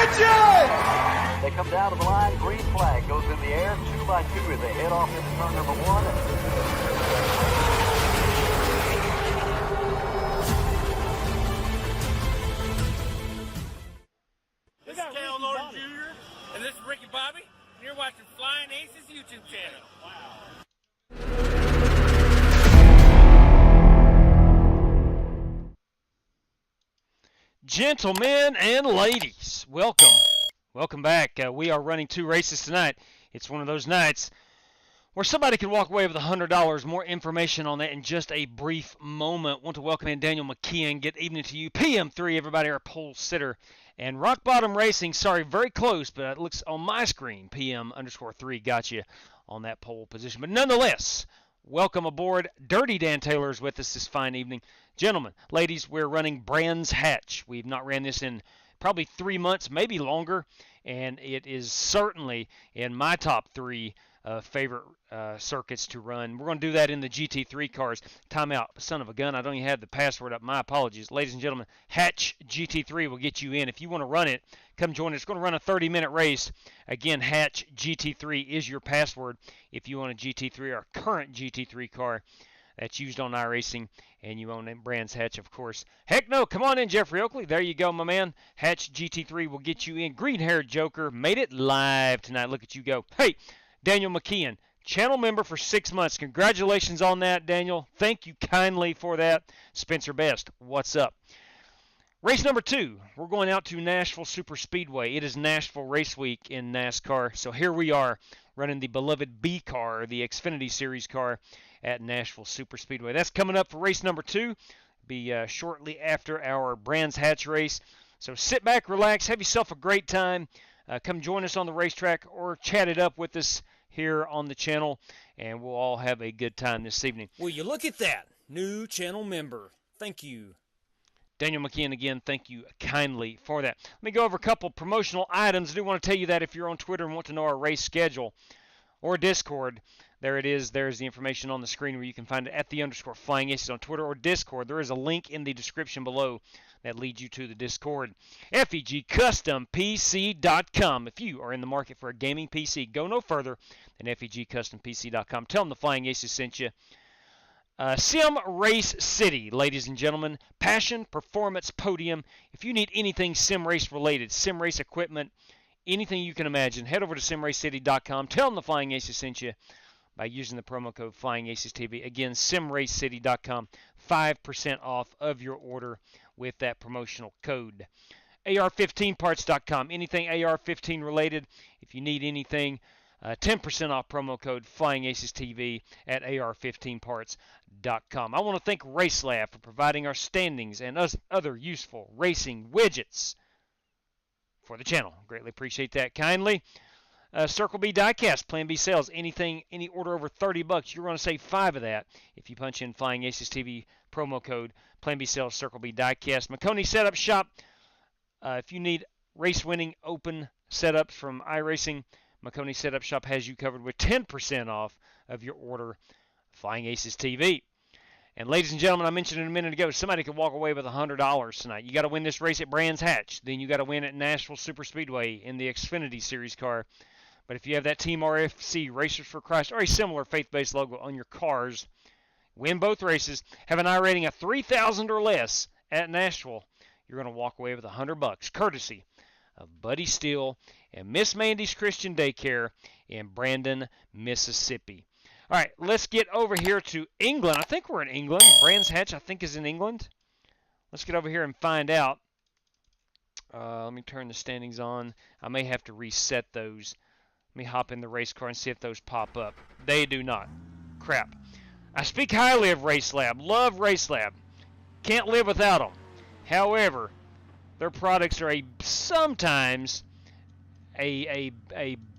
Engine! They come down to the line, green flag goes in the air, 2 by 2 as they head off into turn number 1. This is Cal Norton Jr. and this is Ricky Bobby, and you're watching Flying Aces YouTube channel. Wow. Gentlemen and ladies, welcome back. We are running 2 races tonight. It's one of those nights where somebody can walk away with $100. More information on that in just a brief moment. Want to welcome in Daniel McKeon. Good evening to you. PM3, everybody, our pole sitter. And Rock Bottom Racing, sorry, very close, but it looks on my screen, PM_3 got you on that pole position. But nonetheless, welcome aboard. Dirty Dan Taylor is with us this fine evening. Gentlemen, ladies, we're running Brands Hatch. We've not ran this in probably 3 months, maybe longer, and it is certainly in my top 3 favorite circuits to run. We're going to do that in the GT3 cars. Timeout. Son of a gun, I don't even have the password up. My apologies. Ladies and gentlemen, Hatch GT3 will get you in. If you want to run it, come join us. It's going to run a 30-minute race. Again, Hatch GT3 is your password if you own a GT3 or current GT3 car that's used on iRacing, and you own Brands Hatch, of course. Heck no, come on in, Jeffrey Oakley. There you go, my man. Hatch GT3 will get you in. Green-haired Joker made it live tonight. Look at you go. Hey, Daniel McKeon, channel member for 6 months. Congratulations on that, Daniel. Thank you kindly for that. Spencer Best, what's up? Race number 2, we're going out to Nashville Super Speedway. It is Nashville Race Week in NASCAR, so here we are running the beloved B car, the Xfinity Series car, at Nashville Super Speedway. That's coming up for race number 2. Be shortly after our Brands Hatch race. So sit back, relax, have yourself a great time. Come join us on the racetrack or chat it up with us here on the channel, and we'll all have a good time this evening. Will you look at that? New channel member. Thank you. Daniel McKeon, again, thank you kindly for that. Let me go over a couple promotional items. I do want to tell you that if you're on Twitter and want to know our race schedule or Discord, there it is. There's the information on the screen where you can find it at @_FlyingAces on Twitter or Discord. There is a link in the description below that leads you to the Discord. FEGCustomPC.com. If you are in the market for a gaming PC, go no further than FEGCustomPC.com. Tell them the Flying Aces sent you. Sim Race City, ladies and gentlemen. Passion, performance, podium. If you need anything sim race related, sim race equipment, anything you can imagine, head over to simracecity.com. Tell them the Flying Aces sent you by using the promo code FlyingAcesTV. Again, simracecity.com. 5% off of your order with that promotional code. AR15parts.com. Anything AR15 related, if you need anything, 10% off promo code FlyingAcesTV at AR15parts.com. I want to thank RaceLab for providing our standings and other useful racing widgets for the channel. Greatly appreciate that kindly. Circle B Diecast, Plan B sales, any order over $30, you're going to save 5 of that if you punch in Flying Aces TV promo code Plan B sales, Circle B Diecast. McConey Setup Shop, if you need race-winning open setups from iRacing, McConey Setup Shop has you covered with 10% off of your order, Flying Aces TV. And ladies and gentlemen, I mentioned it a minute ago, somebody could walk away with $100 tonight. You got to win this race at Brands Hatch. Then you got to win at Nashville Super Speedway in the Xfinity Series car. But if you have that Team RFC, Racers for Christ, or a similar faith-based logo on your cars, win both races, have an I rating of 3,000 or less at Nashville, you're going to walk away with $100, courtesy of Buddy Steele and Miss Mandy's Christian Daycare in Brandon, Mississippi. All right, let's get over here to England. I think we're in England. Brands Hatch, I think, is in England. Let's get over here and find out. Let me turn the standings on. I may have to reset those. Let me hop in the race car and see if those pop up. They do not. Crap. I speak highly of RaceLab. Love RaceLab. Can't live without them. However, their products are sometimes a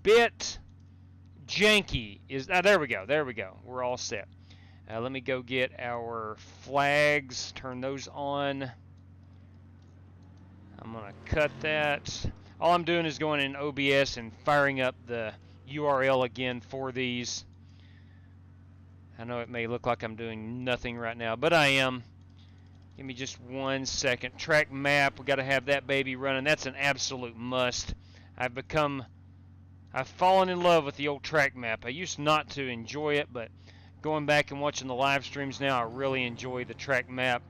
bit janky. There we go. There we go. We're all set. Let me go get our flags. Turn those on. I'm going to cut that. All I'm doing is going in OBS and firing up the URL again for these. I know it may look like I'm doing nothing right now, but I am. Give me just 1 second. Track map, we got to have that baby running. That's an absolute must. I've fallen in love with the old track map. I used not to enjoy it, but going back and watching the live streams now, I really enjoy the track map.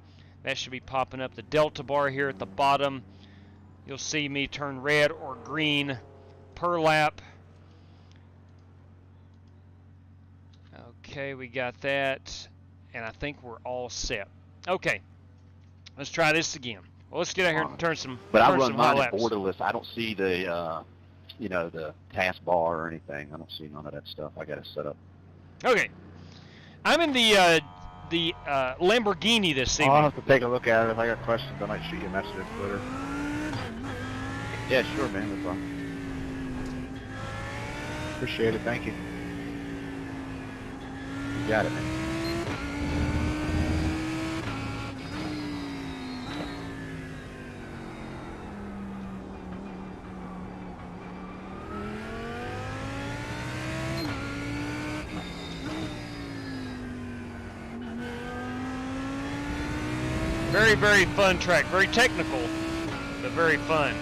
That should be popping up. The Delta bar here at the bottom. You'll see me turn red or green per lap. Okay, we got that. And I think we're all set. Okay, let's try this again. Well, let's get out here and turn some But I turn run some high mine at laps. borderless. I don't see the, you know, the task bar or anything. I don't see none of that stuff. I got it set up. Okay, I'm in the Lamborghini this evening. I'll have to take a look at it. If I got questions, I might shoot you a message on Twitter. Yeah, sure, man. No problem. Appreciate it. Thank you. You got it, man. Very, very fun track. Very technical, but very fun.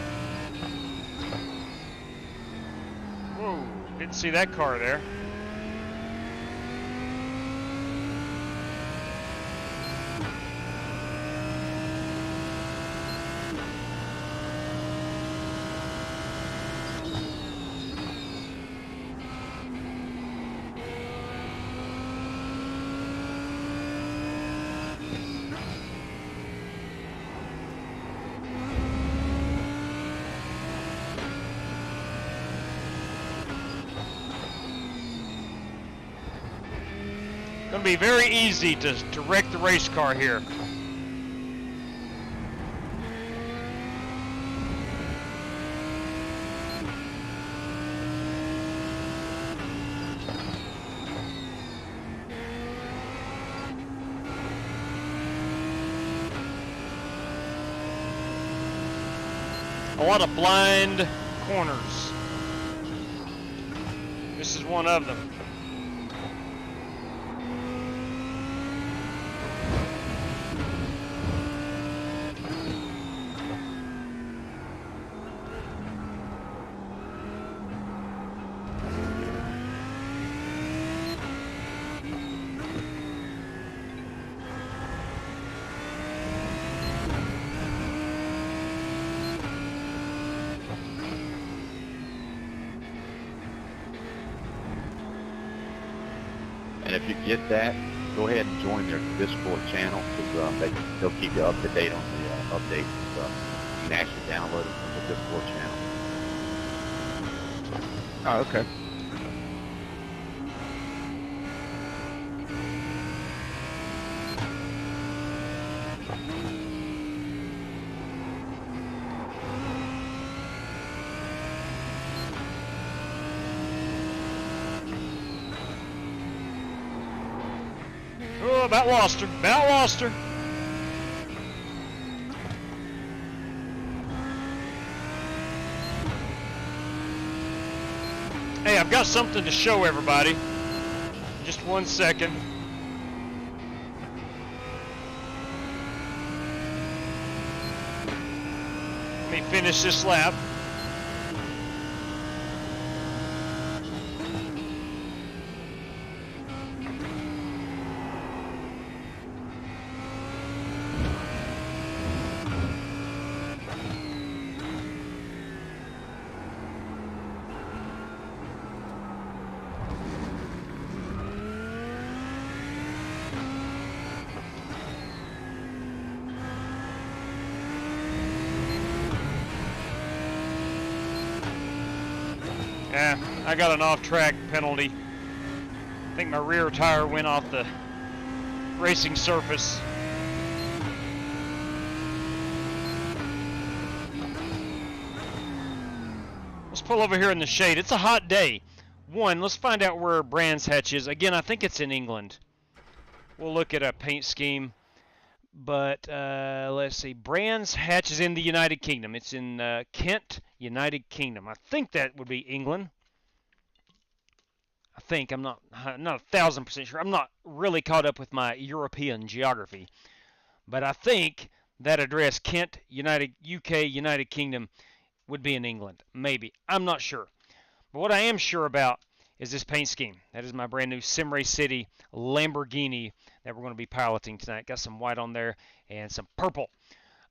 Whoa, didn't see that car there. Going to be very easy to wreck the race car here. A lot of blind corners. This is one of them. And if you get that, go ahead and join their Discord channel because they'll keep you up to date on the updates and stuff. You can actually download it from the Discord channel. Oh, okay. Oh, about lost her. About lost her. Hey, I've got something to show everybody. Just 1 second. Let me finish this lap. Yeah, I got an off-track penalty. I think my rear tire went off the racing surface. Let's pull over here in the shade. It's a hot day. Let's find out where Brands Hatch is. Again, I think it's in England. We'll look at a paint scheme. But let's see. Brands Hatch is in the United Kingdom. It's in Kent, United Kingdom. I think that would be England. I think. I'm not 1,000% sure. I'm not really caught up with my European geography. But I think that address, Kent, UK, United Kingdom, would be in England. Maybe. I'm not sure. But what I am sure about is this paint scheme. That is my brand new Sim Race City Lamborghini that we're going to be piloting tonight. Got some white on there and some purple.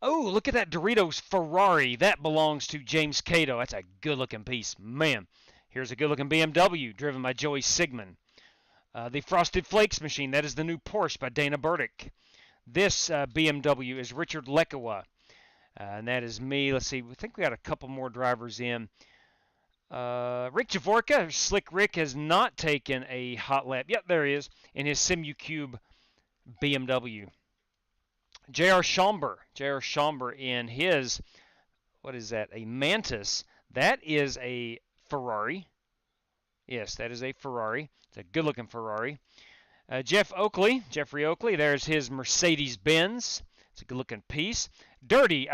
Oh, look at that Doritos Ferrari. That belongs to James Cato. That's a good-looking piece. Man, here's a good-looking BMW driven by Joey Sigmund. The Frosted Flakes machine. That is the new Porsche by Dana Burdick. This BMW is Richard Lekawa. And that is me. Let's see. I think we got a couple more drivers in. Rick Javorka, Slick Rick, has not taken a hot lap. Yep, there he is in his SimuCube BMW. J.R. Schomburg in his, what is that, a Mantis. That is a Ferrari. Yes, that is a Ferrari. It's a good-looking Ferrari. Jeffrey Oakley, there's his Mercedes-Benz. It's a good-looking piece. Dirty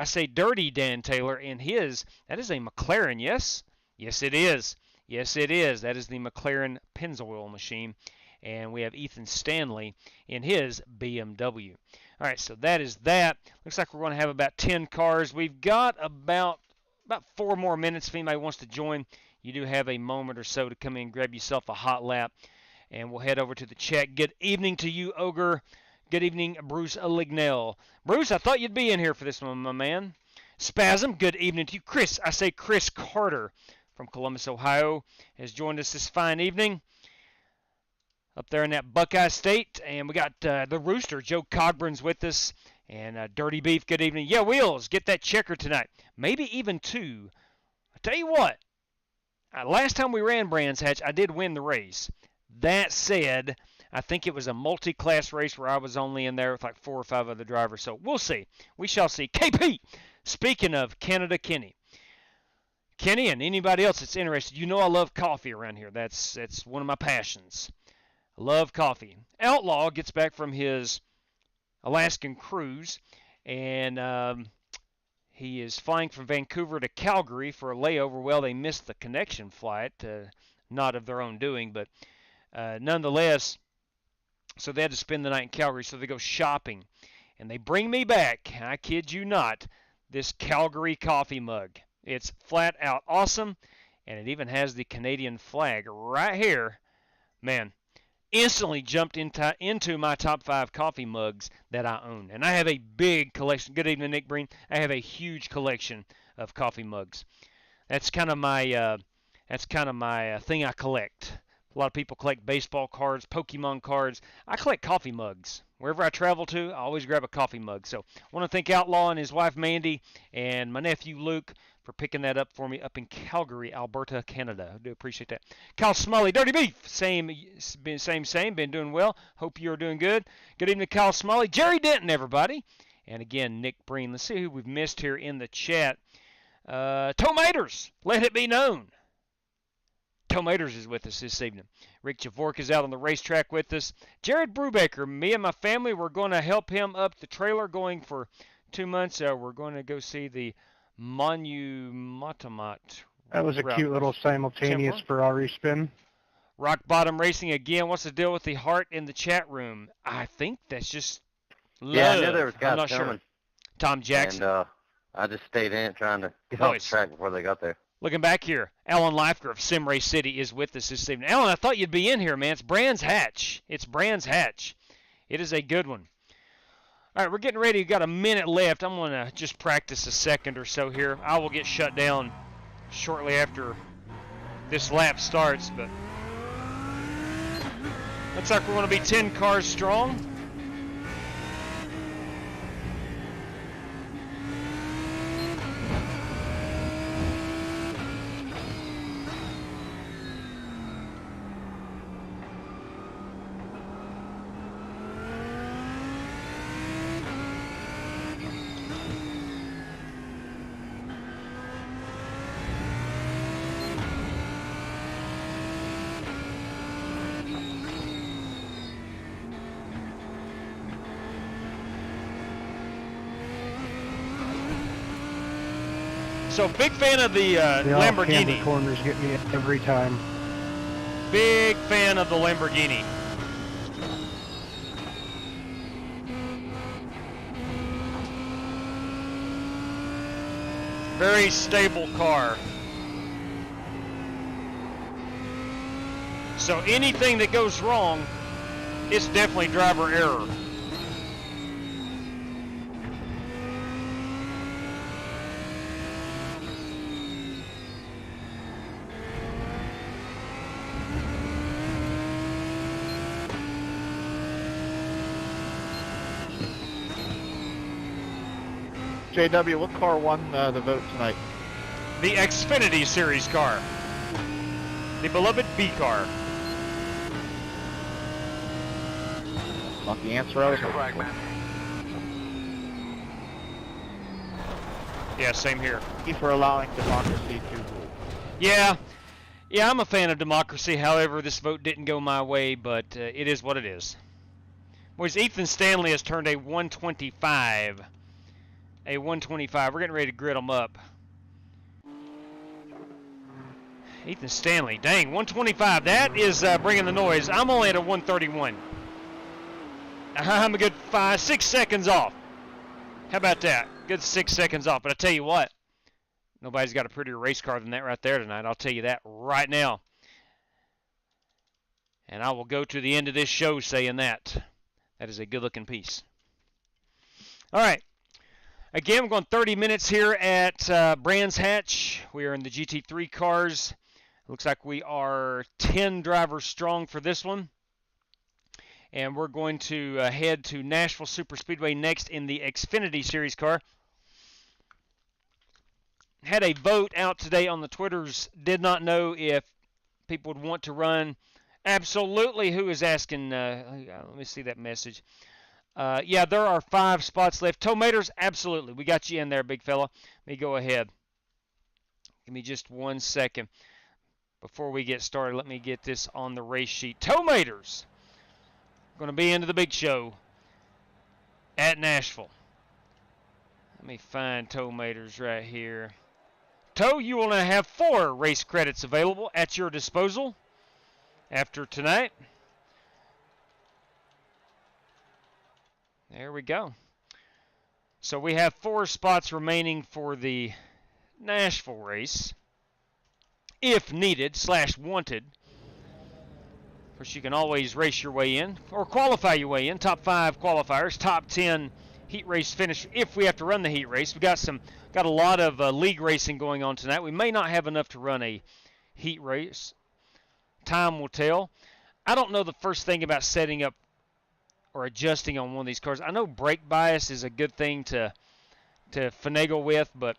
Dan Taylor in his, that is a McLaren, yes? Yes, it is. Yes, it is. That is the McLaren Pennzoil machine. And we have Ethan Stanley in his BMW. All right, so that is that. Looks like we're going to have about 10 cars. We've got about 4 more minutes. If anybody wants to join, you do have a moment or so to come in and grab yourself a hot lap. And we'll head over to the chat. Good evening to you, Ogre. Good evening, Bruce Lignell. Bruce, I thought you'd be in here for this one, my man. Spasm, good evening to you. Chris Carter from Columbus, Ohio, has joined us this fine evening up there in that Buckeye State. And we got the Rooster, Joe Cogburn's with us. And Dirty Beef, good evening. Yeah, Wheels, get that checker tonight. Maybe even 2. I tell you what, last time we ran Brands Hatch, I did win the race. That said, I think it was a multi-class race where I was only in there with like 4 or 5 other drivers. So we'll see. We shall see. KP, speaking of Canada Kenny and anybody else that's interested, you know I love coffee around here. That's one of my passions. I love coffee. Outlaw gets back from his Alaskan cruise, and he is flying from Vancouver to Calgary for a layover. Well, they missed the connection flight, not of their own doing, but nonetheless, so they had to spend the night in Calgary, so they go shopping. And they bring me back, I kid you not, this Calgary coffee mug. It's flat out awesome, and it even has the Canadian flag right here. Man, instantly jumped into my top 5 coffee mugs that I own. And I have a big collection. Good evening, Nick Breen. I have a huge collection of coffee mugs. That's kind of my thing I collect. A lot of people collect baseball cards, Pokemon cards. I collect coffee mugs. Wherever I travel to, I always grab a coffee mug. So I want to thank Outlaw and his wife Mandy and my nephew Luke for picking that up for me up in Calgary, Alberta, Canada. I do appreciate that. Kyle Smalley, Dirty Beef, same, been doing well. Hope you're doing good. Good evening, Kyle Smalley. Jerry Denton, everybody. And again, Nick Breen. Let's see who we've missed here in the chat. Tomaters, let it be known. Tomaters is with us this evening. Rick Javork is out on the racetrack with us. Jared Brubaker, me and my family, we're going to help him up the trailer going for 2 months. We're going to go see the Monumentomat. That was a cute little simultaneous Ferrari spin. Rock Bottom Racing again. What's the deal with the heart in the chat room? I think that's just love. Yeah, I knew there was guys I'm not coming. sure. Tom Jackson. And I just stayed in trying to get off the track before they got there. Looking back here, Alan Leifker of Sim Race City is with us this evening. Alan, I thought you'd be in here, man. It's Brands Hatch. It is a good one. All right, we're getting ready. We've got a minute left. I'm going to just practice a second or so here. I will get shut down shortly after this lap starts, but looks like we're going to be 10 cars strong. So big fan of the Lamborghini. Corners get me every time. Big fan of the Lamborghini. Very stable car. So anything that goes wrong, it's definitely driver error. JW, what car won the vote tonight? The Xfinity Series car. The beloved B car. Not the answer I was hoping for. Yeah, same here. Thank you for allowing democracy to rule. Yeah, I'm a fan of democracy. However, this vote didn't go my way, but it is what it is. Boys, Ethan Stanley has turned a 125. A 125. We're getting ready to grid them up. Ethan Stanley, dang, 125. That is bringing the noise. I'm only at a 131. I'm a good 6 seconds off. How about that? Good 6 seconds off. But I tell you what, nobody's got a prettier race car than that right there tonight. I'll tell you that right now. And I will go to the end of this show saying that. That is a good-looking piece. All right. Again, we're going 30 minutes here at Brands Hatch. We are in the GT3 cars. Looks like we are 10 drivers strong for this one. And we're going to head to Nashville Superspeedway next in the Xfinity Series car. Had a vote out today on the Twitters. Did not know if people would want to run. Absolutely. Who is asking? Let me see that message. Yeah, there are 5 spots left. Tomators, absolutely. We got you in there, big fella. Let me go ahead. Give me just 1 second. Before we get started, let me get this on the race sheet. Tomators going to be into the big show at Nashville. Let me find Tomators right here. Toe, you will now have 4 race credits available at your disposal after tonight. There we go. So we have 4 spots remaining for the Nashville race, if needed / wanted. Of course, you can always race your way in or qualify your way in. Top 5 qualifiers, top 10 heat race finish if we have to run the heat race. We got a lot of league racing going on tonight. We may not have enough to run a heat race. Time will tell. I don't know the first thing about setting up or adjusting on one of these cars. I know brake bias is a good thing to finagle with, but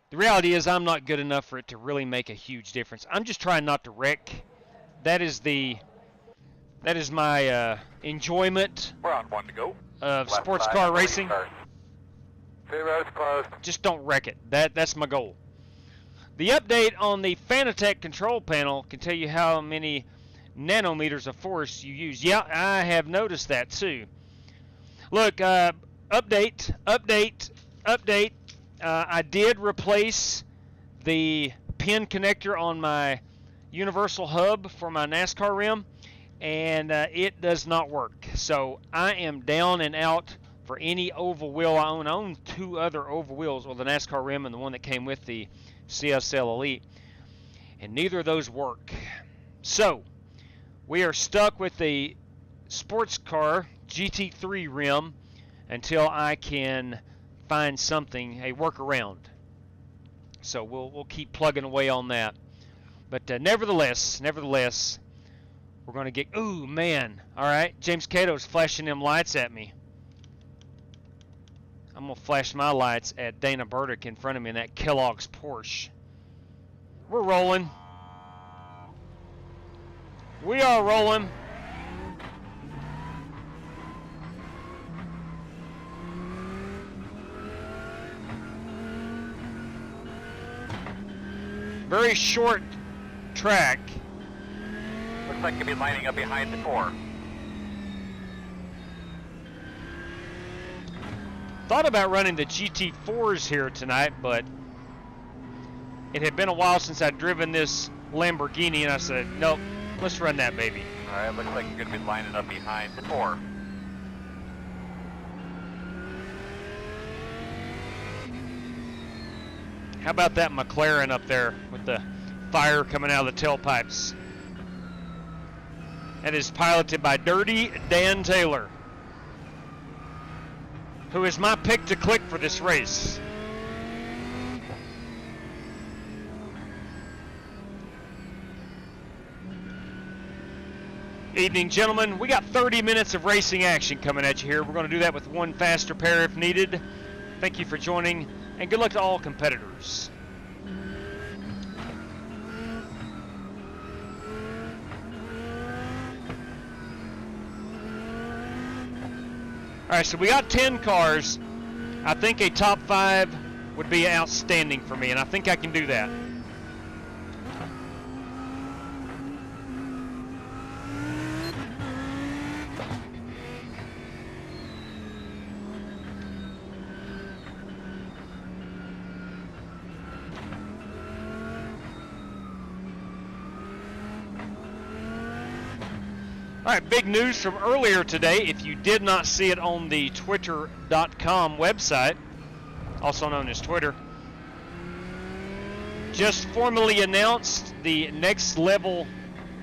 the reality is I'm not good enough for it to really make a huge difference. I'm just trying not to wreck. That is my enjoyment We're on 1 to go. of Left sports side, car green racing. car. 2 rows closed. Just don't wreck it. That's my goal. The update on the Fanatec control panel can tell you how many nanometers of force you use. Yeah, I have noticed that too. Look, update. I did replace the pin connector on my universal hub for my NASCAR rim, and it does not work. So I am down and out for any oval wheel I own. I own 2 other oval wheels, well, the NASCAR rim and the one that came with the CSL Elite, and neither of those work. So we are stuck with the sports car GT3 rim until I can find something, a workaround. So we'll keep plugging away on that. But nevertheless, we're going to get... Ooh, man. All right, James Cato's flashing them lights at me. I'm going to flash my lights at Dana Burdick in front of me in that Kellogg's Porsche. We're rolling. We are rolling. Very short track. Looks like you'll be lining up behind the 4. Thought about running the GT4s here tonight, but it had been a while since I'd driven this Lamborghini, and I said, nope, let's run that baby. Alright, looks like you're going to be lining up behind the 4. How about that McLaren up there with the fire coming out of the tailpipes? That is piloted by Dirty Dan Taylor, who is my pick to click for this race. Evening, gentlemen. We got 30 minutes of racing action coming at you here. We're going to do that with one faster pair if needed. Thank you for joining, and good luck to all competitors. All right, so we got 10 cars. I think a top 5 would be outstanding for me, and I think I can do that. All right, big news from earlier today. If you did not see it on the Twitter.com website, also known as Twitter, just formally announced the Next Level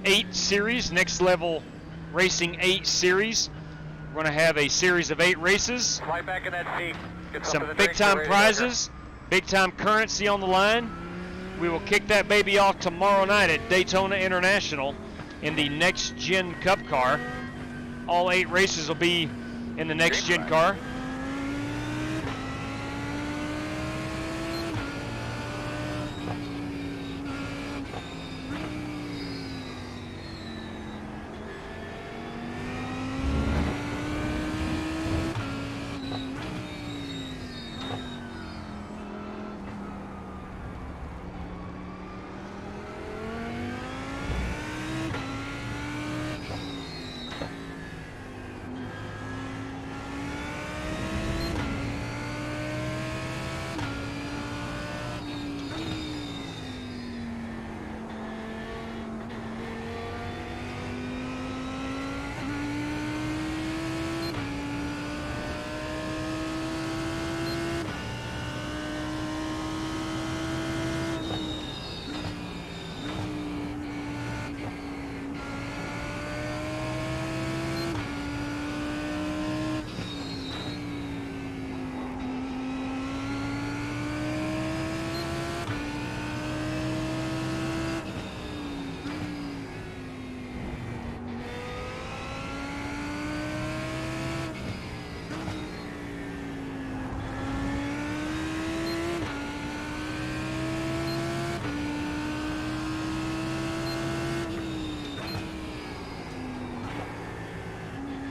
8 series, Next Level Racing 8 series. We're going to have a series of 8 races, Right back in that seat. Get some something to drink, big-time ready to prizes, big-time currency on the line. We will kick that baby off tomorrow night at Daytona International in the Next Gen Cup car. All 8 races will be in the Next Gen car.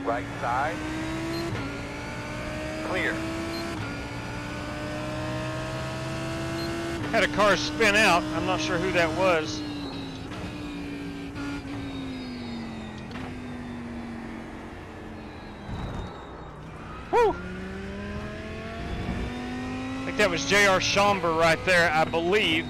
Right side. Clear. Had a car spin out. I'm not sure who that was. Whew. I think that was J.R. Schomburg right there, I believe.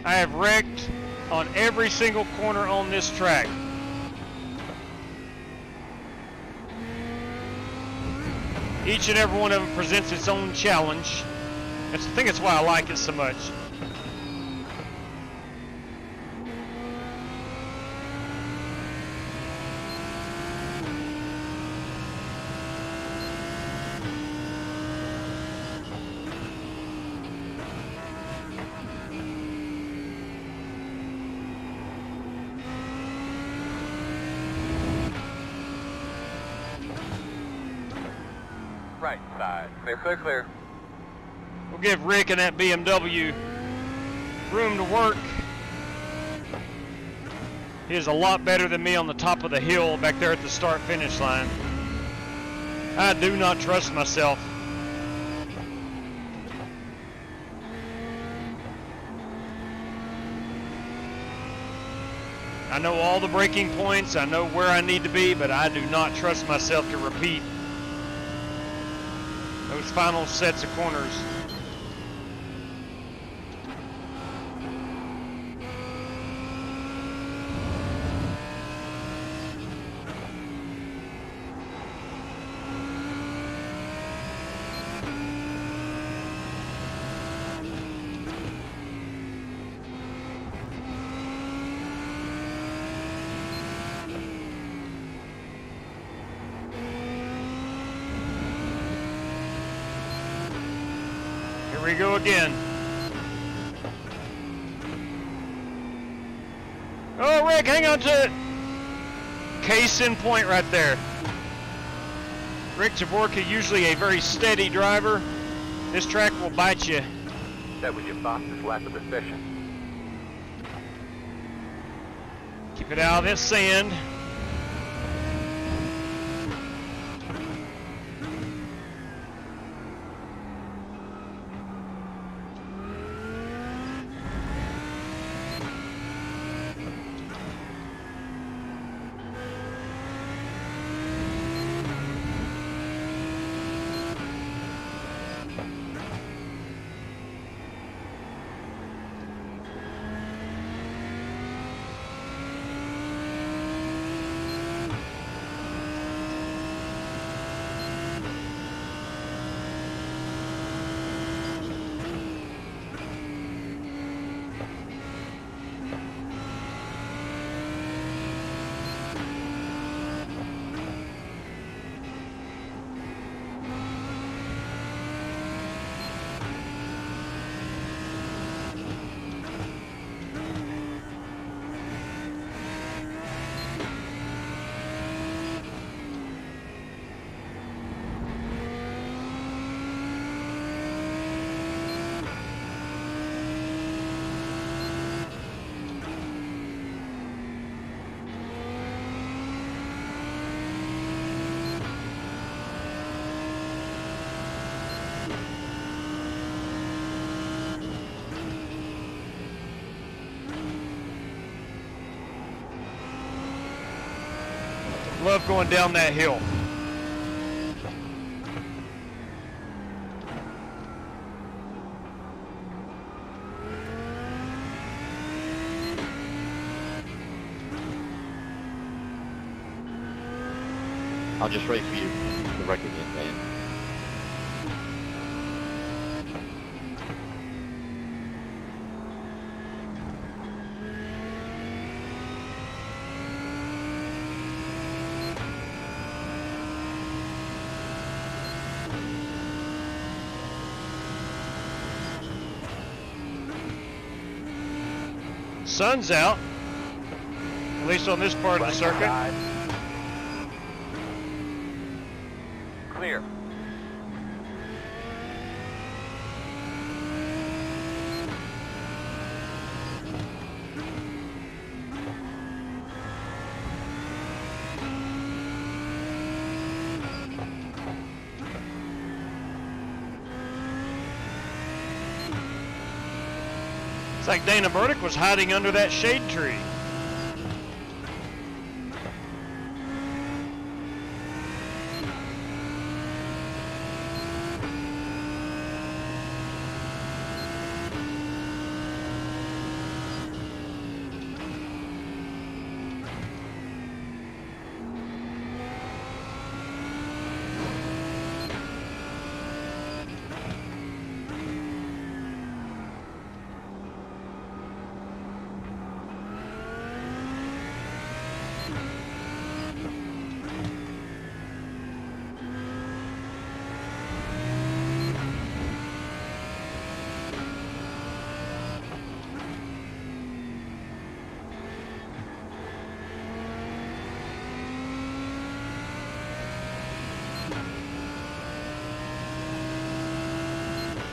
I have wrecked on every single corner on this track. Each and every one of them presents its own challenge. I think that's why I like it so much. right side. Clear. We'll give Rick and that BMW room to work. He is a lot better than me on the top of the hill back there at the start-finish line. I do not trust myself. I know all the braking points, I know where I need to be, but I do not trust myself to repeat those final sets of corners. Here we go again. Oh, Rick, hang on to it. Case in point right there. Rick Javorka, usually a very steady driver. This track will bite you. That was your fastest lap of the session. Keep it out of this sand. Love going down that hill. I'll just race for you the record again, Dan. Sun's out, at least on this part of the circuit. Clear. It's like Dana Burdick was hiding under that shade tree.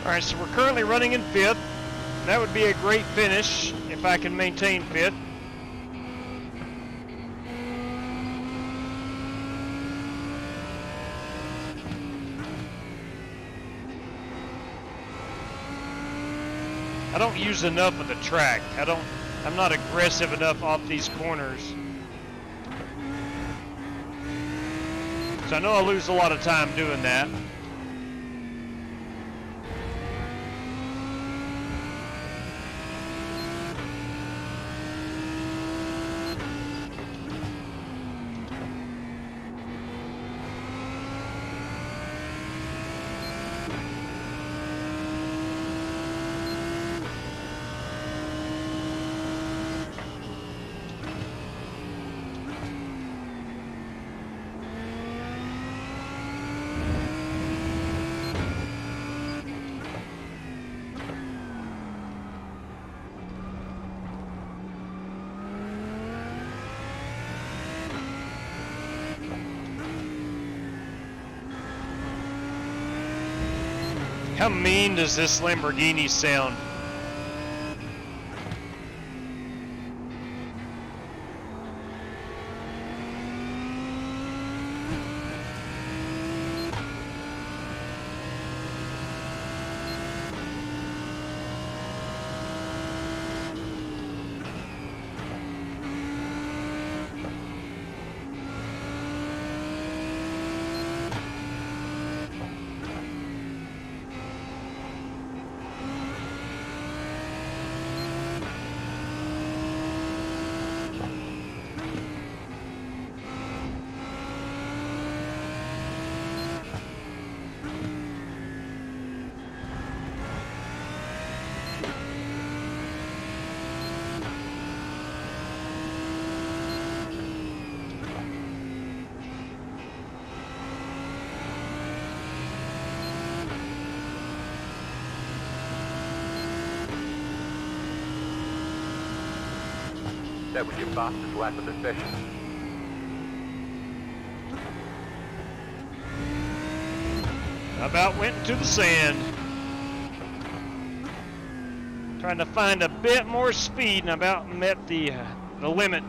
All right, so we're currently running in 5th. That would be a great finish if I can maintain 5th. I don't use enough of the track. I'm not aggressive enough off these corners. So I know I lose a lot of time doing that. How mean does this Lamborghini sound? That was your fastest lap of the session. About went into the sand. Trying to find a bit more speed and about met the limit.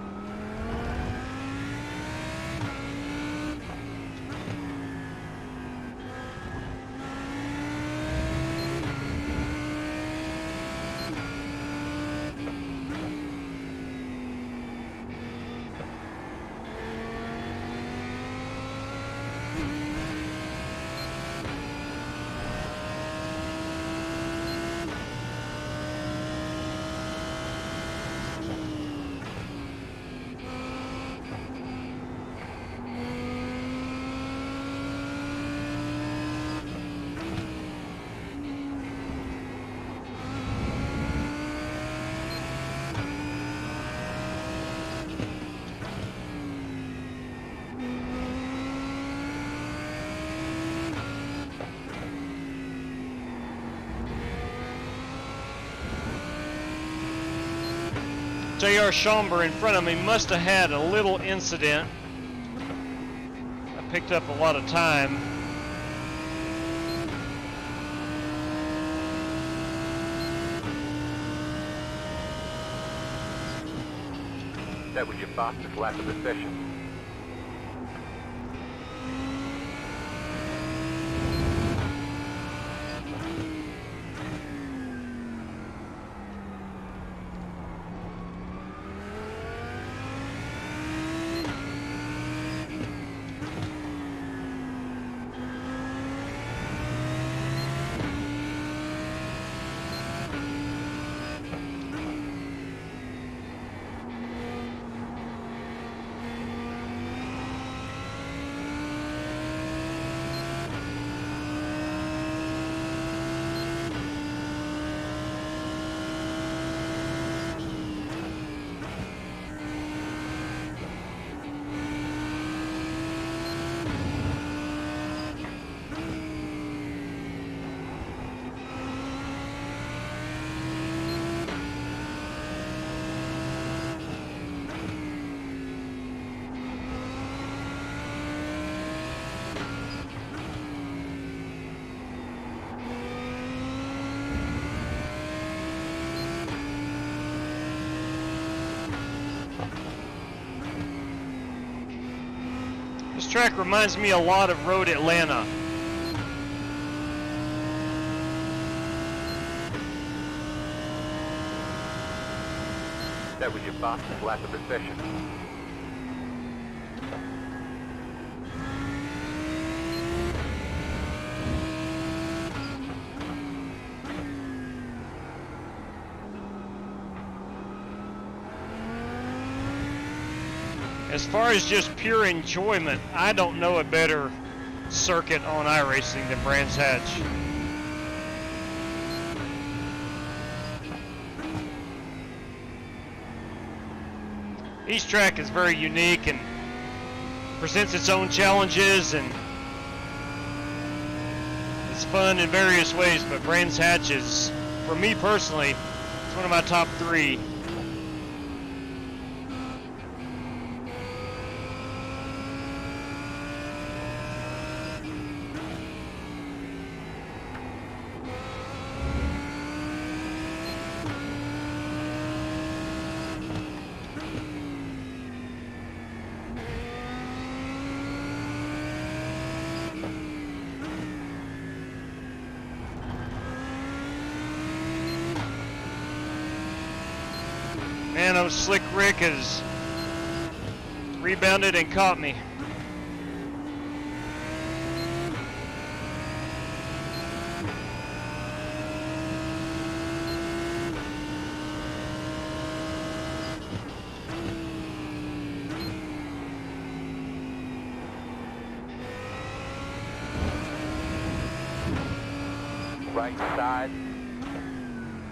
J.R. Schomburg in front of me must have had a little incident. I picked up a lot of time. That was your fastest lap of the session. This track reminds me a lot of Road Atlanta. That was your fastest lap of the session. As far as just pure enjoyment, I don't know a better circuit on iRacing than Brands Hatch. Each track is very unique and presents its own challenges, and it's fun in various ways, but Brands Hatch is, for me personally, it's one of my top 3. Man, oh, Slick Rick has rebounded and caught me. Right side.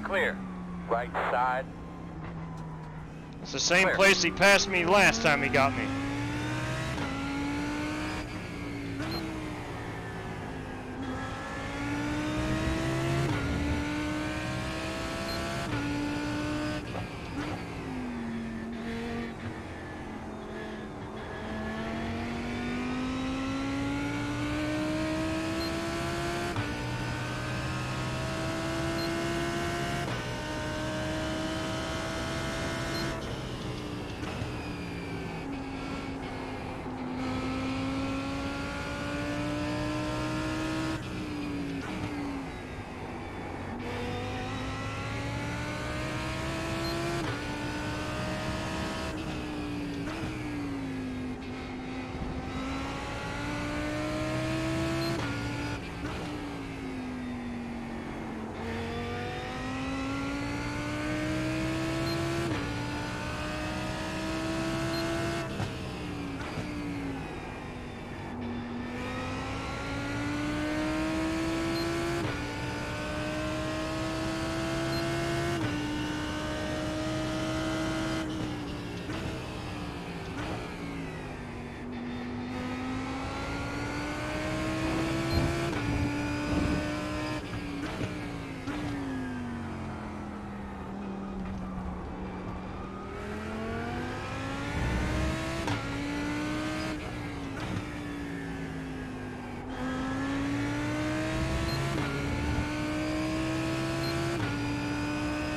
Clear. Right side. It's the same place he passed me last time he got me.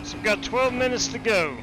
So we've got 12 minutes to go.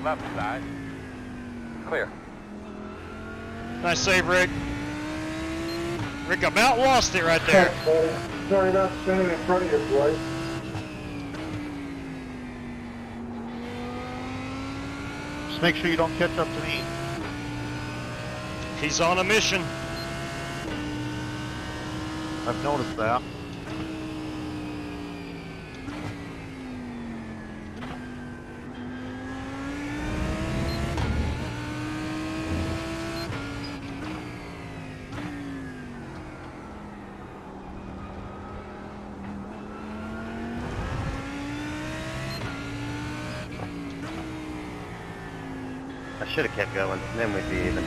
Left side. Clear. Nice save, Rick. Rick about lost it right there. Sorry about standing in front of you, boy. Just make sure you don't catch up to me. He's on a mission. I've noticed that. I should have kept going, then we'd be even.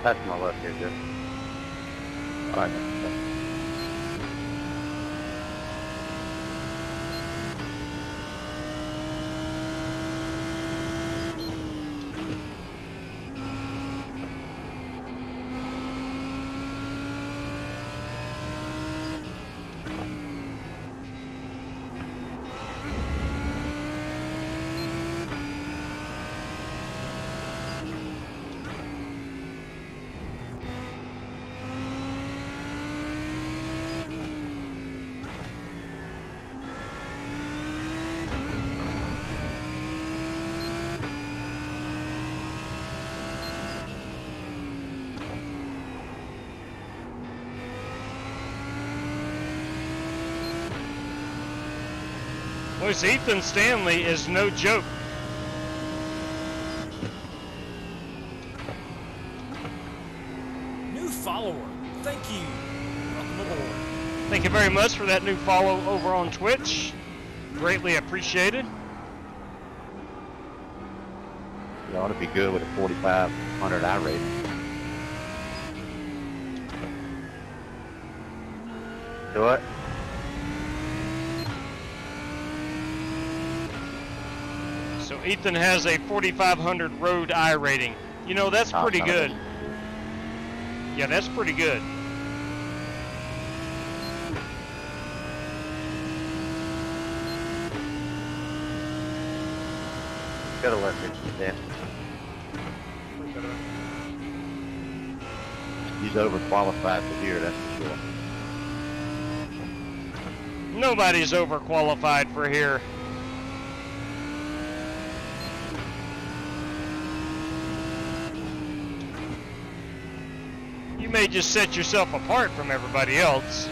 That's my left here, Jeff. All right. Well, Ethan Stanley is no joke. New follower. Thank you. Welcome aboard. Thank you very much for that new follow over on Twitch. Greatly appreciated. You ought to be good with a 4,500 iRacing. Do what? So Ethan has a 4,500 road I rating. You know, that's pretty good. Yeah, that's pretty good. Gotta let me stand. He's overqualified for here, that's for sure. Nobody's overqualified for here. You may just set yourself apart from everybody else.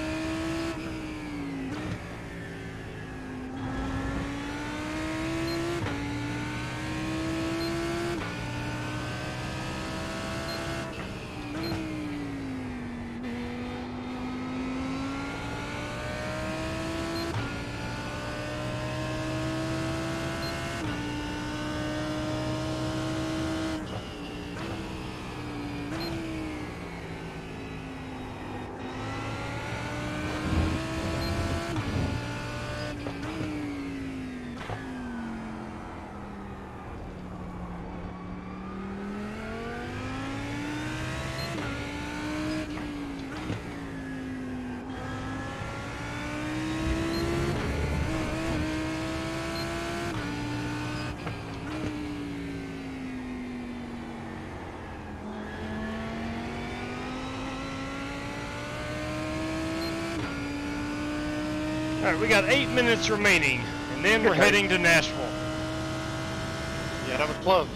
All right, we got 8 minutes remaining, and then we're heading to Nashville. Yeah, that was close.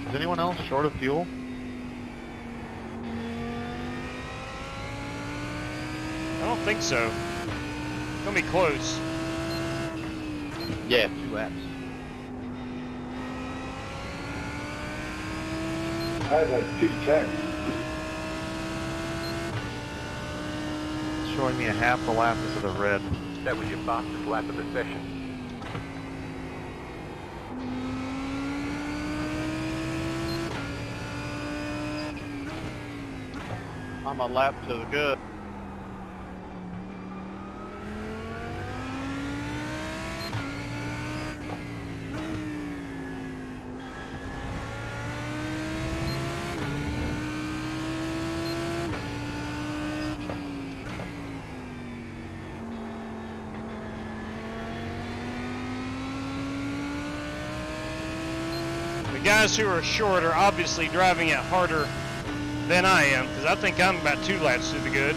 Is anyone else short of fuel? I don't think so. It's gonna be close. Yeah, 2 laps. I had like 210. It's showing me a half a lap into the red. That was your fastest lap of the session. I'm a lap to the good. The guys who are short are obviously driving it harder than I am, because I think I'm about 2 laps to the good.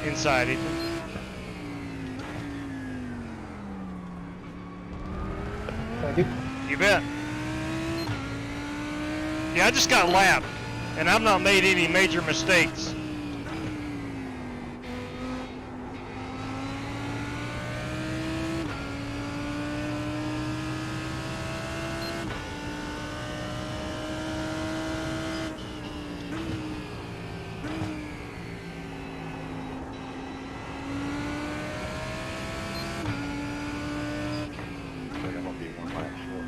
inside, Ethan. Thank you. You bet. Yeah, I just got lapped, and I've not made any major mistakes. I'm gonna be one lap short.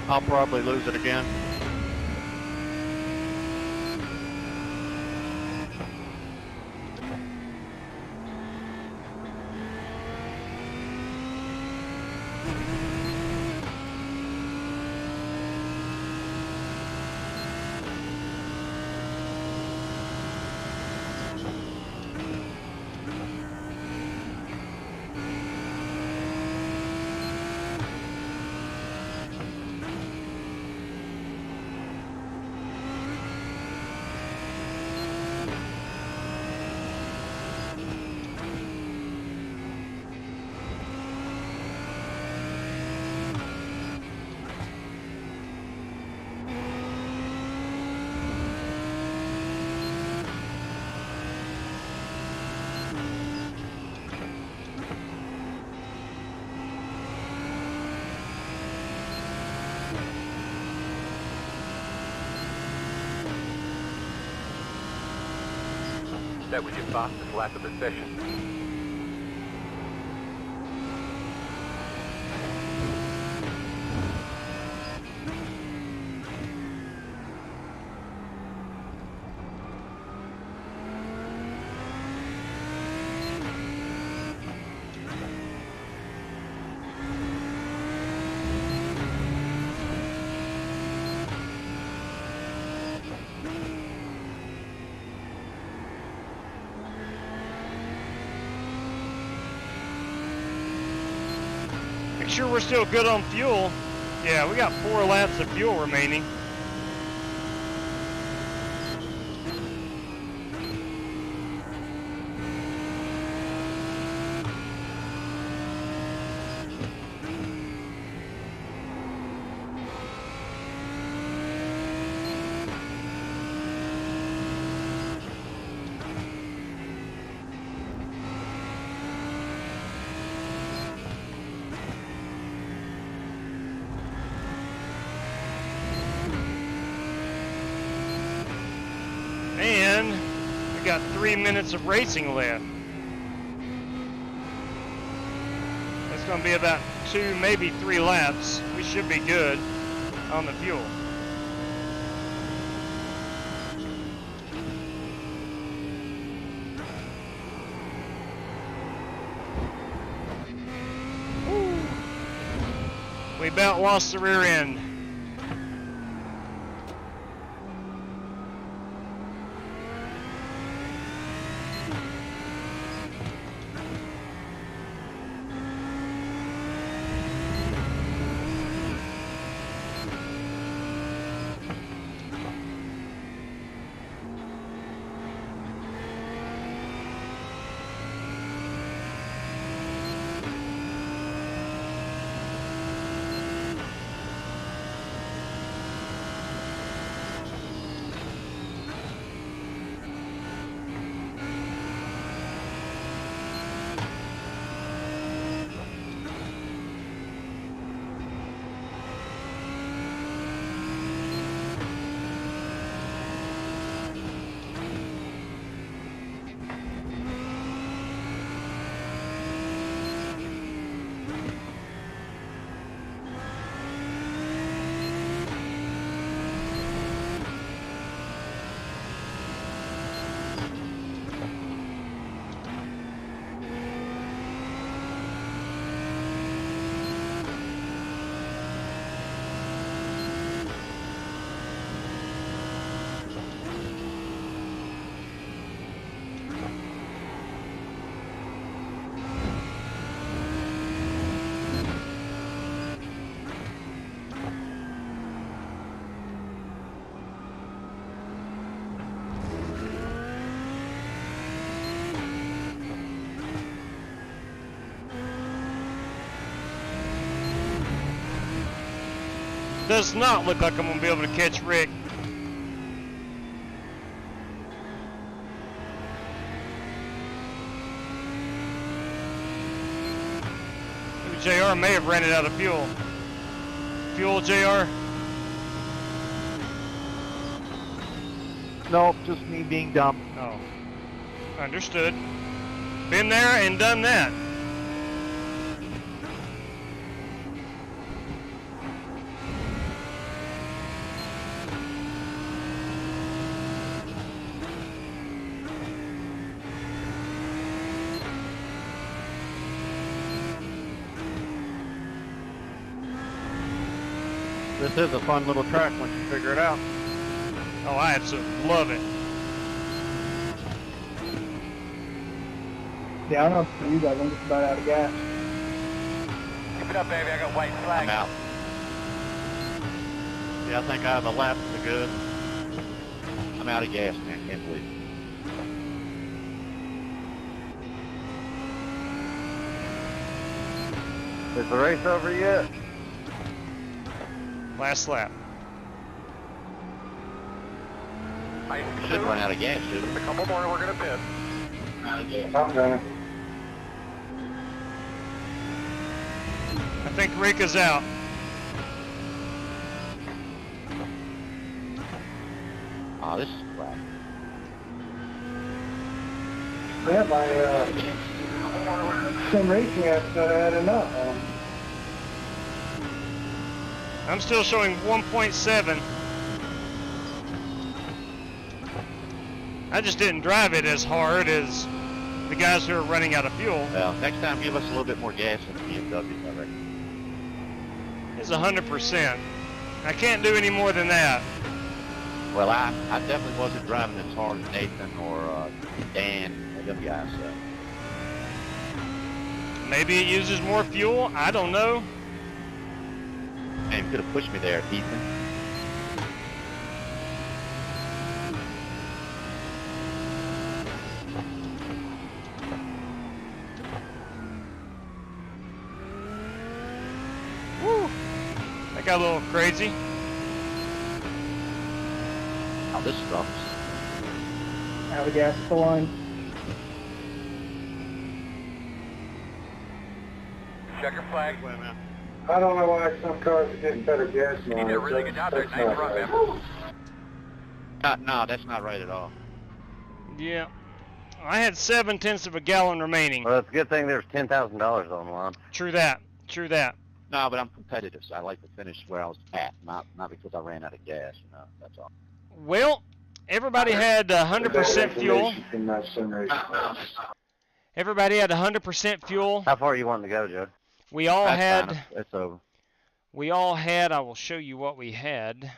I'll probably lose it again. That was your fastest lap of the session. Make sure we're still good on fuel. Yeah, we got 4 laps of fuel remaining. And we got 3 minutes of racing left. That's going to be about 2, maybe 3 laps. We should be good on the fuel. Woo. We about lost the rear end. Does not look like I'm going to be able to catch Rick. Maybe JR may have ran it out of fuel. Fuel, JR? Nope, just me being dumb. Oh, understood. Been there and done that. This is a fun little track once you figure it out. Oh, I absolutely love it. Yeah, I don't know for you guys, I'm just about out of gas. Keep it up, baby. I got white flag. I'm out. Yeah, I think I have a lap to good. I'm out of gas, man. Can't believe it. Is the race over yet? Last lap. We should run out of gas, shouldn't we? A couple more and we're going to pit. Out of gas. I'm gonna. I think Rick is out. Oh, this is crap. Yeah, my sim racing app's not adding up. I'm still showing 1.7. I just didn't drive it as hard as the guys who are running out of fuel. Well, next time give us a little bit more gas in the BMW, I reckon. It's 100%. I can't do any more than that. Well, I definitely wasn't driving as hard as Nathan or Dan or them guys. So. Maybe it uses more fuel. I don't know. Man, you could have pushed me there, Ethan. Woo! That got a little crazy. Oh, this sucks. Out of gas at the line. Check your flag. I don't know why some cars are getting better gas You did a really good job there. Nice run, man. No, that's not right at all. Yeah. I had 0.7 of a gallon remaining. Well, it's a good thing there's $10,000 on the line. True that. True that. No, but I'm competitive, so I like to finish where I was at, not because I ran out of gas, you know, that's all. Well, everybody had 100% fuel. In my sim racing. Everybody had 100% fuel. How far are you wanting to go, Joe? We all That's had. fine. It's over. We all had. I will show you what we had.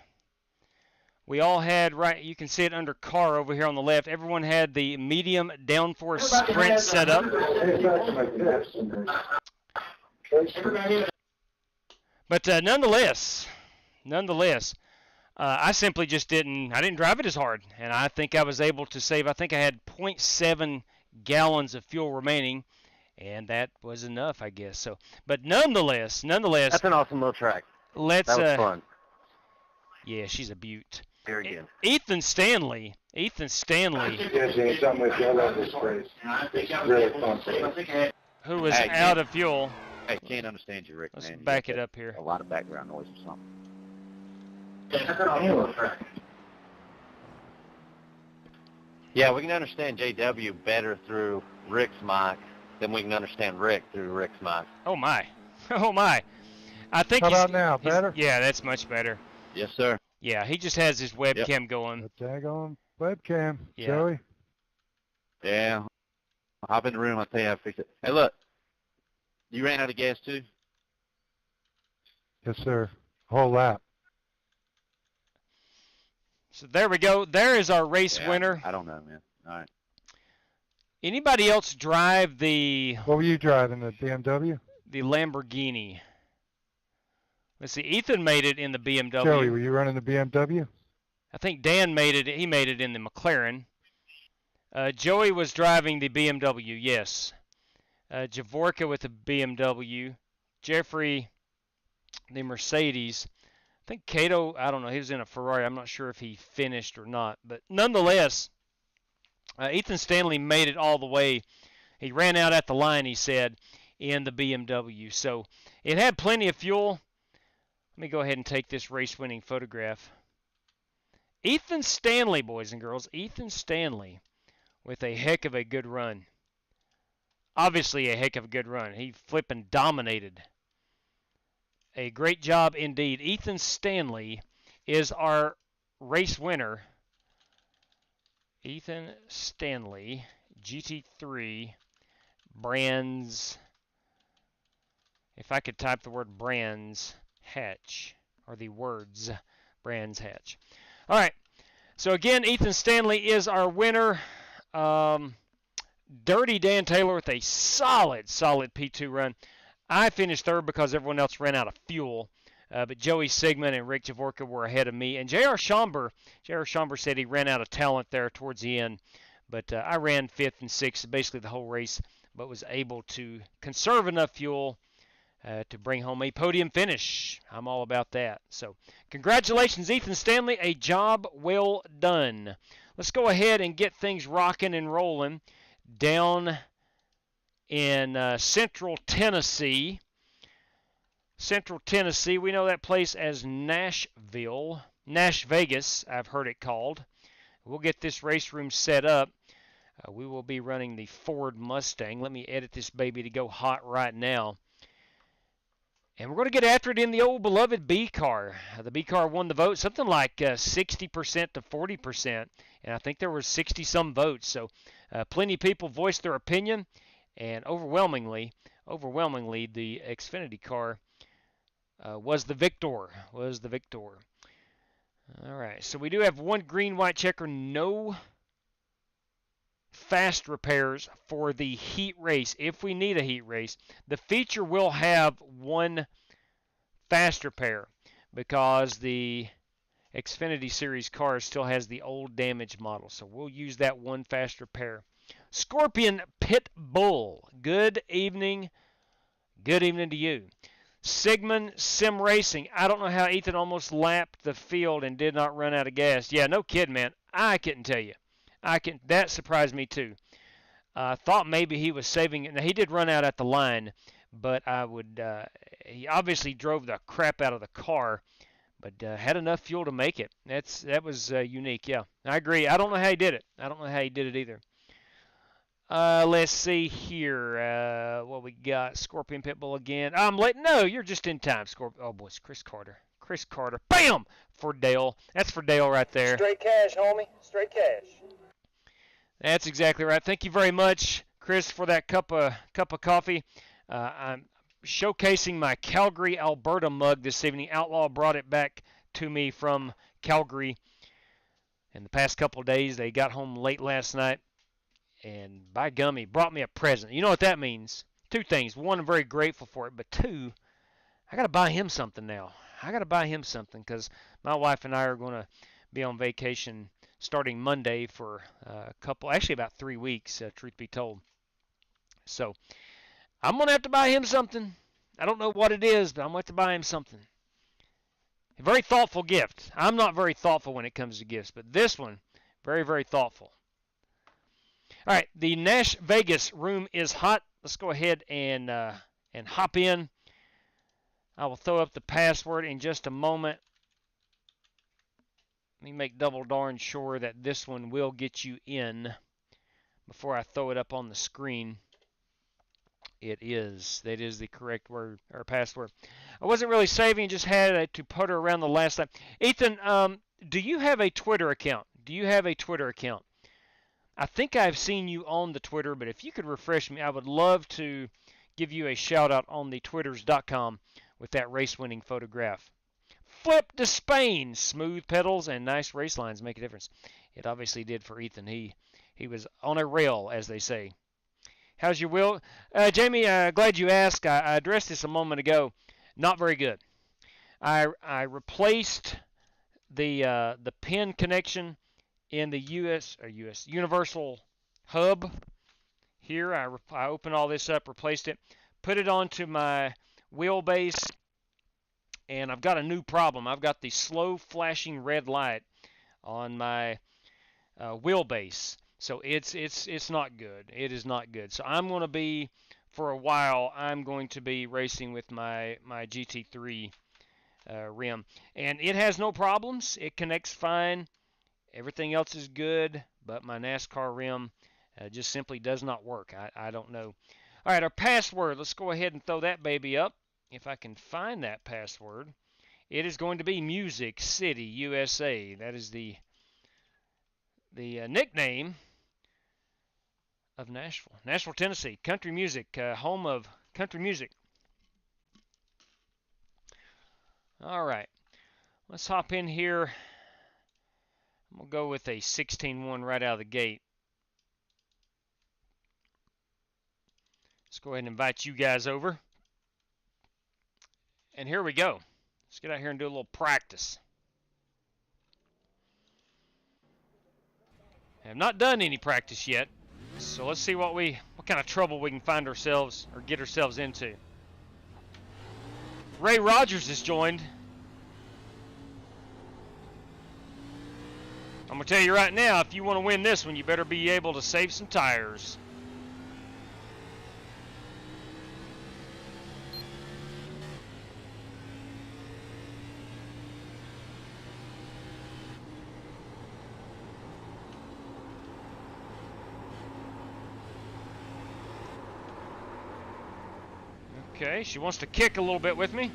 We all had, right, you can see it under car over here on the left. Everyone had the medium downforce sprint set up. But nonetheless, I simply just didn't drive it as hard. And I think I was able to save, I think I had 0.7 gallons of fuel remaining. And that was enough, I guess. So, but nonetheless. That's an awesome little track. Let's. That was fun. Yeah, she's a beaut. Here again. Ethan Stanley. Yes, it's something with you. I love this race. It's really fun. Who was Hey, out of fuel. Hey, can't understand you, Rick, Let's man. You back got it up here. A lot of background noise or something. Yeah, we can understand JW better through Rick's mic than we can understand Rick through Rick's mic. Oh my. Oh my. I think How he's, about now? Better? Yeah, that's much better. Yes, sir. Yeah, he just has his webcam going. A daggone webcam, Yeah. Joey. Yeah. Hop in the room, I'll tell you how to fix it. Hey, look. You ran out of gas, too? Yes, sir. Whole lap. So there we go. There is our race Yeah, winner. I don't know, man. All right. Anybody else drive the What were you driving, the BMW? Lamborghini? Let's see. Ethan made it in the BMW. Joey, were you running the BMW? I think Dan made it. He made it in the McLaren. Joey was driving the BMW. Yes. Javorka with the BMW. Jeffrey, the Mercedes. I think Cato, I don't know, he was in a Ferrari. I'm not sure if he finished or not. But nonetheless, Ethan Stanley made it all the way. He ran out at the line, he said, in the BMW. So it had plenty of fuel. Let me go ahead and take this race-winning photograph. Ethan Stanley, boys and girls, Ethan Stanley with a heck of a good run. Obviously a heck of a good run. He flipping dominated. A great job indeed. Ethan Stanley is our race winner. Ethan Stanley, GT3, Brands, if I could type the word Brands Hatch, or the words Brands Hatch. All right, so again, Ethan Stanley is our winner. Dirty Dan Taylor with a solid P2 run. I finished third because everyone else ran out of fuel. But Joey Sigmund and Rick Javorka were ahead of me. And J.R. Schomburg said he ran out of talent there towards the end. But I ran fifth and sixth basically the whole race, but was able to conserve enough fuel to bring home a podium finish. I'm all about that. So congratulations, Ethan Stanley. A job well done. Let's go ahead and get things rocking and rolling down in Central Tennessee. Central Tennessee, we know that place as Nashville. Nash Vegas, I've heard it called. We'll get this race room set up. We will be running the Ford Mustang. Let me edit this baby to go hot right now. And we're going to get after it in the old beloved B car. The B car won the vote, something like 60% to 40%. And I think there were 60-some votes. So plenty of people voiced their opinion. And overwhelmingly, the Xfinity car was the victor. All right, so we do have one green-white checker, no fast repairs for the heat race. If we need a heat race, the feature will have one fast repair because the Xfinity Series car still has the old damaged model. So we'll use that one fast repair. Scorpion Pit Bull, good evening. Good evening to you. Sigmund Sim Racing. I don't know how Ethan almost lapped the field and did not run out of gas. Yeah, no kidding, man. I couldn't tell you. That surprised me too. I thought maybe he was saving it. Now, he did run out at the line, but he obviously drove the crap out of the car, but had enough fuel to make it. That was unique. Yeah, I agree. I don't know how he did it. I don't know how he did it either. Let's see here. What we got? Scorpion Pitbull again. I'm late. No, you're just in time, Scorpion. Oh, boy, it's Chris Carter. Bam! For Dale. That's for Dale right there. Straight cash, homie. Straight cash. That's exactly right. Thank you very much, Chris, for that cup of coffee. I'm showcasing my Calgary, Alberta mug this evening. Outlaw brought it back to me from Calgary in the past couple of days. They got home late last night. And by gummy, brought me a present. You know what that means? Two things. One, I'm very grateful for it. But two, I got to buy him something now. I got to buy him something because my wife and I are going to be on vacation starting Monday for actually about 3 weeks, truth be told. So I'm going to have to buy him something. I don't know what it is, but I'm going to have to buy him something. A very thoughtful gift. I'm not very thoughtful when it comes to gifts, but this one, very, very thoughtful. All right, the Nash Vegas room is hot. Let's go ahead and hop in. I will throw up the password in just a moment. Let me make double darn sure that this one will get you in before I throw it up on the screen. It is. That is the correct word or password. I wasn't really saving, just had to putter around the last time. Ethan, do you have a Twitter account? I think I've seen you on the Twitter, but if you could refresh me, I would love to give you a shout out on the twitters.com with that race-winning photograph. Flip to Spain. Smooth pedals and nice race lines make a difference. It obviously did for Ethan. He was on a rail, as they say. How's your wheel? Jamie, glad you asked. I addressed this a moment ago. Not very good. I replaced the pin connection in the US Universal hub. Here, I opened all this up, replaced it, put it onto my wheelbase, and I've got a new problem. I've got the slow flashing red light on my wheelbase. So it's not good. It is not good. So I'm going to be, for a while, I'm going to be racing with my GT3 rim. And it has no problems. It connects fine. Everything else is good, but my NASCAR rim just simply does not work. I don't know. All right, our password. Let's go ahead and throw that baby up. If I can find that password. It is going to be Music City, USA. That is the nickname of Nashville. Nashville, Tennessee. Country music, home of country music. All right. Let's hop in here. I'm going to go with a 16-1 right out of the gate. Let's go ahead and invite you guys over. And here we go. Let's get out here and do a little practice. I have not done any practice yet, so let's see what kind of trouble we can find ourselves or get ourselves into. Ray Rogers has joined. I'm going to tell you right now, if you want to win this one, you better be able to save some tires. Okay, she wants to kick a little bit with me.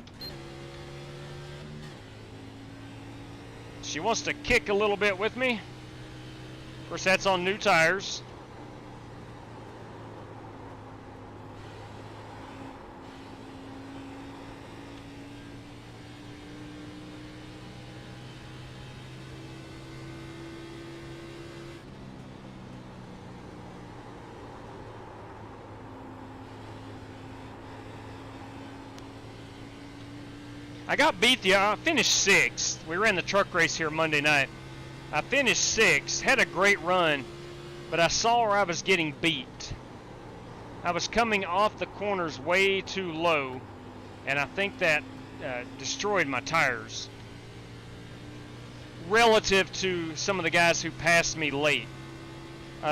She wants to kick a little bit with me. Of course, that's on new tires. I got beat I finished 6th. We ran the truck race here Monday night. I finished 6th, had a great run, but I saw where I was getting beat. I was coming off the corners way too low, and I think that destroyed my tires relative to some of the guys who passed me late.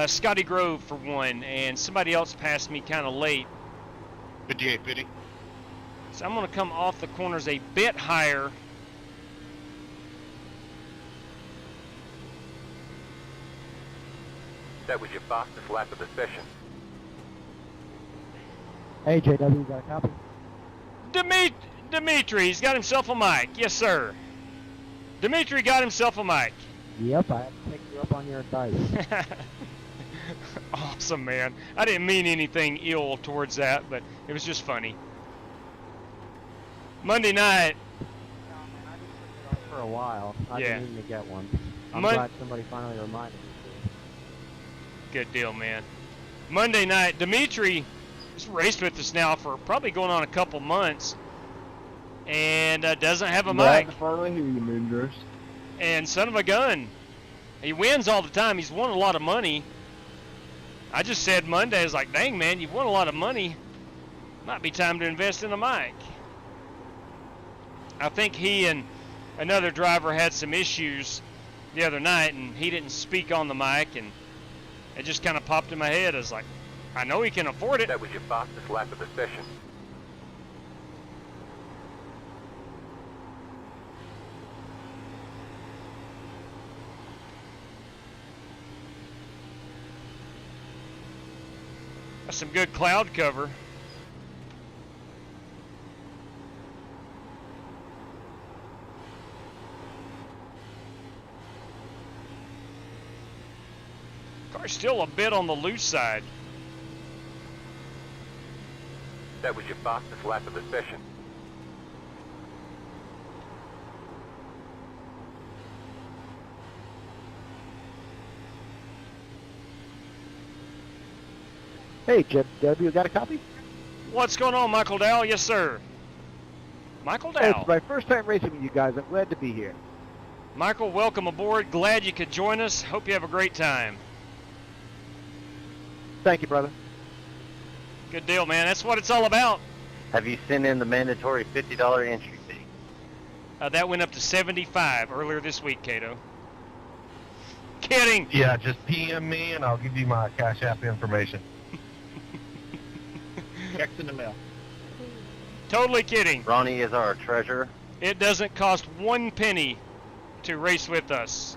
Scotty Grove for one, and somebody else passed me kind of late. 5850. So I'm going to come off the corners a bit higher. That was your fastest lap of the session. Hey, JW, you got a copy? Dimitri's got himself a mic. Yes, sir. Dimitri got himself a mic. Yep, I have to take you up on your advice. Awesome, man. I didn't mean anything ill towards that, but it was just funny. Monday night. For a while. I didn't even get one. I'm glad somebody finally reminded me. Good deal, man. Monday night, Dimitri has raced with us now for probably going on a couple months, and doesn't have a mic. Finally hear you, Moondress. And son of a gun, he wins all the time. He's won a lot of money. I just said Monday, I was like, dang, man, you've won a lot of money. Might be time to invest in a mic. I think he and another driver had some issues the other night, and he didn't speak on the mic, and it just kind of popped in my head. I was like, I know he can afford it. That was your fastest lap of the session. That's some good cloud cover. Car's still a bit on the loose side. That was your fastest lap of the session. Hey, JW, got a copy? What's going on, Michael Dow? Yes, sir. Michael Dow. Hey, it's my first time racing with you guys. I'm glad to be here. Michael, welcome aboard. Glad you could join us. Hope you have a great time. Thank you, brother. Good deal, man. That's what it's all about. Have you sent in the mandatory $50 entry fee? That went up to 75 earlier this week, Cato. Kidding. Yeah, just PM me and I'll give you my CashApp information. Checks in the mail. Totally kidding. Ronnie is our treasurer. It doesn't cost 1 penny to race with us.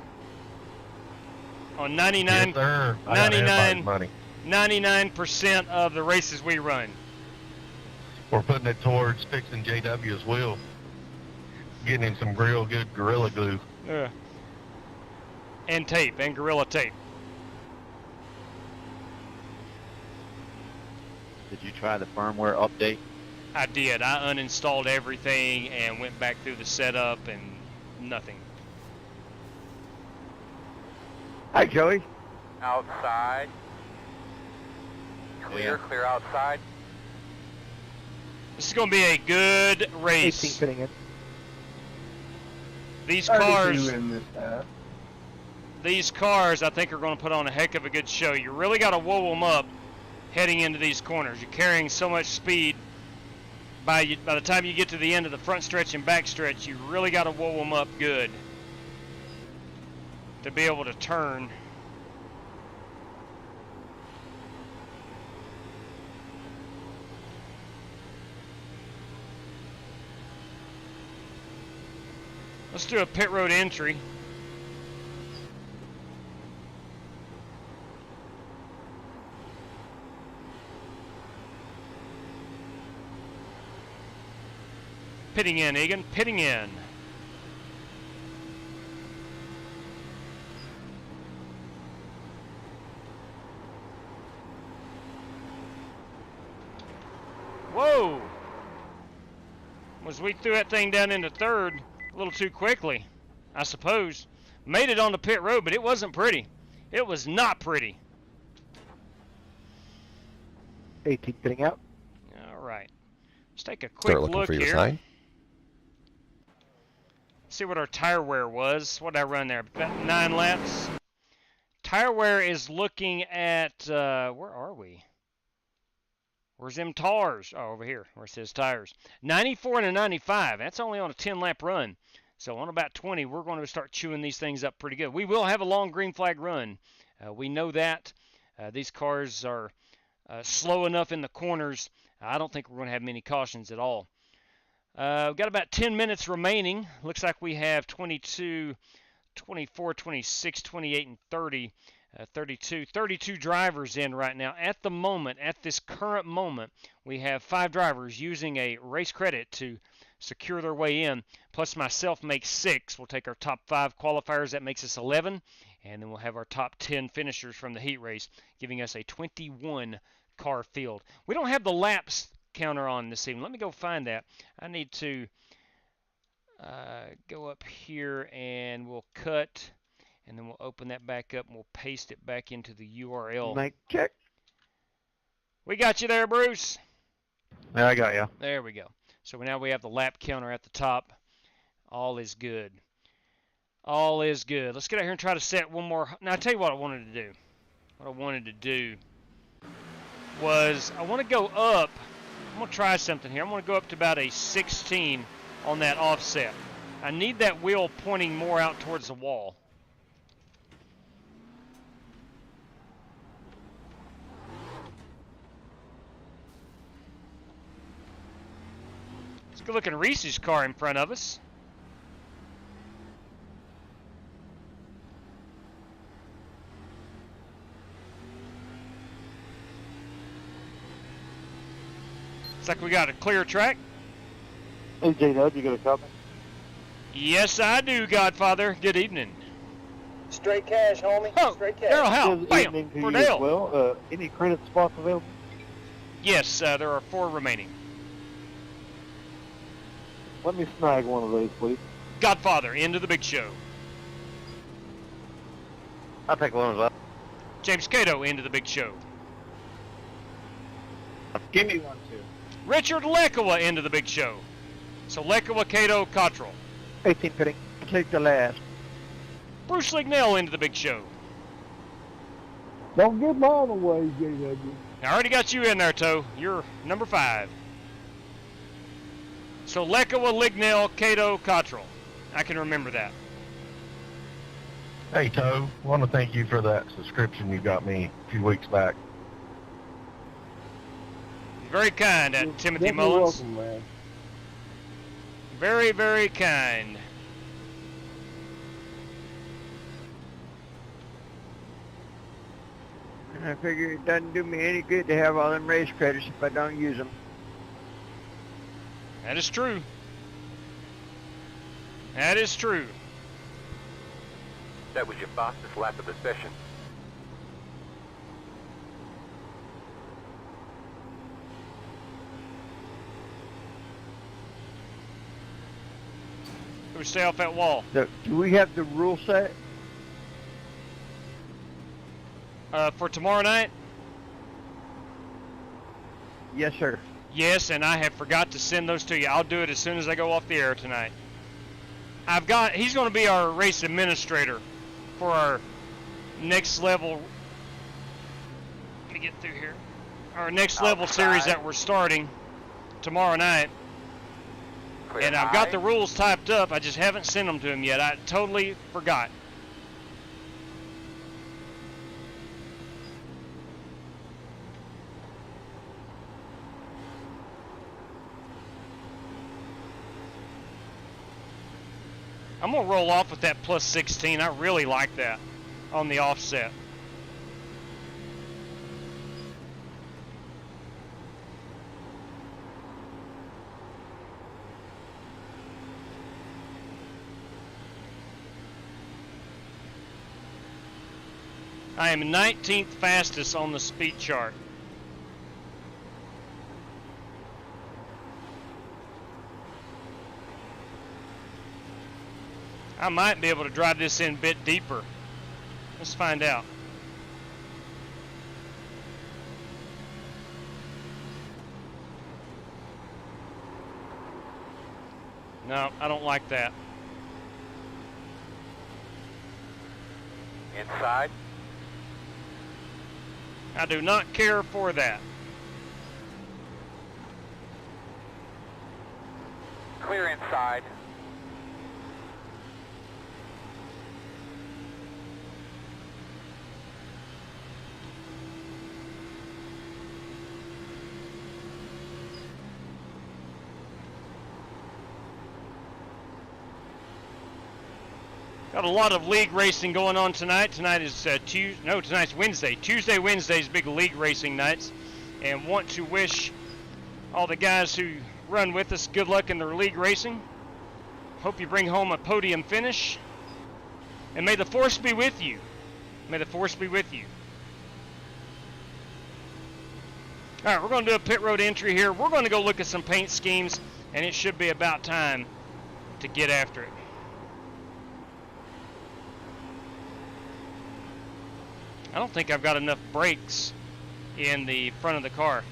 On 99, Yes, sir. I got everybody's 99, money. 99% of the races we run. We're putting it towards fixing JW's wheel. Getting him some real good Gorilla Glue. And tape, and Gorilla Tape. Did you try the firmware update? I did. I uninstalled everything and went back through the setup and nothing. Hi, Joey. Outside. Clear, Yeah. clear outside. This is going to be a good race. 18 fitting it. These 32 cars, in this half. I think, are going to put on a heck of a good show. You really got to whoa them up heading into these corners. You're carrying so much speed. By the time you get to the end of the front stretch and back stretch, you really got to whoa them up good to be able to turn. Let's do a pit road entry. Pitting in, Egan. Pitting in. Whoa! Was we threw that thing down into third a little too quickly, I suppose. Made it on the pit road, but it wasn't pretty. It was not pretty. 18 fitting out. All right. Let's take a quick look here. See what our tire wear was. What did I run there? About 9 laps. Tire wear is looking at, where are we? Where's them tires? Oh, over here, where it says tires. 94 and a 95. That's only on a 10-lap run. So on about 20, we're going to start chewing these things up pretty good. We will have a long green flag run. We know that. These cars are slow enough in the corners. I don't think we're going to have many cautions at all. We've got about 10 minutes remaining. Looks like we have 22, 24, 26, 28, and 30. 32 drivers in right now. At the moment, at this current moment, we have 5 drivers using a race credit to secure their way in, plus myself makes 6. We'll take our top 5 qualifiers. That makes us 11, and then we'll have our top 10 finishers from the heat race, giving us a 21 car field. We don't have the laps counter on this evening. Let me go find that. I need to go up here, and we'll cut, and then we'll open that back up, and we'll paste it back into the URL. Mic check. We got you there, Bruce. Yeah, I got you. There we go. So now we have the lap counter at the top. All is good. All is good. Let's get out here and try to set one more. Now, I'll tell you what I wanted to do. What I wanted to do was I want to go up. I'm going to try something here. I'm going to go up to about a 16 on that offset. I need that wheel pointing more out towards the wall. Let's go look at Reese's car in front of us. Looks like we got a clear track. Hey, J-Dub, you got a copy? Yes, I do, Godfather. Good evening. Straight cash, homie. Oh, Straight cash. Daryl Howe. Good Bam. evening to For you as Dale. well. Any credit spots available? Yes, there are 4 remaining. Let me snag one of those, please. Godfather, into the big show. I'll take one as well. James Cato, into the big show. Give me one, too. Richard Lekawa, into the big show. So Lekawa, Cato, Cottrell. 18 fitting. Take the last. Bruce Lignell, into the big show. Don't give mine away, JW. I already got you in there, Toe. You're number 5. So Lekawa, Lignell, Cato, Cottrell. I can remember that. Hey, Toe, I want to thank you for that subscription you got me a few weeks back. Very kind, Timothy Mullins. Welcome, man. Very, very kind. I figure it doesn't do me any good to have all them race credits if I don't use them. That is true. That is true. That was your fastest lap of the session. We stay off that wall. So, do we have the rule set? For tomorrow night? Yes, sir. Yes, and I have forgot to send those to you. I'll do it as soon as I go off the air tonight. He's going to be our race administrator for our next level. Let me get through here. Our next level series that we're starting tomorrow night. And I've got the rules typed up. I just haven't sent them to him yet. I totally forgot. I'm going to roll off with that plus 16. I really like that on the offset. I am 19th fastest on the speed chart. I might be able to drive this in a bit deeper. Let's find out. No, I don't like that. Inside. I do not care for that. Clear inside. Got a lot of league racing going on tonight. Tonight is tonight's Wednesday. Tuesday, Wednesday's big league racing nights, and want to wish all the guys who run with us good luck in their league racing. Hope you bring home a podium finish, and may the force be with you. May the force be with you. All right, we're going to do a pit road entry here. We're going to go look at some paint schemes, and it should be about time to get after it. I don't think I've got enough brakes in the front of the car.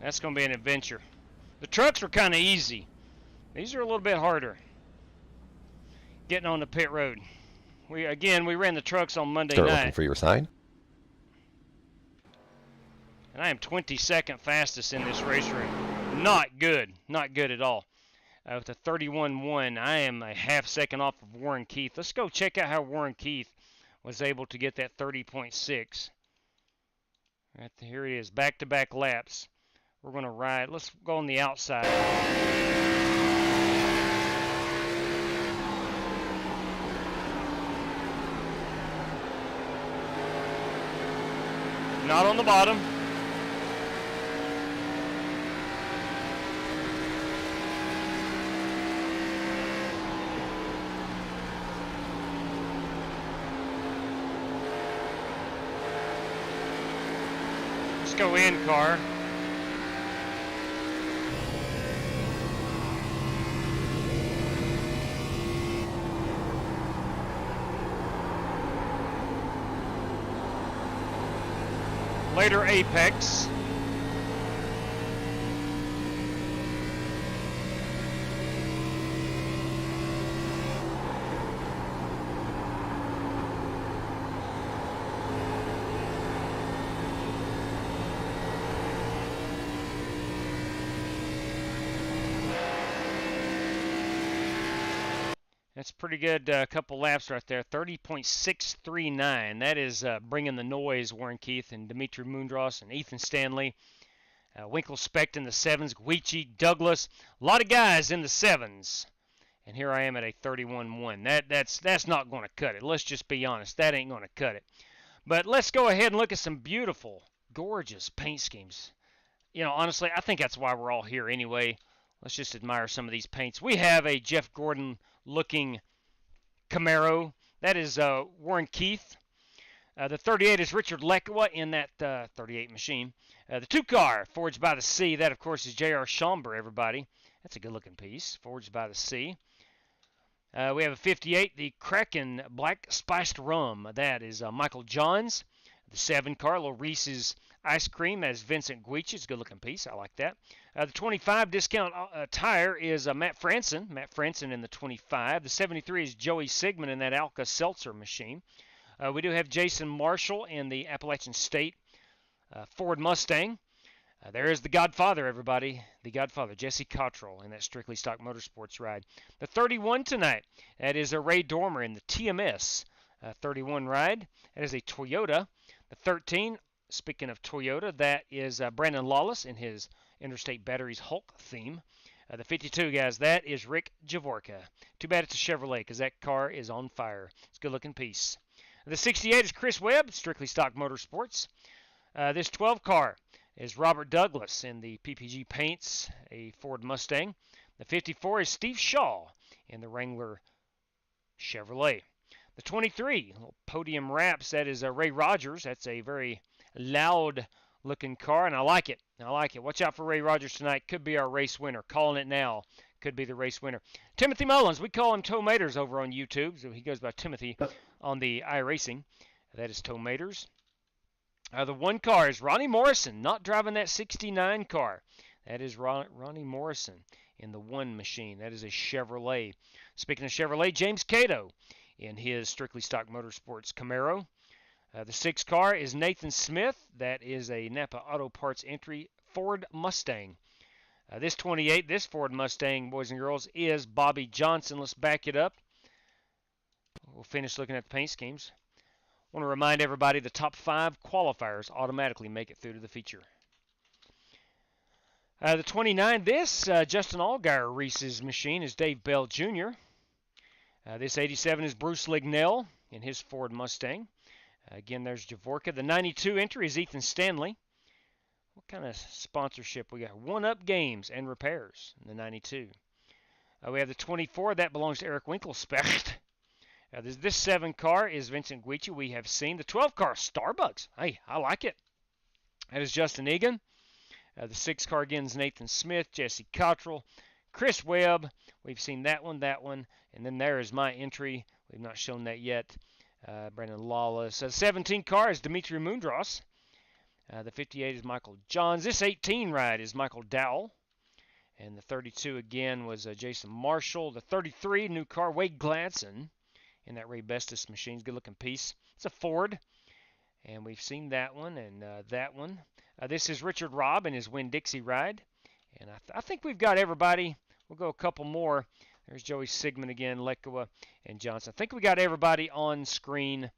That's going to be an adventure. The trucks were kind of easy. These are a little bit harder. Getting on the pit road. We ran the trucks on Monday night. Looking for your sign? And I am 22nd fastest in this race room. Not good. Not good at all. With a 31.1, I am a half second off of Warren Keith. Let's go check out how Warren Keith was able to get that 30.6. Right, here it is. Back-to-back laps. We're going to ride. Let's go on the outside. Not on the bottom. Let's go in, car. Later apex. That's a pretty good couple laps right there. 30.639. That is bringing the noise. Warren Keith and Dimitri Mundros and Ethan Stanley. Winkle Specht in the 7s. Guici, Douglas. A lot of guys in the 7s. And here I am at a 31.1. That's not going to cut it. Let's just be honest. That ain't going to cut it. But let's go ahead and look at some beautiful, gorgeous paint schemes. You know, honestly, I think that's why we're all here anyway. Let's just admire some of these paints. We have a Jeff Gordon-looking Camaro. That is Warren Keith. The 38 is Richard Lekwa in that 38 machine. The 2-car, Forged by the Sea. That, of course, is J.R. Schomburg, everybody. That's a good-looking piece, Forged by the Sea. We have a 58, the Kraken Black Spiced Rum. That is Michael Johns. The 7-car, Little Reese's Ice Cream, as Vincent Guici. It's a good-looking piece. I like that. The 25 discount tire is Matt Franson. Matt Franson in the 25. The 73 is Joey Sigmund in that Alka-Seltzer machine. We do have Jason Marshall in the Appalachian State Ford Mustang. There is the Godfather, everybody. The Godfather, Jesse Cottrell in that Strictly Stock Motorsports ride. The 31 tonight, that is a Ray Dormer in the TMS 31 ride. That is a Toyota. The 13, speaking of Toyota, that is Brandon Lawless in his Interstate Batteries Hulk theme. The 52, guys, that is Rick Javorka. Too bad it's a Chevrolet because that car is on fire. It's a good-looking piece. The 68 is Chris Webb, Strictly Stock Motorsports. This 12 car is Robert Douglas in the PPG Paints, a Ford Mustang. The 54 is Steve Shaw in the Wrangler Chevrolet. The 23, little podium wraps, that is Ray Rogers. That's a very loud-looking car, and I like it. I like it. Watch out for Ray Rogers tonight. Could be our race winner. Calling it now. Could be the race winner. Timothy Mullins, we call him Tomaters over on YouTube. So he goes by Timothy on the iRacing. That is Tomaters. The 1 car is Ronnie Morrison, not driving that 69 car. That is Ronnie Morrison in the 1 machine. That is a Chevrolet. Speaking of Chevrolet, James Cato in his Strictly Stock Motorsports Camaro. The 6 car is Nathan Smith. That is a Napa Auto Parts entry Ford Mustang. This 28, this Ford Mustang, boys and girls, is Bobby Johnson. Let's back it up. We'll finish looking at the paint schemes. I want to remind everybody the top 5 qualifiers automatically make it through to the feature. The 29, this Justin Allgaier Reese's machine is Dave Bell Jr. This 87 is Bruce Lignell in his Ford Mustang. Again, there's Javorka. The 92 entry is Ethan Stanley. What kind of sponsorship we got? 1-Up Games and Repairs in the 92. We have the 24. That belongs to Eric Winkelspecht. This 7 car is Vincent Guici. We have seen the 12 car Starbucks. Hey, I like it. That is Justin Egan. The 6 car again is Nathan Smith, Jesse Cottrell, Chris Webb. We've seen that one. And then there is my entry. We've not shown that yet. Brandon Lawless. The 17 car is Dimitri Mundros. The 58 is Michael Johns. This 18 ride is Michael Dowell. And the 32 again was Jason Marshall. The 33, new car, Wade Gladson in that Ray Bestis machine. Good looking piece. It's a Ford. And we've seen that one and that one. This is Richard Robb in his Winn-Dixie ride. And I think we've got everybody. We'll go a couple more. There's Joey Sigmund again, Lekwa, and Johnson. I think we got everybody on screen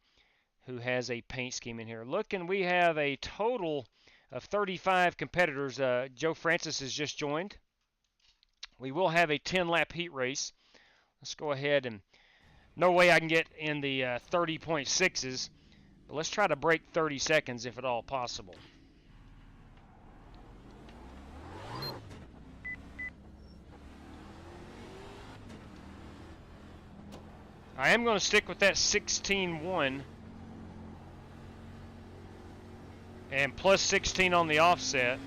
who has a paint scheme in here. Look, and we have a total of 35 competitors. Joe Francis has just joined. We will have a 10-lap heat race. Let's go ahead and no way I can get in the 30.6s, but let's try to break 30 seconds if at all possible. I am going to stick with that 16.1 and plus 16 on the offset.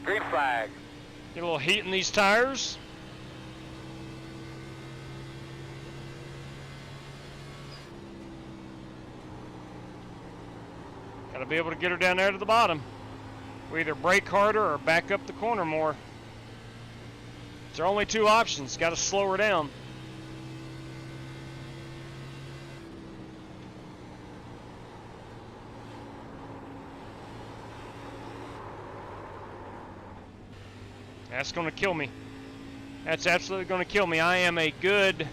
Green flag. Get a little heat in these tires. Got to be able to get her down there to the bottom. We either brake harder or back up the corner more. There are only 2 options. Got to slow her down. That's going to kill me. That's absolutely going to kill me. I am a good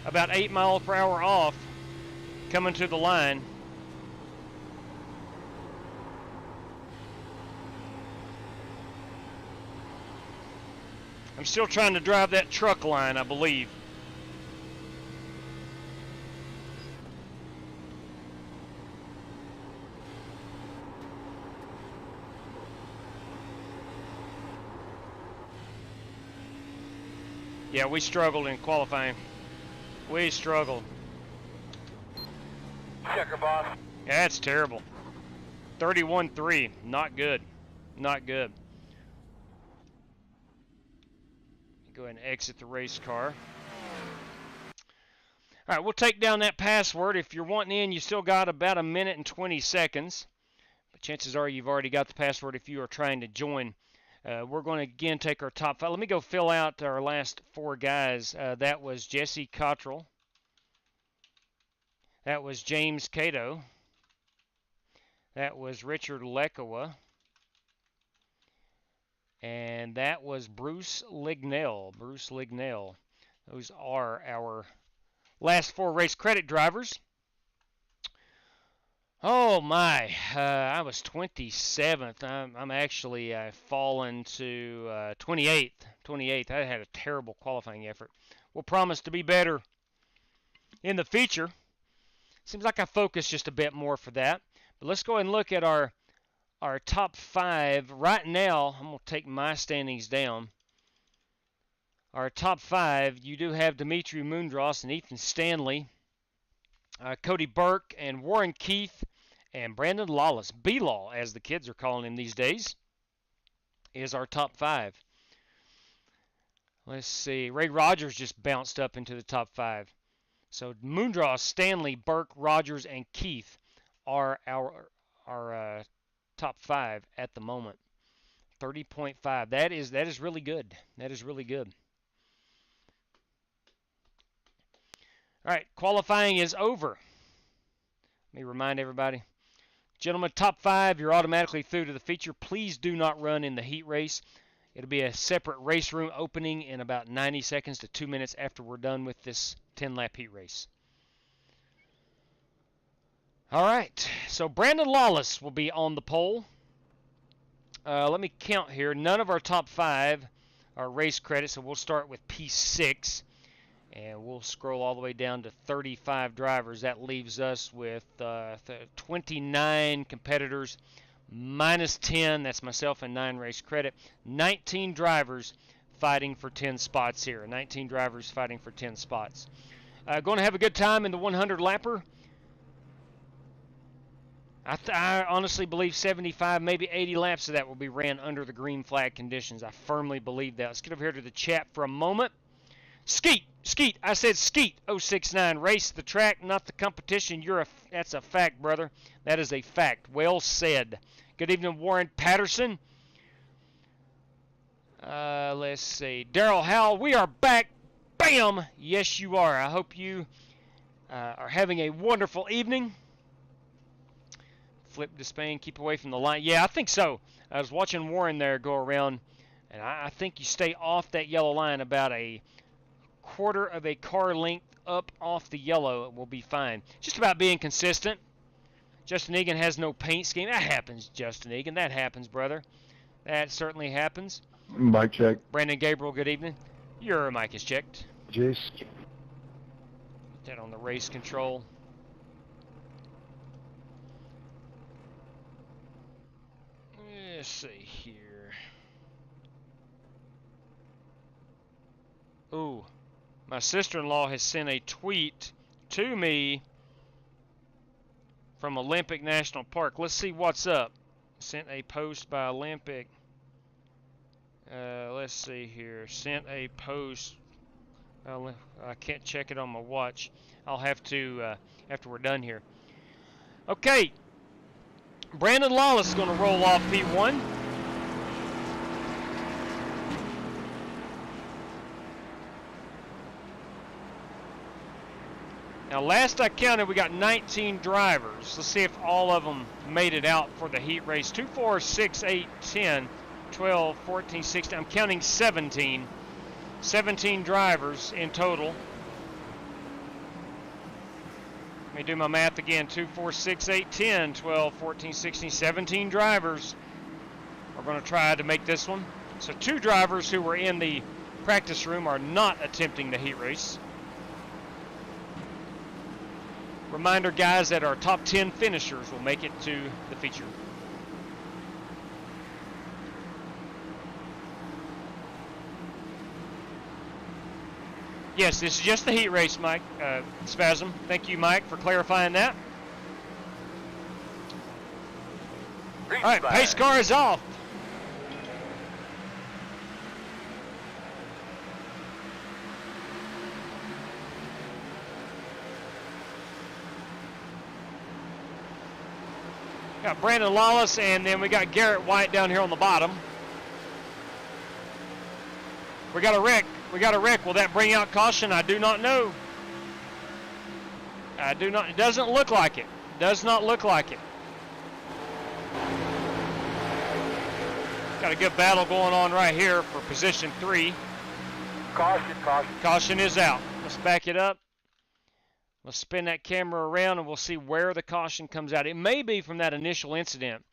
about 8 miles per hour off coming to the line. I'm still trying to drive that truck line, I believe. Yeah, we struggled in qualifying. We struggled. Checker, boss. Yeah, that's terrible. 31-3. Not good. Not good. Go ahead and exit the race car. All right, we'll take down that password. If you're wanting in, you still got about 1 minute and 20 seconds. But chances are you've already got the password if you are trying to join. We're going to, again, take our top 5. Let me go fill out our last 4 guys. That was Jesse Cottrell. That was James Cato. That was Richard Lekowa. And that was Bruce Lignell. Bruce Lignell. Those are our last 4 race credit drivers. Oh my, I was 27th. I'm actually fallen to 28th. 28th. I had a terrible qualifying effort. We'll promise to be better in the feature. Seems like I focused just a bit more for that. But let's go ahead and look at our top 5. Right now, I'm going to take my standings down. Our top 5, you do have Dimitri Mundros and Ethan Stanley, Cody Burke and Warren Keith, and Brandon Lawless, B-Law as the kids are calling him these days, is our top 5. Let's see, Ray Rogers just bounced up into the top 5. So Mundros, Stanley, Burke, Rogers, and Keith are our top 5 at the moment. 30.5. That is really good. That is really good. All right, qualifying is over. Let me remind everybody. Gentlemen, top 5, you're automatically through to the feature. Please do not run in the heat race. It'll be a separate race room opening in about 90 seconds to 2 minutes after we're done with this 10-lap heat race. All right, so Brandon Lawless will be on the pole. Let me count here. None of our top 5 are race credits, so we'll start with P6. And we'll scroll all the way down to 35 drivers. That leaves us with 29 competitors, minus 10. That's myself and 9 race credit. 19 drivers fighting for 10 spots here. 19 drivers fighting for 10 spots. Going to have a good time in the 100-lapper. I honestly believe 75, maybe 80 laps of that will be ran under the green flag conditions. I firmly believe that. Let's get over here to the chat for a moment. Skeet, I said Skeet, 069, race the track, not the competition. That's a fact, brother. That is a fact. Well said. Good evening, Warren Patterson. Let's see. Daryl Howell, we are back. Bam! Yes, you are. I hope you are having a wonderful evening. Flip to Spain, keep away from the line. Yeah, I think so. I was watching Warren there go around, and I think you stay off that yellow line about a quarter of a car length up off the yellow. It will be fine. Just about being consistent. Justin Egan has no paint scheme. That happens, Justin Egan. That happens, brother. That certainly happens. Mic check. Brandon Gabriel, good evening. Your mic is checked. Jace. Put that on the race control. Let's see here. Ooh. My sister-in-law has sent a tweet to me from Olympic National Park. Let's see what's up. Sent a post by Olympic. Let's see here. Sent a post. I can't check it on my watch. I'll have to after we're done here. Okay. Brandon Lawless is going to roll off P1. Now, last I counted, we got 19 drivers. Let's see if all of them made it out for the heat race. 2, 4, 6, 8, 10, 12, 14, 16. I'm counting 17. 17 drivers in total. Let me do my math again. 2, 4, 6, 8, 10, 12, 14, 16, 17 drivers are going to try to make this one. So 2 drivers who were in the practice room are not attempting the heat race. Reminder, guys, that our top 10 finishers will make it to the feature. Yes, this is just the heat race, Mike. Spasm. Thank you, Mike, for clarifying that. All right, pace car is off. Got Brandon Lawless, and then we got Garrett White down here on the bottom. We got a wreck. We got a wreck. Will that bring out caution? I do not know. I do not. It doesn't look like it. Does not look like it. Got a good battle going on right here for position 3. Caution, caution. Caution is out. Let's back it up. Let's spin that camera around and we'll see where the caution comes out. It may be from that initial incident.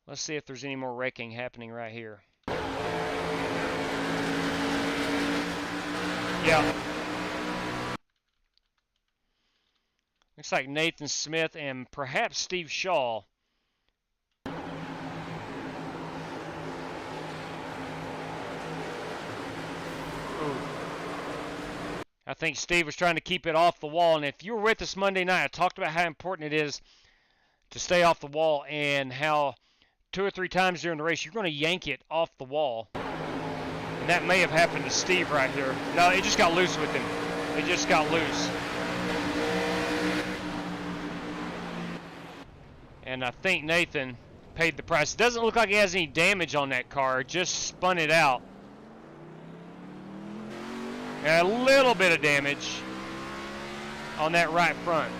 Let's see if there's any more wrecking happening right here. Yeah. Looks like Nathan Smith and perhaps Steve Shaw. I think Steve was trying to keep it off the wall, and if you were with us Monday night, I talked about how important it is to stay off the wall and how 2 or 3 times during the race you're going to yank it off the wall. And that may have happened to Steve right here. No, it just got loose with him. It just got loose. And I think Nathan paid the price. It doesn't look like he has any damage on that car. It just spun it out. And a little bit of damage on that right front.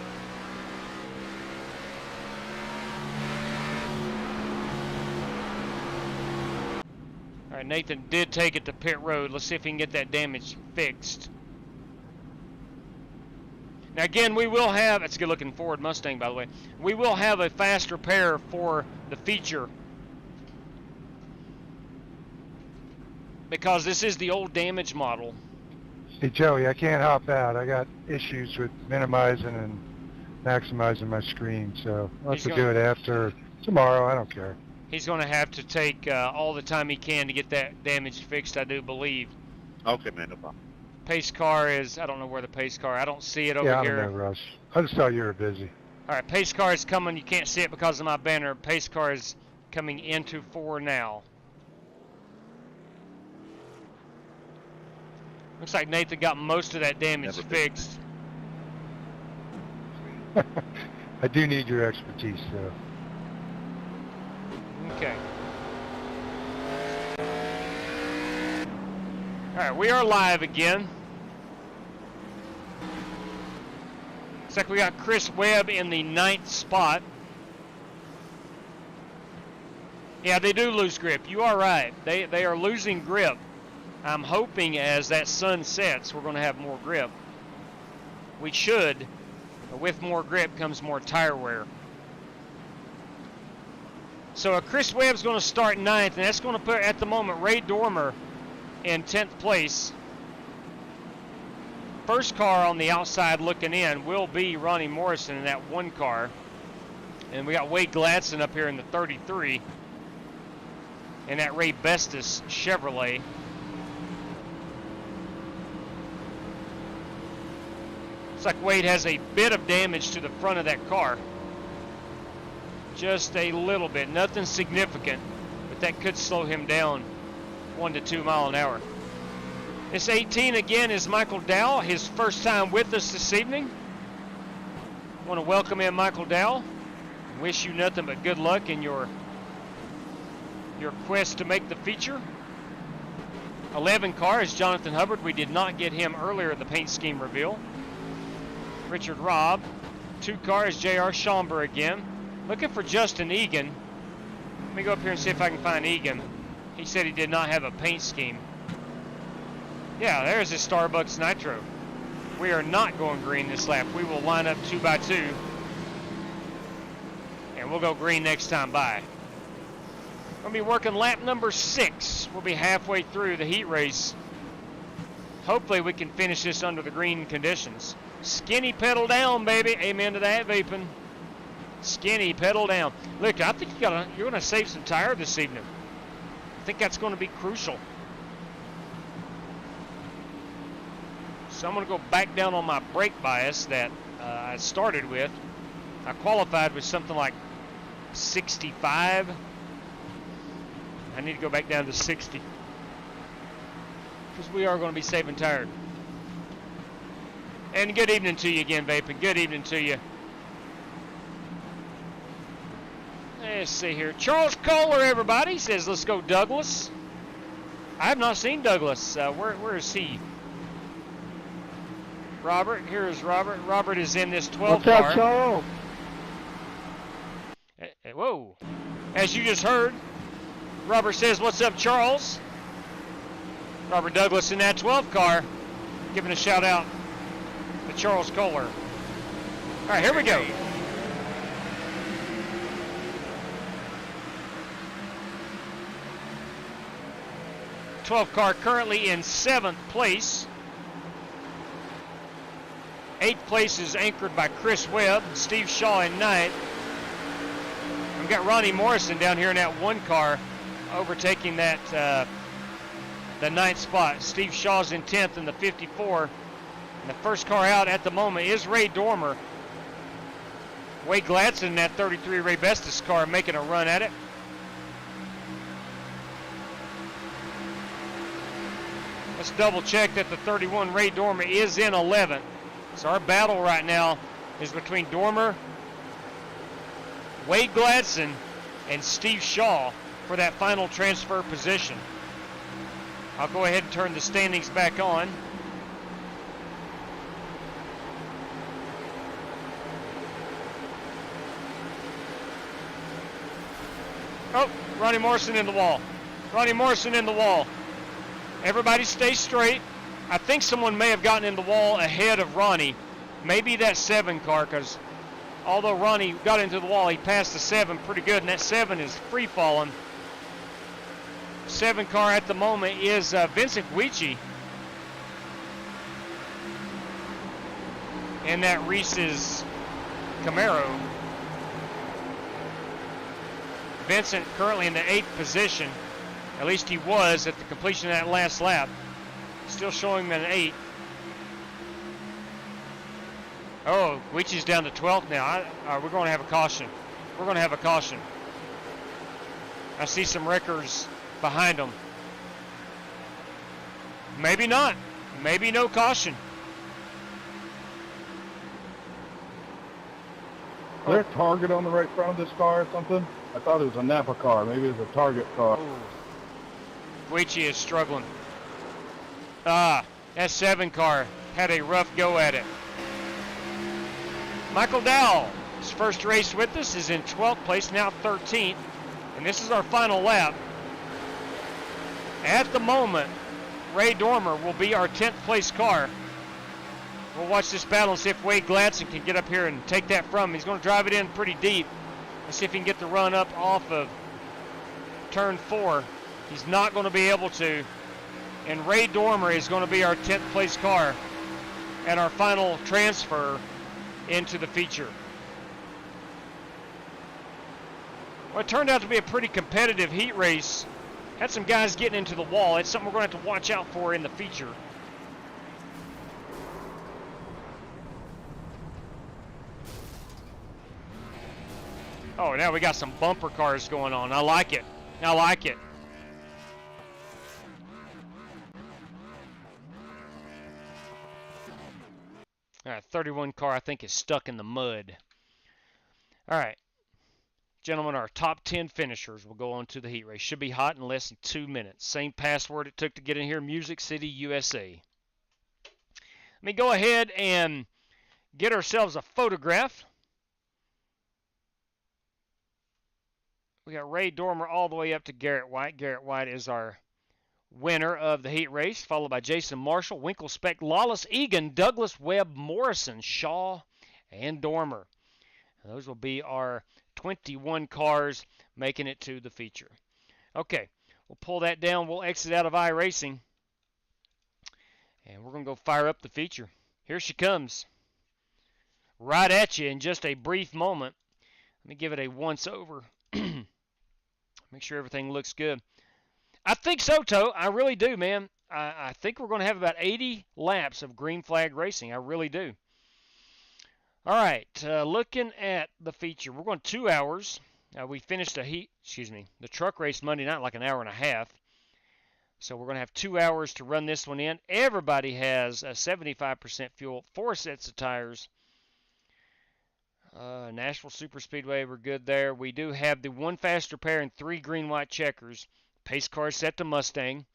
All right, Nathan did take it to pit road. Let's see if he can get that damage fixed. Now again, we will have, it's a good looking Ford Mustang by the way, we will have a fast repair for the feature. Because this is the old damage model. Hey Joey, I can't hop out. I got issues with minimizing and maximizing my screen, so I'll have to do it after tomorrow. I don't care. He's going to have to take all the time he can to get that damage fixed, I do believe. Okay, man, no problem. Pace car is, I don't know where the pace car, I don't see it over here. Yeah, I'm in no rush. I just thought you were busy. All right, pace car is coming. You can't see it because of my banner. Pace car is coming into 4 now. Looks like Nathan got most of that damage fixed. I do need your expertise, though. Okay. All right, we are live again. Looks like we got Chris Webb in the 9th spot. Yeah, they do lose grip. You are right. They are losing grip. I'm hoping as that sun sets, we're going to have more grip. We should. But with more grip comes more tire wear. So Chris Webb's going to start 9th, and that's going to put, at the moment, Ray Dormer in 10th place. First car on the outside looking in will be Ronnie Morrison in that 1 car. And we got Wade Gladson up here in the 33. And that Ray Bestis Chevrolet. Looks like Wade has a bit of damage to the front of that car. Just a little bit, nothing significant, but that could slow him down 1 to 2 miles an hour. This 18 again is Michael Dow, his first time with us this evening. I want to welcome in Michael Dow. Wish you nothing but good luck in your quest to make the feature. 11 car is Jonathan Hubbard. We did not get him earlier at the paint scheme reveal. Richard Robb. 2 car is J.R. Schomburg again. Looking for Justin Egan. Let me go up here and see if I can find Egan. He said he did not have a paint scheme. Yeah, there's his Starbucks Nitro. We are not going green this lap. We will line up 2x2. And we'll go green next time by. We'll be working lap number 6. We'll be halfway through the heat race. Hopefully we can finish this under the green conditions. Skinny pedal down, baby. Amen to that, vaping. Skinny pedal down. Look, I think you're going to save some tire this evening. I think that's going to be crucial. So I'm going to go back down on my brake bias that I started with. I qualified with something like 65. I need to go back down to 60. Because we are going to be saving tire. And good evening to you again, vaping. Good evening to you. Let's see here. Charles Kohler, everybody, says, let's go Douglas. I have not seen Douglas. Where is he? Robert, here is Robert. Robert is in this 12 car. What's up, Charles? Whoa. As you just heard, Robert says, what's up, Charles? Robert Douglas in that 12 car. Giving a shout out to Charles Kohler. All right, here we go. Car currently in 7th place. 8th place is anchored by Chris Webb, Steve Shaw in 9th. We've got Ronnie Morrison down here in that 1 car, overtaking that the 9th spot. Steve Shaw's in 10th in the 54. And the first car out at the moment is Ray Dormer. Wade Gladson in that 33 Ray Bestis car making a run at it. Let's double check that the 31 Ray Dormer is in 11th. So our battle right now is between Dormer, Wade Gladson, and Steve Shaw for that final transfer position. I'll go ahead and turn the standings back on. Oh, Ronnie Morrison in the wall. Ronnie Morrison in the wall. Everybody stay straight. I think someone may have gotten in the wall ahead of Ronnie. Maybe that 7 car, because although Ronnie got into the wall, he passed the 7 pretty good, and that 7 is free falling. 7 car at the moment is Vincent Guici in that Reese's Camaro. Vincent currently in the 8th position. At least he was at the completion of that last lap. Still showing him an 8. Oh, Guicci's down to 12th now. We're going to have a caution. We're going to have a caution. I see some wreckers behind him. Maybe not. Maybe no caution. Is there a target on the right front of this car or something? I thought it was a Napa car. Maybe it was a Target car. Guici is struggling. That 7 car had a rough go at it. Michael Dowell, his first race with us, is in 12th place, now 13th. And this is our final lap. At the moment, Ray Dormer will be our 10th place car. We'll watch this battle and see if Wade Gladson can get up here and take that from him. He's going to drive it in pretty deep. Let's see if he can get the run up off of turn 4. He's not going to be able to. And Ray Dormer is going to be our 10th place car and our final transfer into the feature. Well, it turned out to be a pretty competitive heat race. Had some guys getting into the wall. It's something we're going to have to watch out for in the feature. Oh, now we got some bumper cars going on. I like it. I like it. All right, 31 car, I think, is stuck in the mud. All right. Gentlemen, our top 10 finishers will go on to the heat race. Should be hot in less than 2 minutes. Same password it took to get in here, Music City, USA. Let me go ahead and get ourselves a photograph We got Ray Dormer all the way up to Garrett White. Garrett White is our winner of the heat race, followed by Jason Marshall, Winkle Speck, Lawless Egan, Douglas Webb, Morrison, Shaw, and Dormer. And those will be our 21 cars making it to the feature. Okay, we'll pull that down. We'll exit out of iRacing, and we're going to go fire up the feature. Here she comes, right at you in just a brief moment. Let me give it a once-over. Make sure everything looks good. I think so, Toe. I really do, man. I think we're going to have about 80 laps of green flag racing. I really do. All right, looking at the feature, we're going 2 hours. We finished the truck race Monday night like an hour and a half. So we're going to have 2 hours to run this one in. Everybody has 75% fuel, 4 sets of tires. Nashville Superspeedway, we're good there. We do have the 1 faster pair and 3 green-white checkers. Pace cars set to Mustang.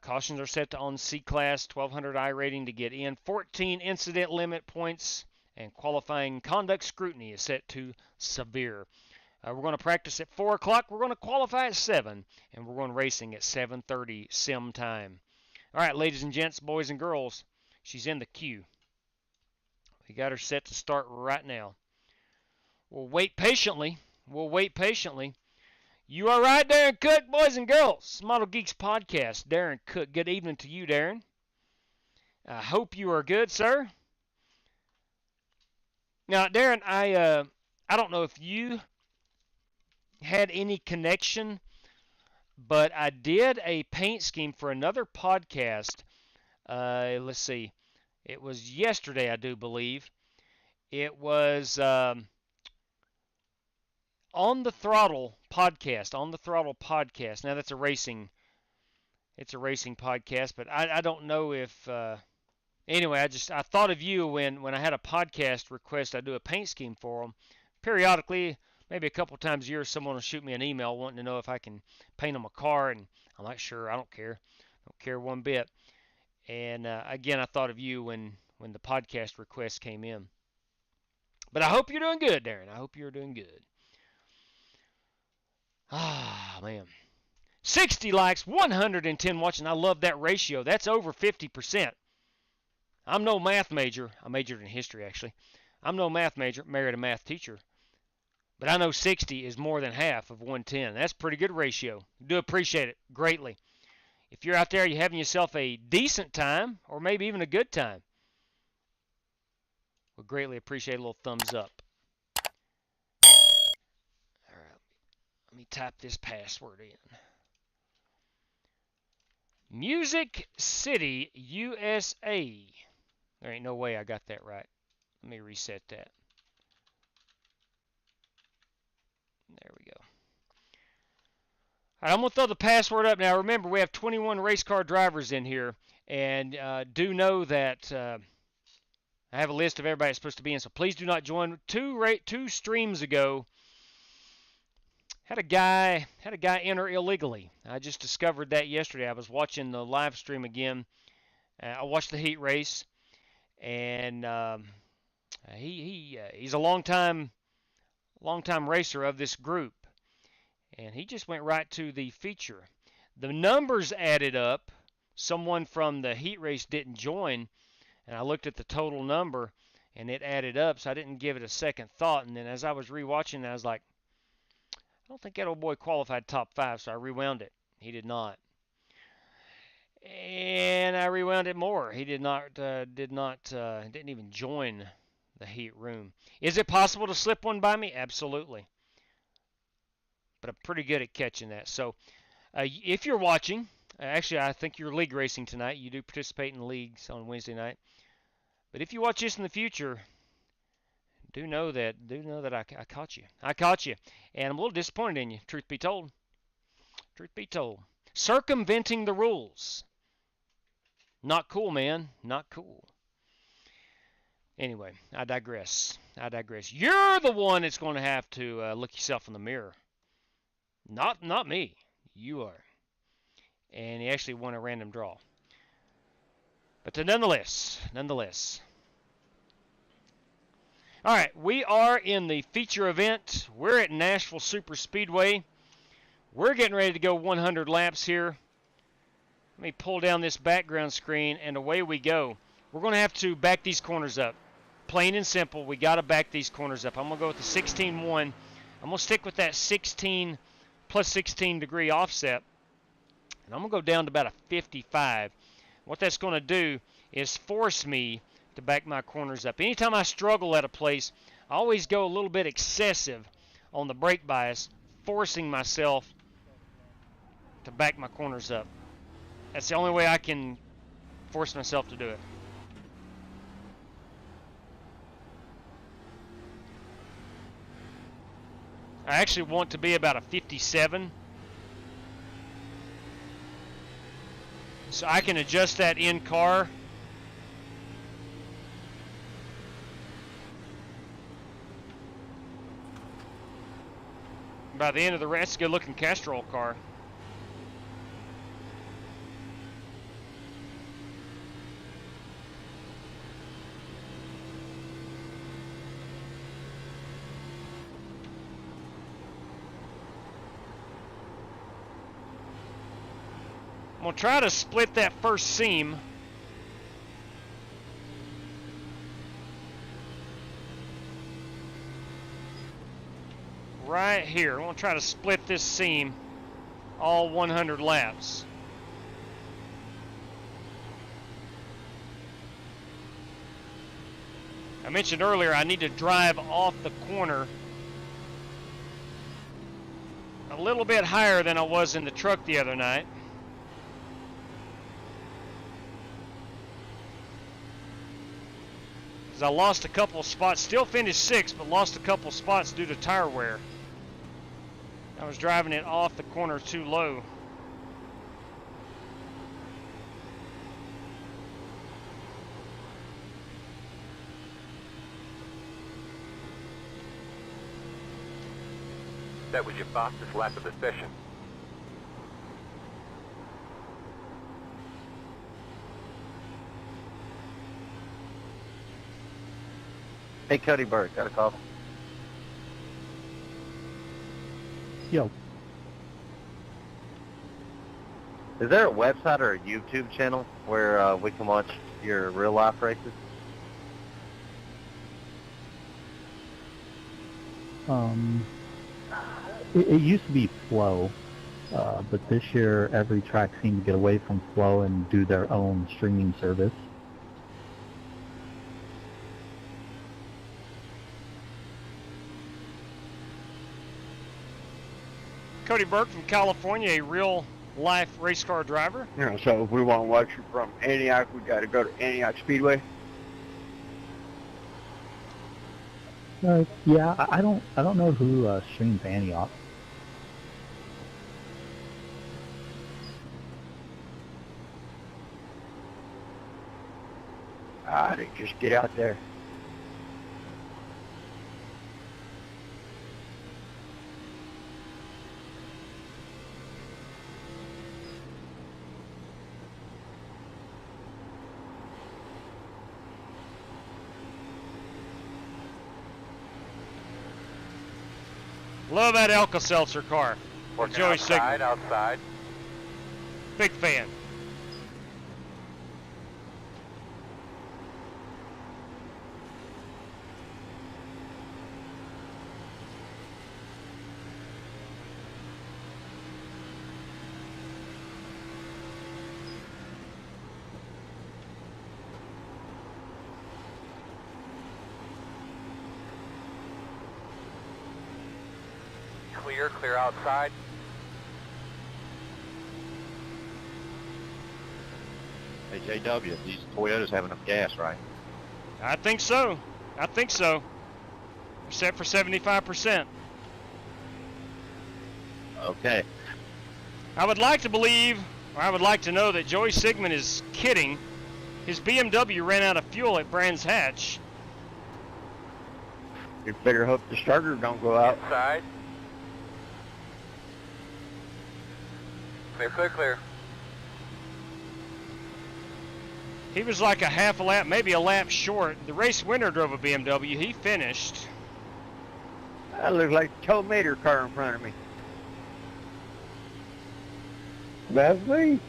Cautions are set to on C-Class, 1200 I rating to get in. 14 incident limit points, and qualifying conduct scrutiny is set to severe. We're going to practice at 4 o'clock. We're going to qualify at 7, and we're going racing at 7:30 sim time. All right, ladies and gents, boys and girls, she's in the queue. We got her set to start right now. We'll wait patiently. You are right, Darren Cook, boys and girls. Model Geeks Podcast. Darren Cook. Good evening to you, Darren. I hope you are good, sir. Now, Darren, I don't know if you had any connection, but I did a paint scheme for another podcast. Let's see. It was yesterday, I do believe. It was On the Throttle podcast. On the Throttle podcast. Now that's a racing. It's a racing podcast, but I don't know if. Anyway, I thought of you when I had a podcast request. I do a paint scheme for them. Periodically, maybe a couple times a year, someone will shoot me an email wanting to know if I can paint them a car, and I'm like, sure, I don't care. Don't care one bit. And again, I thought of you when the podcast request came in. But I hope you're doing good, Darren. I hope you're doing good. Ah, man. 60 likes, 110 watching. I love that ratio. That's over 50%. I'm no math major. I majored in history, actually. I'm no math major, married a math teacher. But I know 60 is more than half of 110. That's a pretty good ratio. Do appreciate it greatly. If you're out there, you're having yourself a decent time, or maybe even a good time, we'll greatly appreciate a little thumbs up. All right, let me type this password in. Music City, USA. There ain't no way I got that right. Let me reset that. There we go. All right, I'm going to throw the password up now. Remember, we have 21 race car drivers in here. And do know that I have a list of everybody that's supposed to be in, so please do not join. Two streams ago, had a guy enter illegally. I just discovered that yesterday. I was watching the live stream again. I watched the heat race, and he's a long-time racer of this group. And he just went right to the feature. The numbers added up. Someone from the heat race didn't join, and I looked at the total number, and it added up, so I didn't give it a second thought. And then as I was rewatching, I was like, I don't think that old boy qualified top 5, so I rewound it. He did not. And I rewound it more. He didn't even join the heat room. Is it possible to slip one by me? Absolutely. But I'm pretty good at catching that. So if you're watching, actually I think you're league racing tonight. You do participate in leagues on Wednesday night. But if you watch this in the future, do know that I caught you. I caught you. And I'm a little disappointed in you, truth be told. Truth be told. Circumventing the rules. Not cool, man. Not cool. Anyway, I digress. You're the one that's going to have to look yourself in the mirror. Not me. You are. And he actually won a random draw. But nonetheless. All right, we are in the feature event. We're at Nashville Super Speedway. We're getting ready to go 100 laps here. Let me pull down this background screen, and away we go. We're going to have to back these corners up. Plain and simple, we got to back these corners up. I'm going to go with the 16.1. I'm going to stick with that 16 plus 16 degree offset. And I'm going to go down to about a 55. What that's going to do is force me to back my corners up. Anytime I struggle at a place, I always go a little bit excessive on the brake bias, forcing myself to back my corners up. That's the only way I can force myself to do it. I actually want to be about a 57. So I can adjust that in car. By the end of the race, it's a good looking Castrol car. I'm going to try to split that first seam. Right here. I'm going to try to split this seam all 100 laps. I mentioned earlier I need to drive off the corner a little bit higher than I was in the truck the other night. Because I lost a couple of spots, still finished 6th, but lost a couple of spots due to tire wear. I was driving it off the corner too low. That was your fastest lap of the session. Hey, Cody Bird, got a call? Yo. Is there a website or a YouTube channel where we can watch your real-life races? It used to be Flow, but this year every track seemed to get away from Flow and do their own streaming service. Cody Burke from California, a real-life race car driver. Yeah, so if we want to watch it from Antioch, we got to go to Antioch Speedway. Yeah, I don't know who streams Antioch. They just get out there. Love that Alka-Seltzer car. Working Joey outside, Sigmund. outside. Big fan. Clear outside. Hey, JW, these Toyotas have enough gas, right? I think so. I think so. We're set for 75%. Okay. I would like to believe, or I would like to know that Joey Sigmund is kidding. His BMW ran out of fuel at Brands Hatch. You better hope the starter don't go out. Inside. Clear, clear, clear. He was like a half a lap, maybe a lap short. The race winner drove a BMW. He finished. That looks like a tow meter car in front of me. That's me.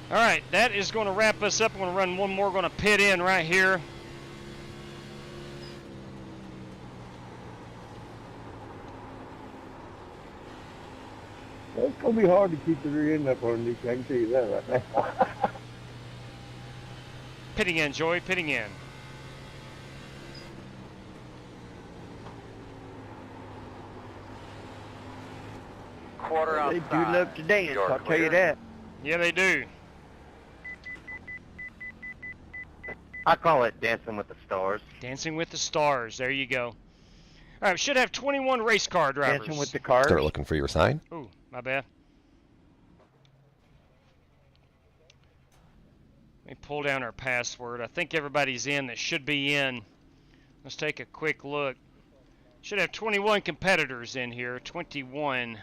All right, that is going to wrap us up. I'm going to run one more. Going to pit in right here. It's going to be hard to keep the rear end up on these. I can tell you that right now. Pitting in, Joey. Pitting in. Quarter outside. They do love to dance, I'll tell you that. Yeah, they do. I call it Dancing with the Stars. Dancing with the Stars. There you go. All right, we should have 21 race car drivers. Dancing with the cars. Start looking for your sign. Ooh, my bad. Let me pull down our password. I think everybody's in that should be in. Let's take a quick look. Should have 21 competitors in here. 21.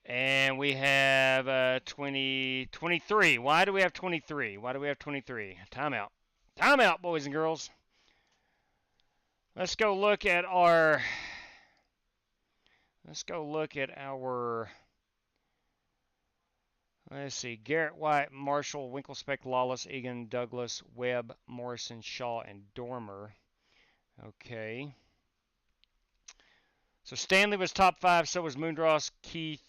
And we have 23. Why do we have 23? Why do we have 23? Timeout. Timeout, boys and girls. Let's go look at our... Let's see. Garrett, White, Marshall, Winklespec, Lawless, Egan, Douglas, Webb, Morrison, Shaw, and Dormer. Okay. So Stanley was top 5. So was Moondross, Keith,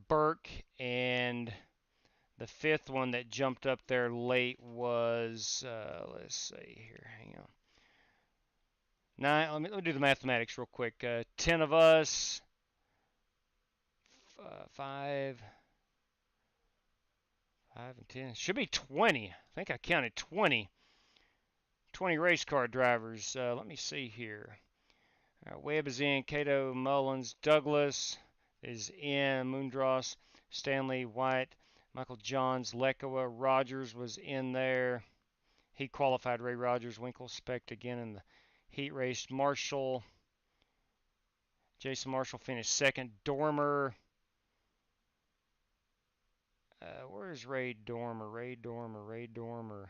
Burke, and the 5th one that jumped up there late was, let's see here, hang on. 9, let me do the mathematics real quick. 10 of us, 5 and 10, should be 20. I think I counted 20 race car drivers. Let me see here. Webb is in, Cato, Mullins, Douglas is in, Moondross, Stanley, White, Michael Johns, Lekoa, Rogers was in there. He qualified. Ray Rogers, Winklespect again in the heat race. Marshall, Jason Marshall finished 2nd. Dormer, where's Ray Dormer? Ray Dormer.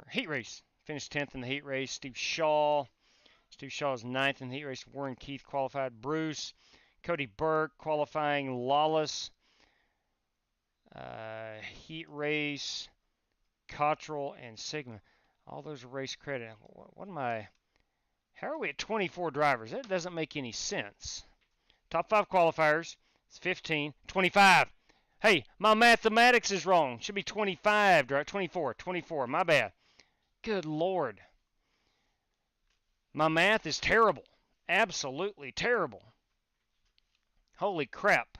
Heat race. Finished 10th in the heat race. Steve Shaw is 9th in the heat race. Warren Keith qualified. Bruce, Cody Burke qualifying. Lawless. Heat race. Cottrell and Sigma. All those are race credit. What am I? How are we at 24 drivers? That doesn't make any sense. Top 5 qualifiers. It's 15. 25. Hey, my mathematics is wrong. Should be 25. 24. My bad. Good Lord. My math is terrible. Absolutely terrible. Holy crap.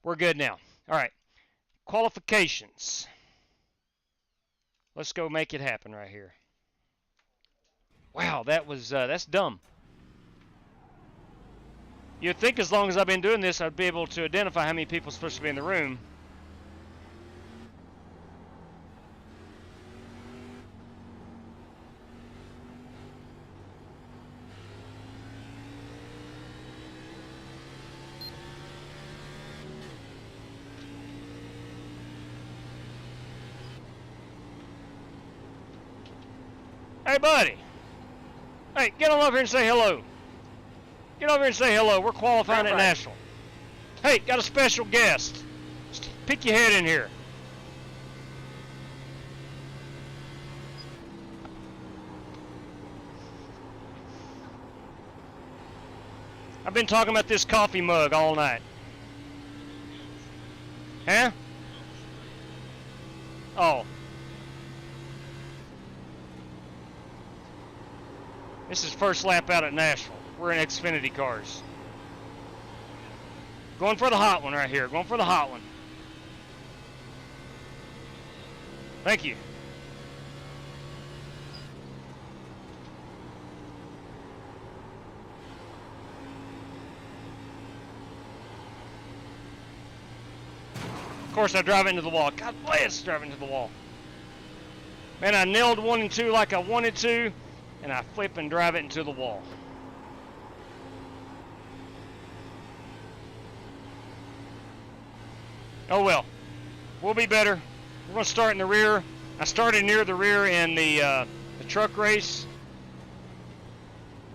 We're good now. All right. Qualifications. Let's go make it happen right here. Wow, that's dumb. You'd think as long as I've been doing this, I'd be able to identify how many people are supposed to be in the room. Hey, buddy. Hey, get on over here and say hello. Get over here and say hello. We're qualifying at Nashville. Hey, got a special guest. Just pick your head in here. I've been talking about this coffee mug all night. Huh? Oh. This is first lap out at Nashville. We're in Xfinity cars. Going for the hot one right here. Going for the hot one. Thank you. course, I drive into the wall. God bless, driving into the wall. Man, I nailed 1 and 2 like I wanted to, and I flip and drive it into the wall. Oh well, we'll be better. We're going to start in the rear. I started near the rear in the truck race.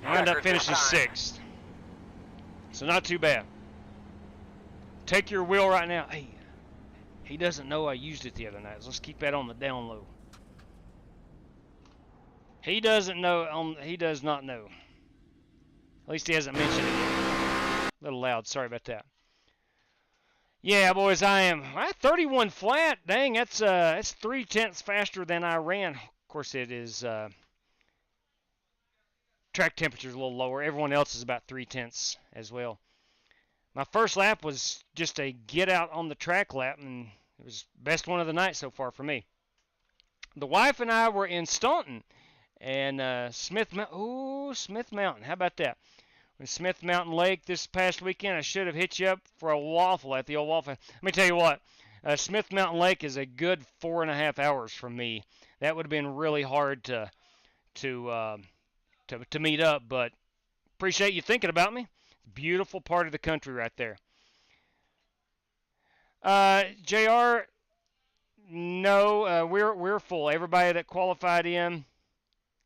I ended up finishing 6th. So not too bad. Take your wheel right now. Hey, he doesn't know I used it the other night. So let's keep that on the down low. He doesn't know. He does not know. At least he hasn't mentioned it yet. A little loud. Sorry about that. Yeah, boys, I am 31 flat. Dang, that's 3/10 faster than I ran. Of course, it is track temperature's a little lower. Everyone else is about 3/10 as well. My first lap was just a get out on the track lap, and it was best one of the night so far for me. The wife and I were in Staunton and Smith Mountain. How about that? In Smith Mountain Lake this past weekend, I should have hit you up for a waffle at the old waffle. Let me tell you what, Smith Mountain Lake is a good 4.5 hours from me. That would have been really hard to meet up, but appreciate you thinking about me. Beautiful part of the country right there. JR, no, we're full. Everybody that qualified in,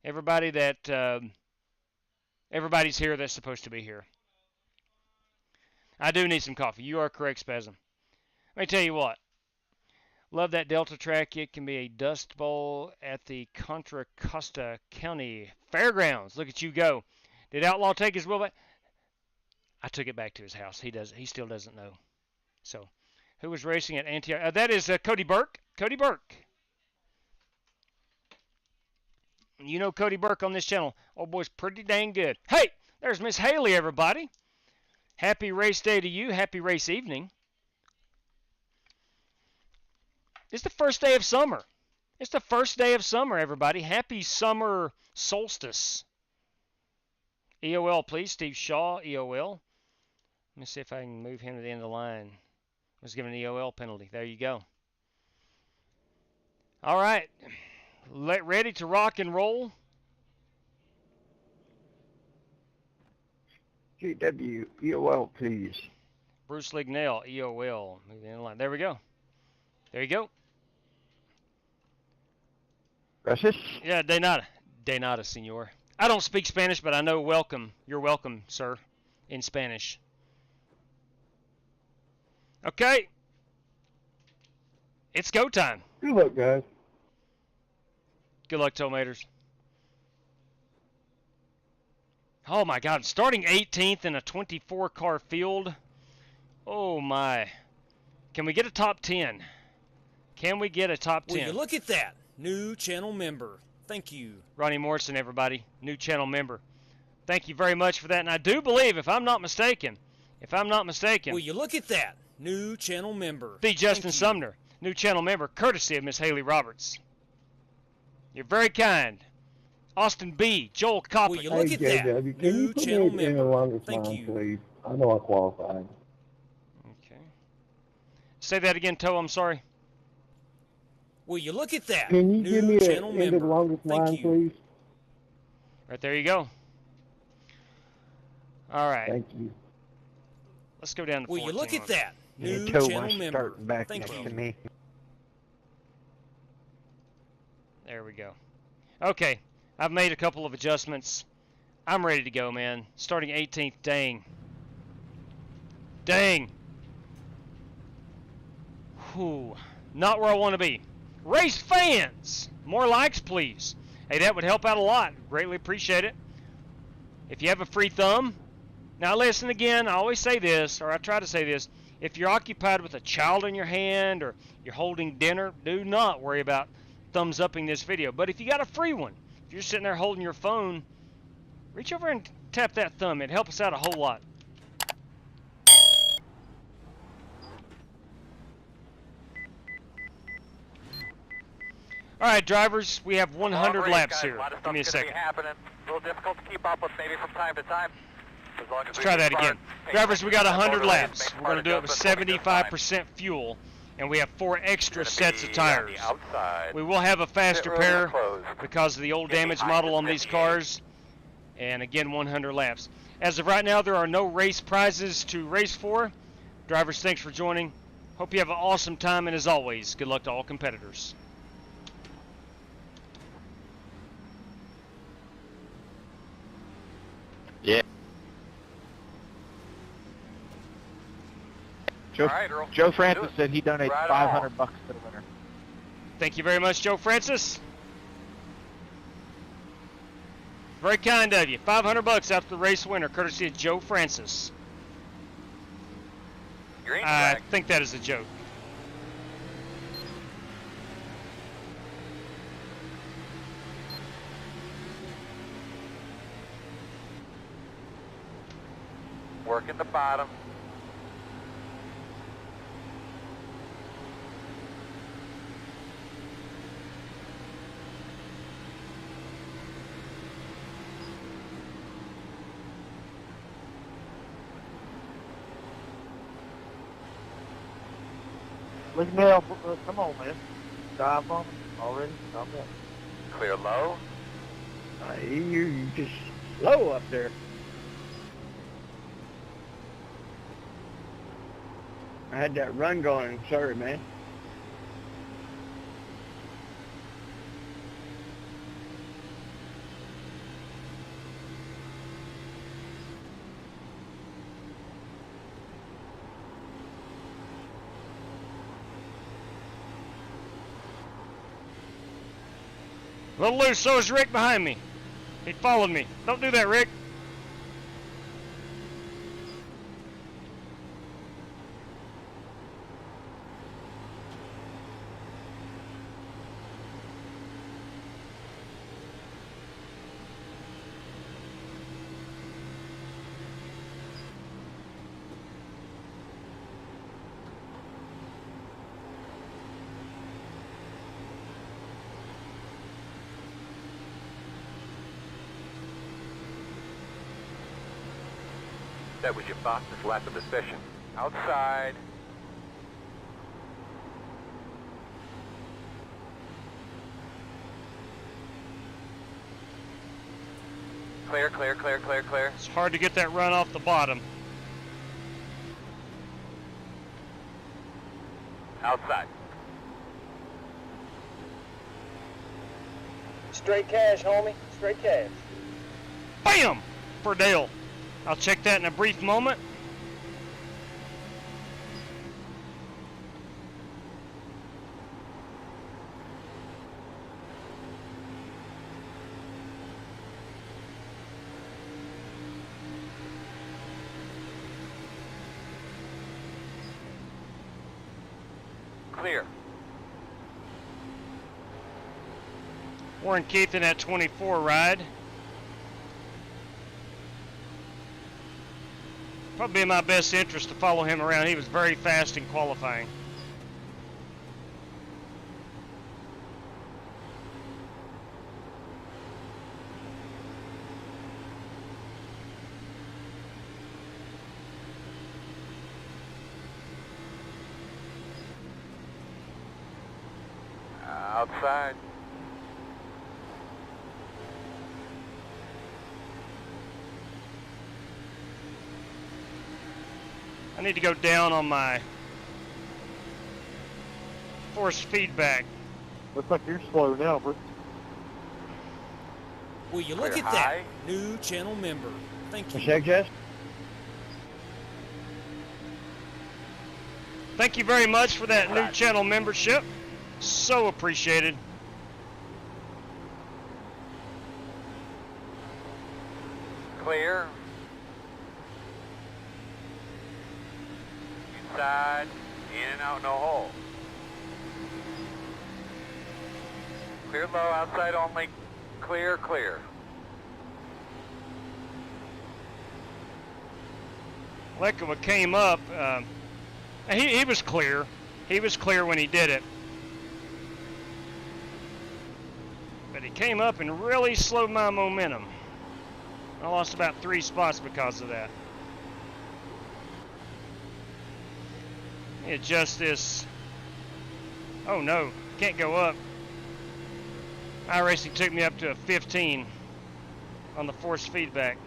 everybody's here that's supposed to be here. I do need some coffee. You are correct, Spasm. Let me tell you what. Love that Delta track. It can be a dust bowl at the Contra Costa County Fairgrounds. Look at you go. Did Outlaw take his wheel back? I took it back to his house. He still doesn't know. So, who was racing at Antioch? That is Cody Burke. Cody Burke. You know Cody Burke on this channel. Old boy's pretty dang good. Hey, there's Miss Haley, everybody. Happy race day to you. Happy race evening. It's the first day of summer. It's the first day of summer, everybody. Happy summer solstice. EOL, please. Steve Shaw, EOL. Let me see if I can move him to the end of the line. I was given an EOL penalty. There you go. All right. Ready to rock and roll? GW, EOL, please. Bruce Lignell, EOL. Move the end of the line. There we go. There you go. Gracias. Yeah, de nada, senor. I don't speak Spanish, but I know welcome. You're welcome, sir, in Spanish. Okay. It's go time. Good luck, guys. Good luck, Tomaters. Oh, my God. Starting 18th in a 24-car field. Oh, my. Can we get a top 10? Can we get a top 10? Will you look at that? New channel member. Thank you. Ronnie Morrison, everybody. New channel member. Thank you very much for that. And I do believe, if I'm not mistaken, will you look at that? New channel member. The Justin Sumner, new channel member, courtesy of Miss Haley Roberts. You're very kind. Austin B, Joel Copper. Will you look at that? Can New you put channel me in the member. longest Thank line, you. please? I know I qualified. Okay. Say that again, Toe. I'm sorry. Will you look at that? Can you New give me an channel end member. of the longest Thank line, you. please? Right there you go. All right. Thank you. Let's go down to 14. Will you look at that? New Toe channel wants to member. start back Thank next you. to me. There we go. Okay. I've made a couple of adjustments. I'm ready to go, man. Starting 18th. Dang. Dang. Whew. Not where I want to be. Race fans! More likes, please. Hey, that would help out a lot. Greatly appreciate it. If you have a free thumb, now listen again, I always say this, or I try to say this, if you're occupied with a child in your hand or you're holding dinner, do not worry about thumbs upping this video. But if you got a free one, if you're sitting there holding your phone, reach over and tap that thumb. It'd help us out a whole lot. All right, drivers, we have 100 laps here. Give me a second. A little difficult to keep up with maybe from time to time. As long as Let's try that again. Drivers, we got 100 laps. We're going to do it with 75% fuel. and we have 4 extra sets of tires. We will have a faster pair because of the old damage model on these cars, and again 100 laps. As of right now, there are no race prizes to race for. Drivers, thanks for joining. Hope you have an awesome time, and as always, good luck to all competitors. Yeah. Joe, All right, Earl. Joe Francis Do it. said he donated Right $500 on. to the winner. Thank you very much, Joe Francis. Very kind of you. $500 after the race winner, courtesy of Joe Francis. Green I flag. think that is a joke. Working the bottom. Look now, come on, man. Dive on him already. Calm down. Clear low. You're just low up there. I had that run going. Sorry, man. A little loose, so is Rick behind me. He followed me. Don't do that, Rick. That was your fastest lap of the session. Outside. Clear, clear, clear, clear, clear. It's hard to get that run off the bottom. Outside. Straight cash, homie. Straight cash. Bam! For Dale. I'll check that in a brief moment. Clear. Warren Keith in that 24 ride. Probably in my best interest to follow him around. He was very fast in qualifying. Outside. I need to go down on my force feedback. Looks like you're slow now, Britt. Will you look Clear at high. that? New channel member. Thank you. Check this. Thank you very much for that new channel membership. So appreciated. Clear. Inside. In and out, no hole. Clear low, outside only. Clear, clear. Lekova came up. He was clear. He was clear when he did it. But he came up and really slowed my momentum. I lost about 3 spots because of that. Adjust this Oh no, can't go up. iRacing took me up to a 15 on the force feedback.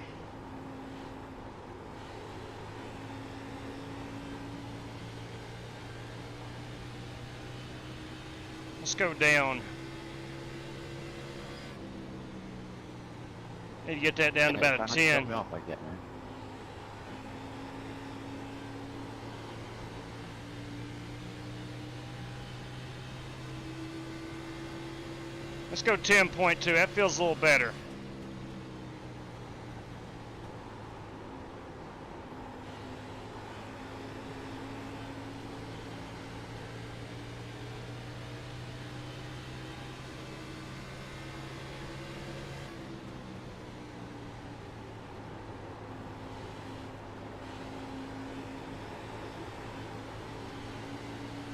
Let's go down. Need to get that down to about a 10. Me off like that, man. Let's go 10.2. That feels a little better.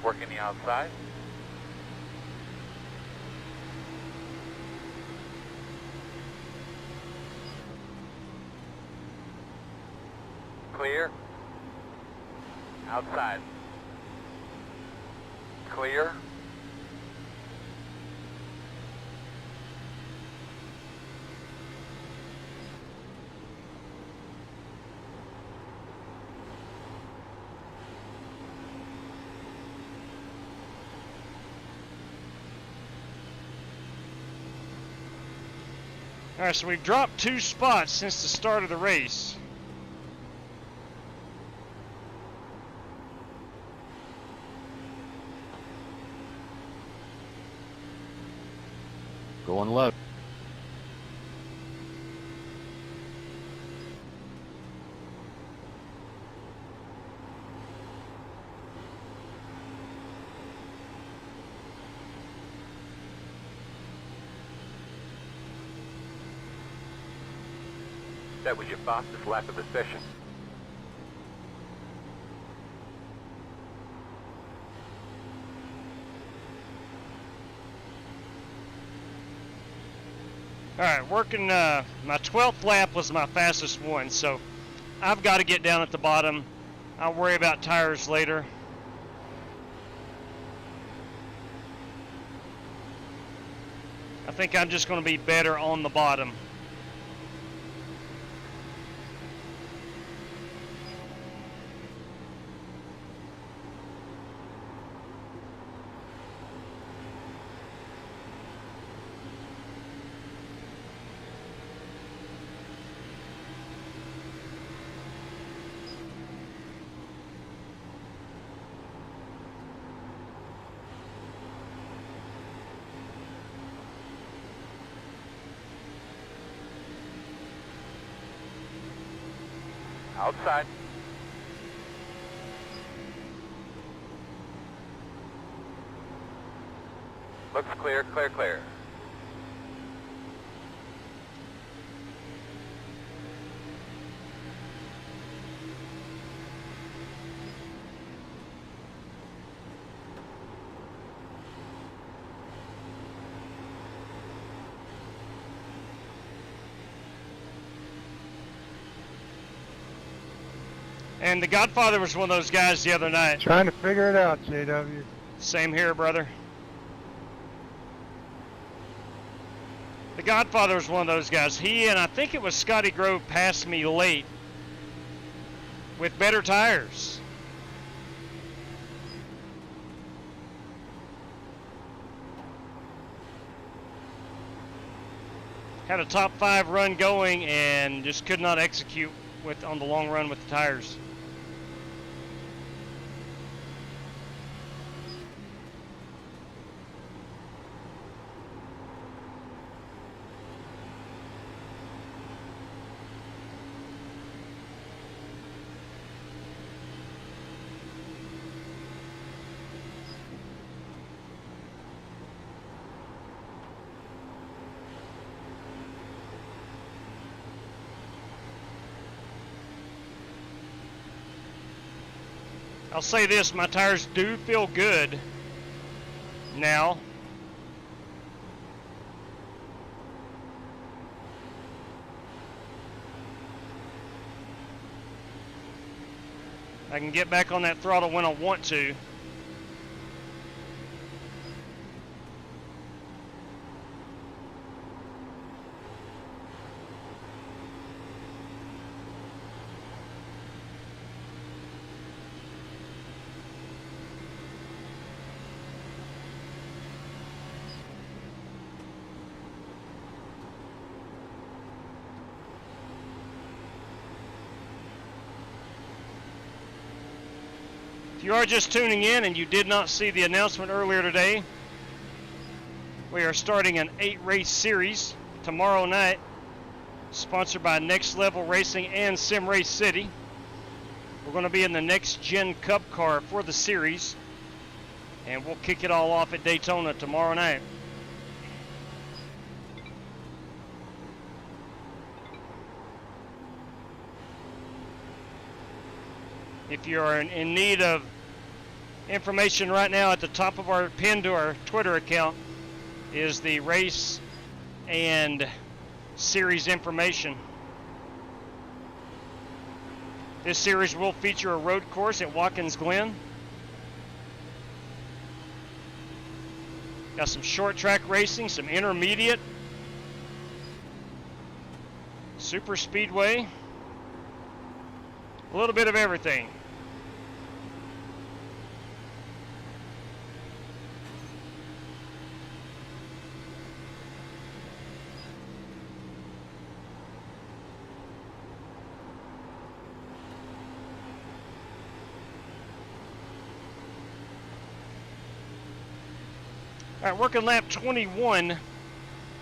Working the outside. Clear. Outside. Clear. All right, so we've dropped 2 spots since the start of the race. Going low. That was your fastest lap of the session. All right, working, my 12th lap was my fastest one, so I've got to get down at the bottom. I'll worry about tires later. I think I'm just going to be better on the bottom. Outside. Looks clear, clear, clear. And the Godfather was one of those guys the other night. Trying to figure it out, JW. Same here, brother. The Godfather was one of those guys. He and I think it was Scotty Grove passed me late with better tires. Had a top 5 run going and just could not execute with on the long run with the tires. I'll say this, my tires do feel good now. I can get back on that throttle when I want to. If you are just tuning in and you did not see the announcement earlier today, we are starting an 8-race series tomorrow night, sponsored by Next Level Racing and Sim Race City. We're going to be in the Next Gen Cup car for the series, and we'll kick it all off at Daytona tomorrow night. If you are in need of information right now, at the top of our pin to our Twitter account is the race and series information. This series will feature a road course at Watkins Glen. Got some short track racing, some intermediate, super speedway, a little bit of everything. All right, working lap 21.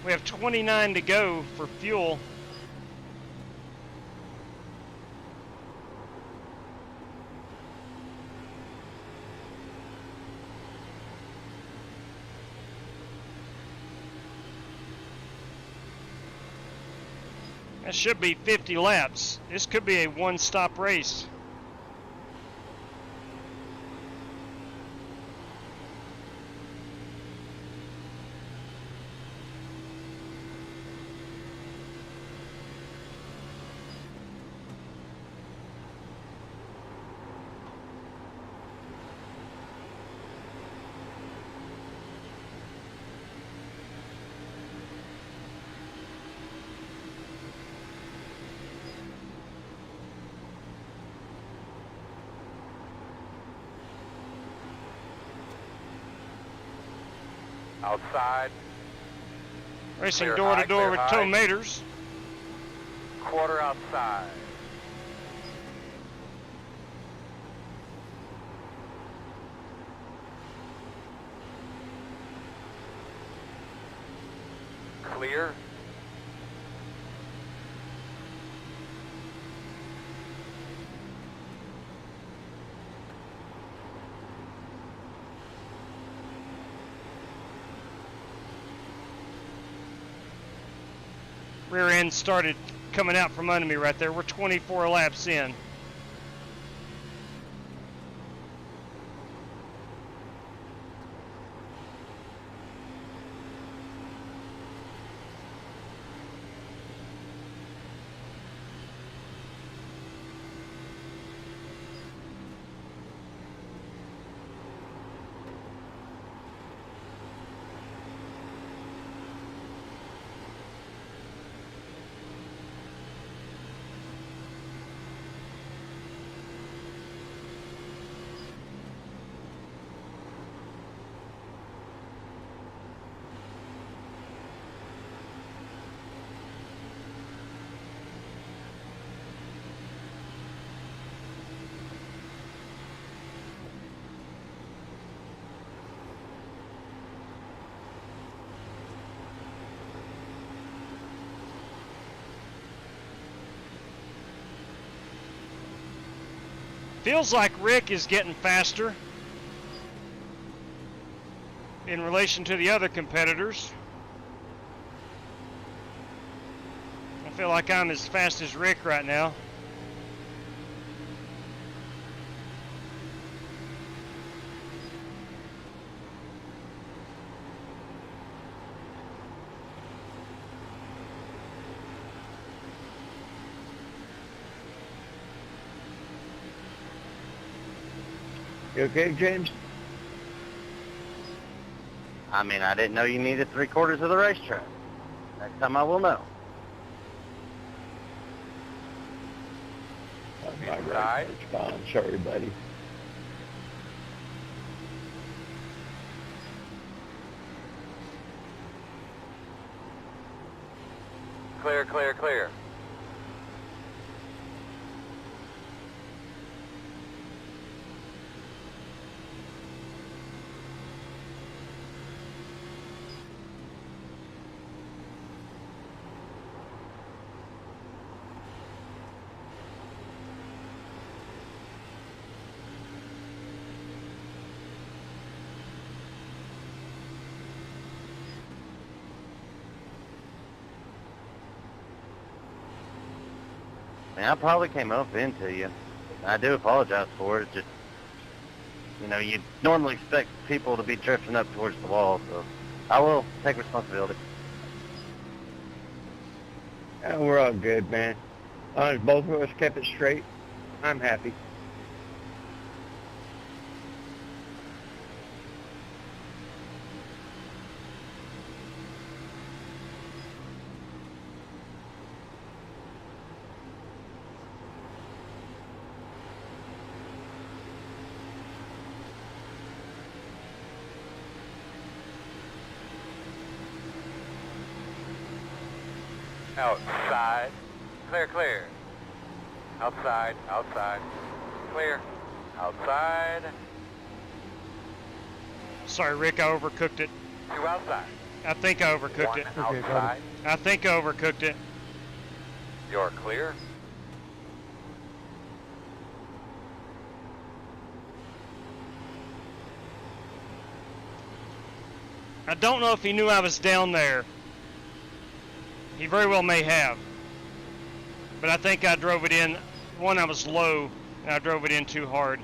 We have 29 to go for fuel. That should be 50 laps. This could be a one-stop race. Outside. Racing Clear door high, to door clear with high. tow maters. Quarter outside. Clear. Rear end started coming out from under me right there. We're 24 laps in. Feels like Rick is getting faster in relation to the other competitors. I feel like I'm as fast as Rick right now. You okay, James? I mean, I didn't know you needed 3/4 of the racetrack. Next time I will know. My right, it's fine. Sorry, buddy. Clear, clear, clear. Man, I probably came up into you. I do apologize for it. Just, you know, you normally expect people to be drifting up towards the wall, so I will take responsibility. We're all good, man. As long as both of us kept it straight, I'm happy. Outside. Clear, clear. Outside, outside. Clear. Outside. Sorry, Rick, I overcooked it. 2 outside. I think I overcooked 1 it. outside. I think I overcooked it. You're clear. I don't know if he knew I was down there. He very well may have. But I think I drove it in. One, I was low, and I drove it in too hard.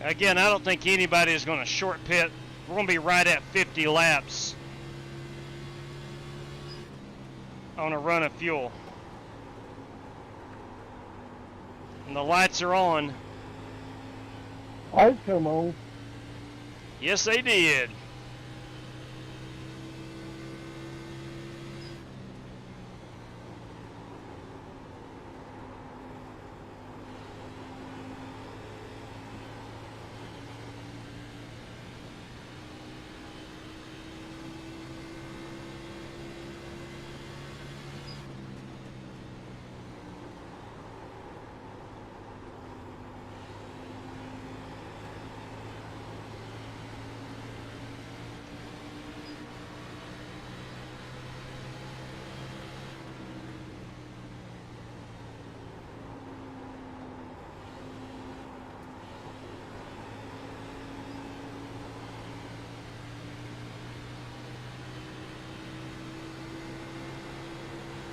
Again, I don't think anybody is going to short pit. We're going to be right at 50 laps on a run of fuel. And the lights are on. Lights come on. Yes, they did.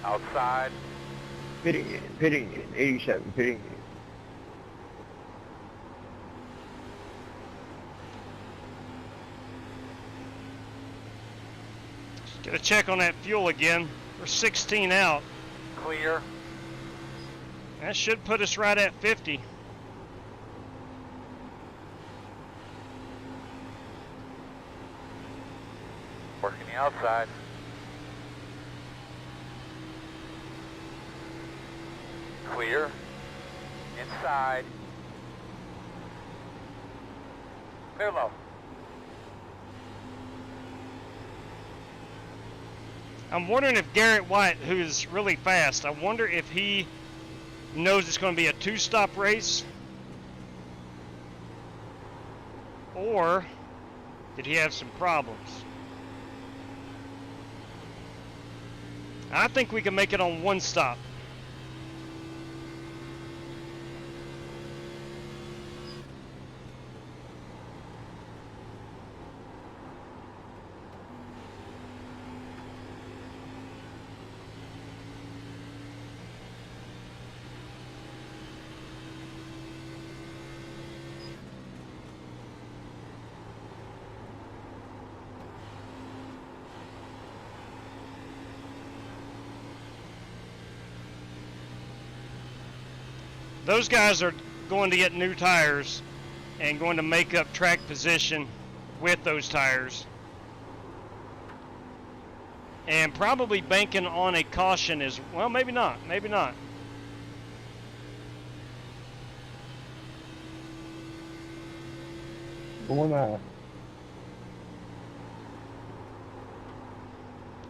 Outside. Pitting in, 87, pitting in. Just get a check on that fuel again. We're 16 out. Clear. That should put us right at 50. Working the outside. Clear. Inside. Clear low. I'm wondering if Garrett White, who is really fast, I wonder if he knows it's going to be a two-stop race, or did he have some problems? I think we can make it on one stop. Those guys are going to get new tires and going to make up track position with those tires. And probably banking on a caution as well. Maybe not. Maybe not. Going out.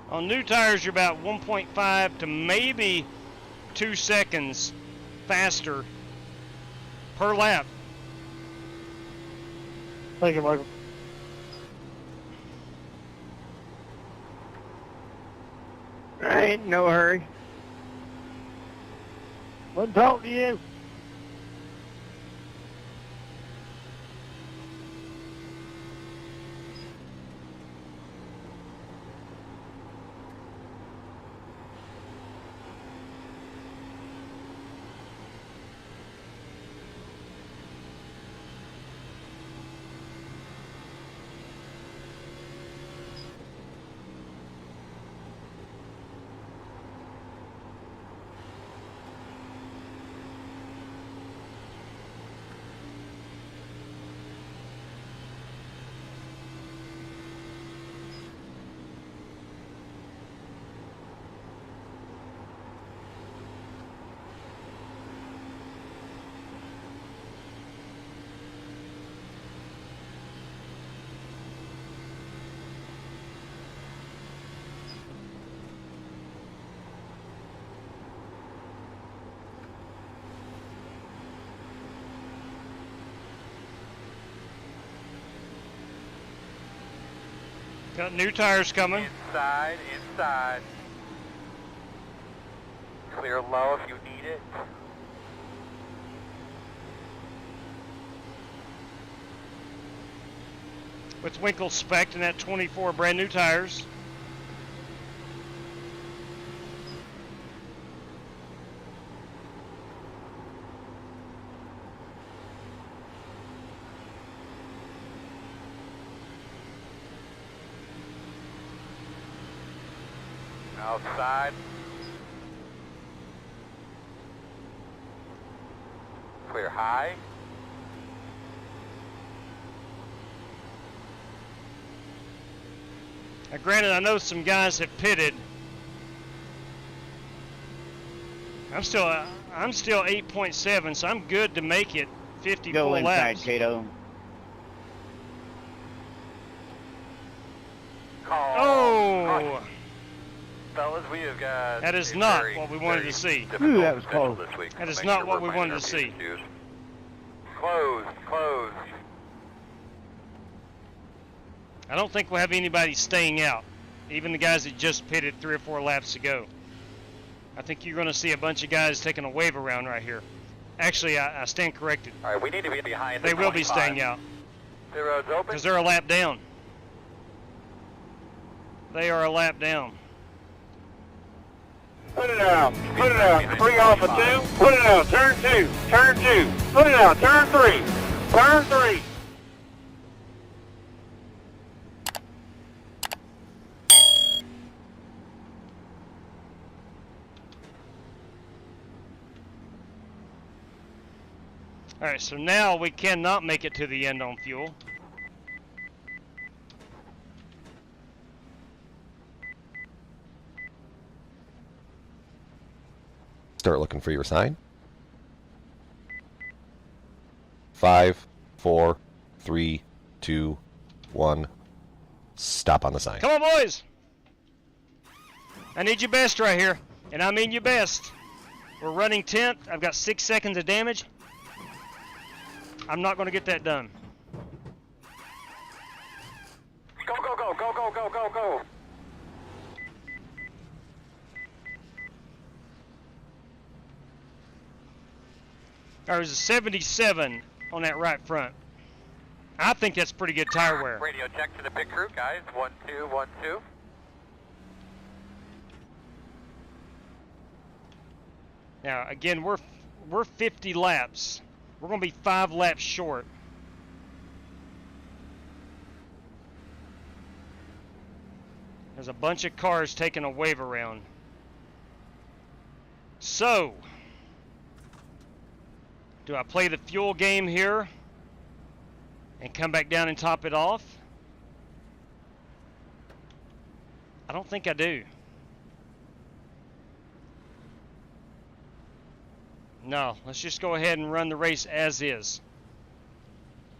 On new tires, you're about 1.5 to maybe 2 seconds faster per lap. Thank you, Michael. I ain't in no hurry. Wasn't talking to you. Got new tires coming. Inside, inside. Clear low if you need it. With Winkle spec'd in that 24 brand new tires. Outside. Clear high. Now, granted, I know some guys have pitted. I'm still 8.7, so I'm good to make it 54 Go inside, laps. Cato. Oh! Fellas, we have got That is not what we wanted to see. Ooh, that was close. This week. That is Make not sure what we're we minding wanted to our see. P's and Q's. Close, close. I don't think we'll have anybody staying out. Even the guys that just pitted 3 or 4 laps ago. I think you're going to see a bunch of guys taking a wave around right here. Actually, I stand corrected. All right, we need to be behind the They will be 25. staying out. The road's open. Because they're a lap down. They are a lap down. Put it out. Put it out. 3 off of 2. Put it out. Turn 2. Turn 2. Put it out. Turn 3. Turn 3. Alright, so now we cannot make it to the end on fuel. Start looking for your sign. 5, 4, 3, 2, 1. Stop on the sign. Come on, boys! I need your best right here. And I mean your best. We're running 10th. I've got 6 seconds of damage. I'm not going to get that done. Go, go, go, go, go, go, go, go. There was a 77 on that right front. I think that's pretty good tire wear. Radio check to the pit crew, guys. 1, 2, 1, 2. Now, again, we're 50 laps. We're going to be 5 laps short. There's a bunch of cars taking a wave around. So, do I play the fuel game here and come back down and top it off? I don't think I do. No, let's just go ahead and run the race as is.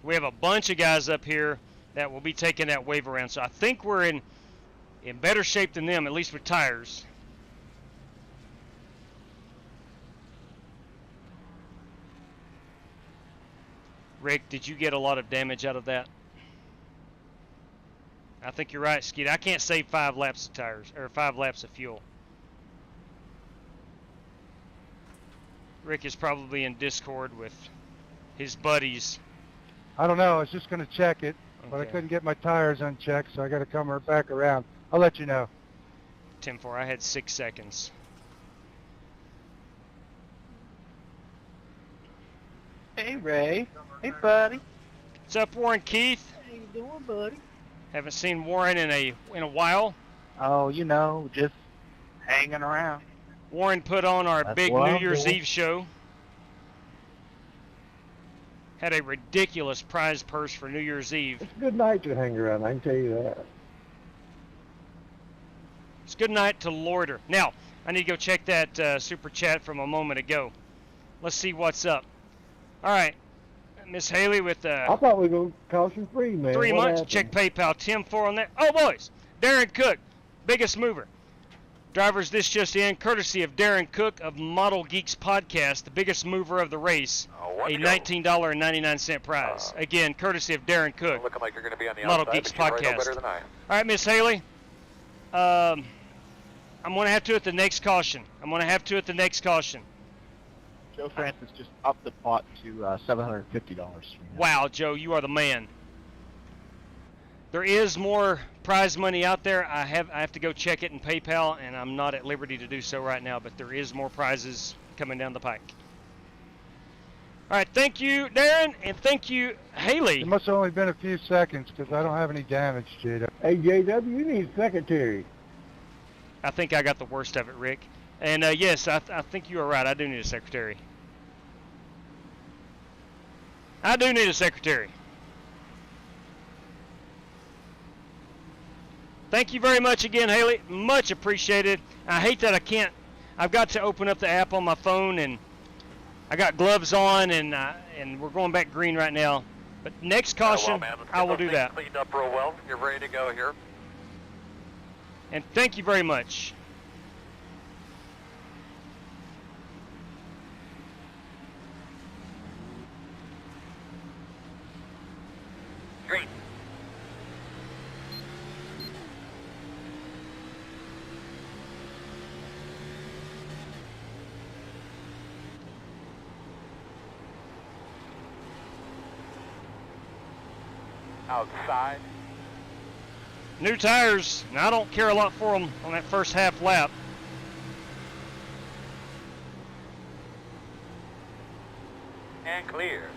We have a bunch of guys up here that will be taking that wave around, so I think we're in better shape than them, at least with tires. Rick, did you get a lot of damage out of that? I think you're right, Skeet. I can't save 5 laps of tires, or 5 laps of fuel. Rick is probably in Discord with his buddies. I don't know. I was just going to check it, but I Okay. couldn't get my tires unchecked, so I got to come back around. I'll let you know. 10-4, I had 6 seconds. Hey, Ray. Hey, buddy. What's up, Warren Keith? How you doing, buddy? Haven't seen Warren in a while. Oh, you know, just hanging around. Warren put on our That's big what New I'm Year's doing. Eve show. Had a ridiculous prize purse for New Year's Eve. It's a good night to hang around, I can tell you that. It's a good night to loiter. Now, I need to go check that super chat from a moment ago. Let's see what's up. All right, Miss Haley with I thought we were going caution free, man. 3 What months. happened? Check PayPal. 10-4 on that. Oh, boys. Darren Cook, biggest mover. Drivers, this just in, courtesy of Darren Cook of Model Geeks Podcast, the biggest mover of the race, a $19.99 prize. Again, courtesy of Darren Cook, Looking like you're going to be on the Model outside, Geeks but you might know Podcast. better than I. All right, Miss Haley. I'm going to have to at the next caution. Joe Francis just upped the pot to $750. Wow, Joe, you are the man. There is more prize money out there. I have to go check it in PayPal, and I'm not at liberty to do so right now, but there is more prizes coming down the pike. All right, thank you, Darren, and thank you, Haley. It must have only been a few seconds because I don't have any damage, JW. Hey, JW, you need a secretary. I think I got the worst of it, Rick. And yes, I think you are right. I do need a secretary. Thank you very much again, Haley. Much appreciated. I hate that I can't. I've got to open up the app on my phone, and I got gloves on, and we're going back green right now. But next caution, I will do that. Cleaned up real well. You're ready to go here. And thank you very much. Green. Outside. New tires, and I don't care a lot for them on that first half lap. And clear.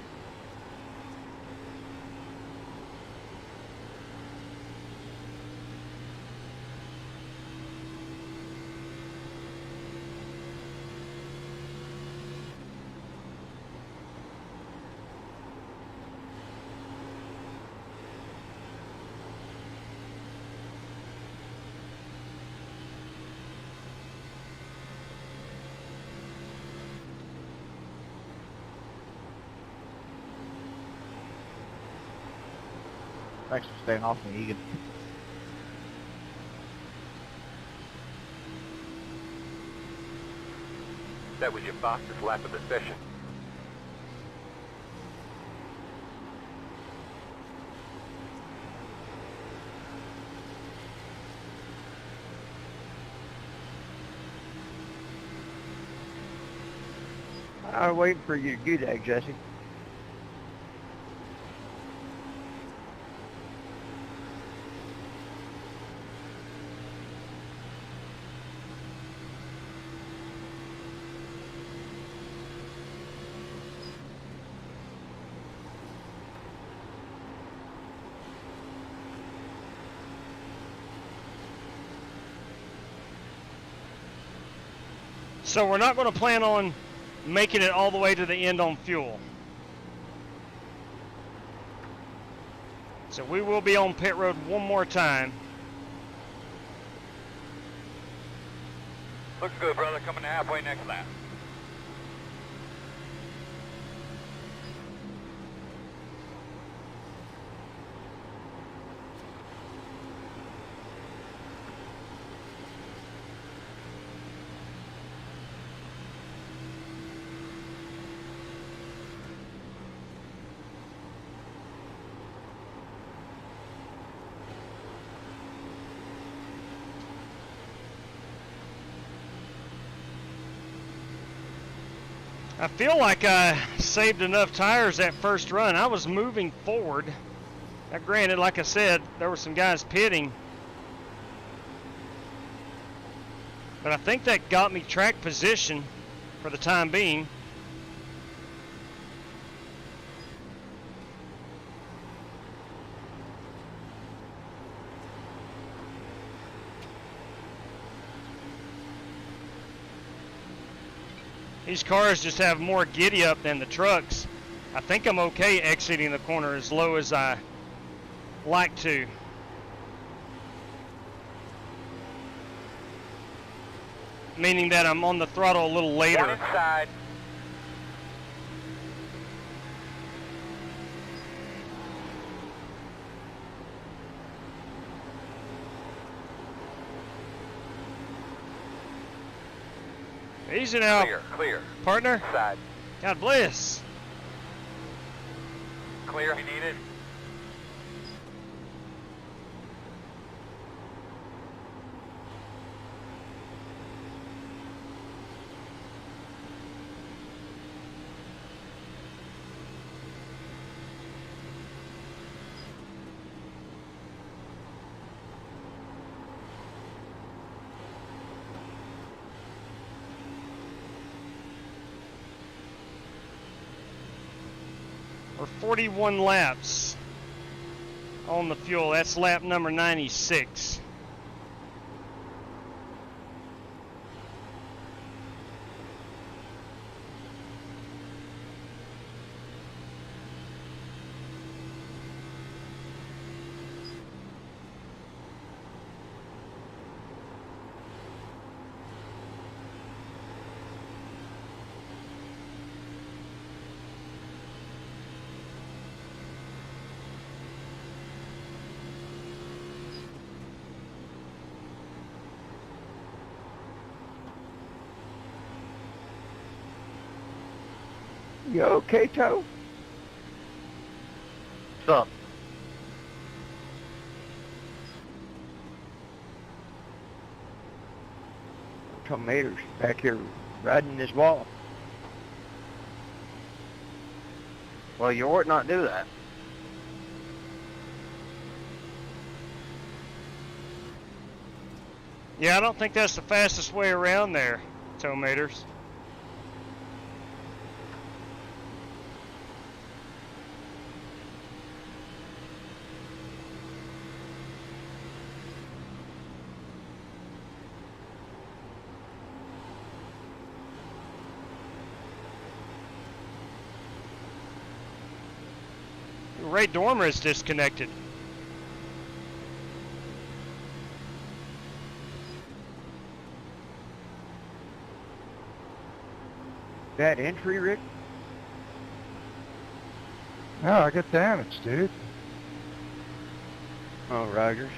Thanks for staying off me, Egan. That was your fastest lap of the session. I'm waiting for you to do that, Jesse. So we're not going to plan on making it all the way to the end on fuel. So we will be on pit road one more time. Looks good, brother. Coming to halfway next lap. I feel like I saved enough tires that first run. I was moving forward. Now, granted, like I said, there were some guys pitting. But I think that got me track position for the time being. These cars just have more giddy up than the trucks. I think I'm okay exiting the corner as low as I like to. Meaning that I'm on the throttle a little later. One inside. Easy now, Clear. partner. Side. God bless. Clear. We need it. We're 41 laps on the fuel. That's lap number 96. You okay, Toe? What's up? Tomatoes back here riding this wall. Well, you ought not do that. Yeah, I don't think that's the fastest way around there, Tomaters. Ray Dormer is disconnected. That entry, Rick? No, I got damaged, dude. Oh, Rogers.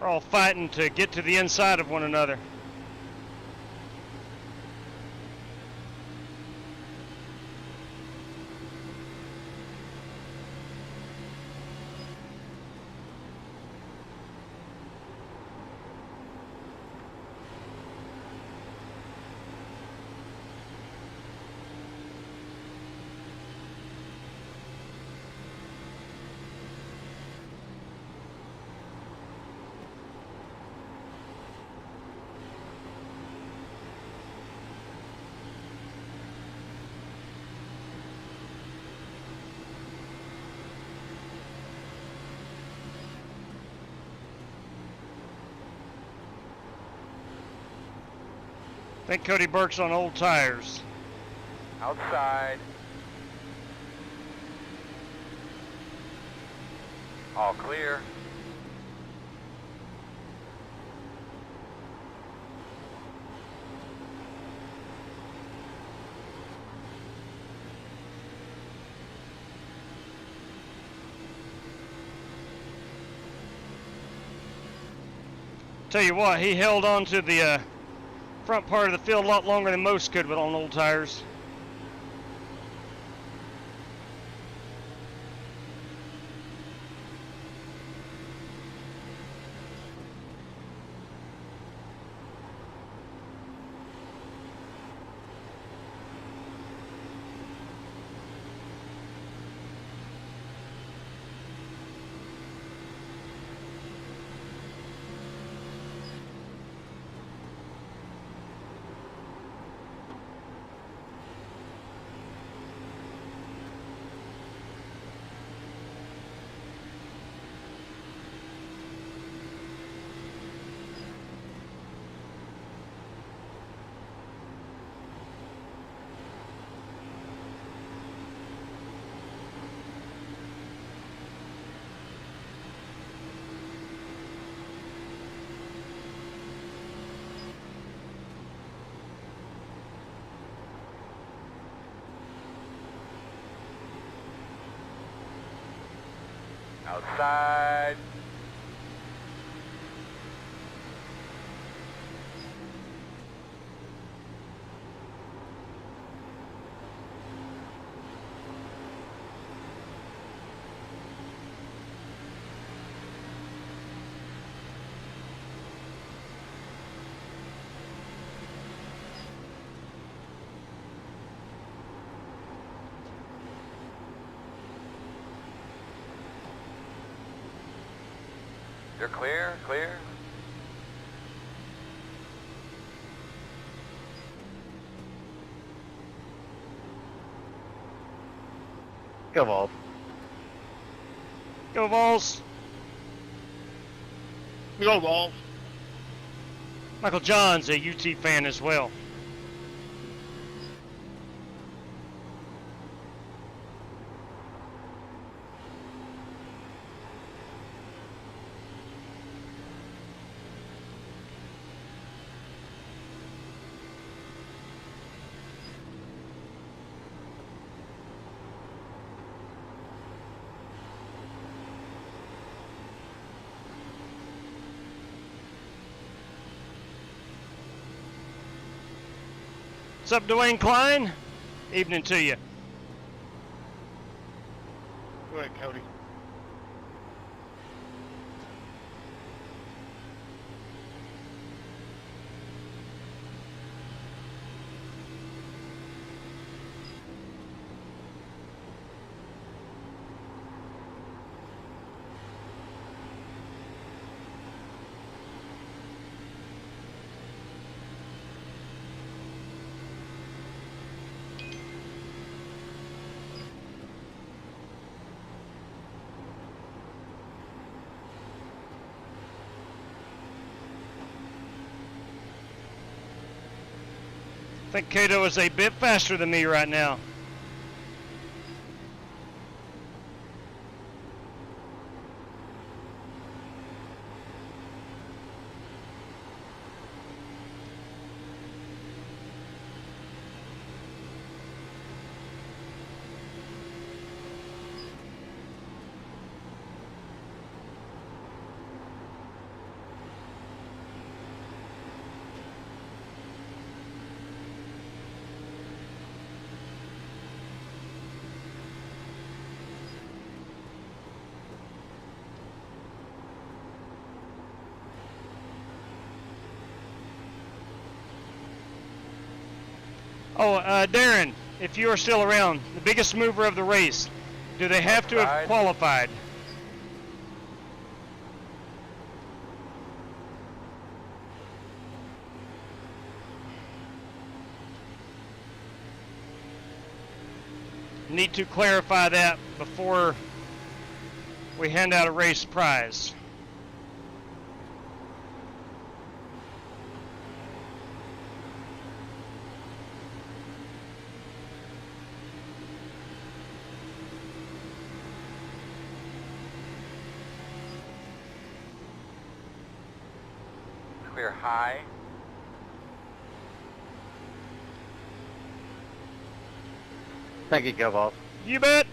We're all fighting to get to the inside of one another. I think Cody Burke's on old tires. Outside. All clear. Tell you what, he held on to the front part of the field a lot longer than most could with on old tires. Outside. You're clear, clear. Go Vols. Go Vols. Go Vols. Michael John's a UT fan as well. What's up, Dwayne Klein? Evening to you. Go ahead, Cody. I think Cato is a bit faster than me right now. Oh, Darren, if you are still around, the biggest mover of the race, do they have to have qualified? Need to clarify that before we hand out a race prize. Clear high. Thank you, Go Vols. You bet.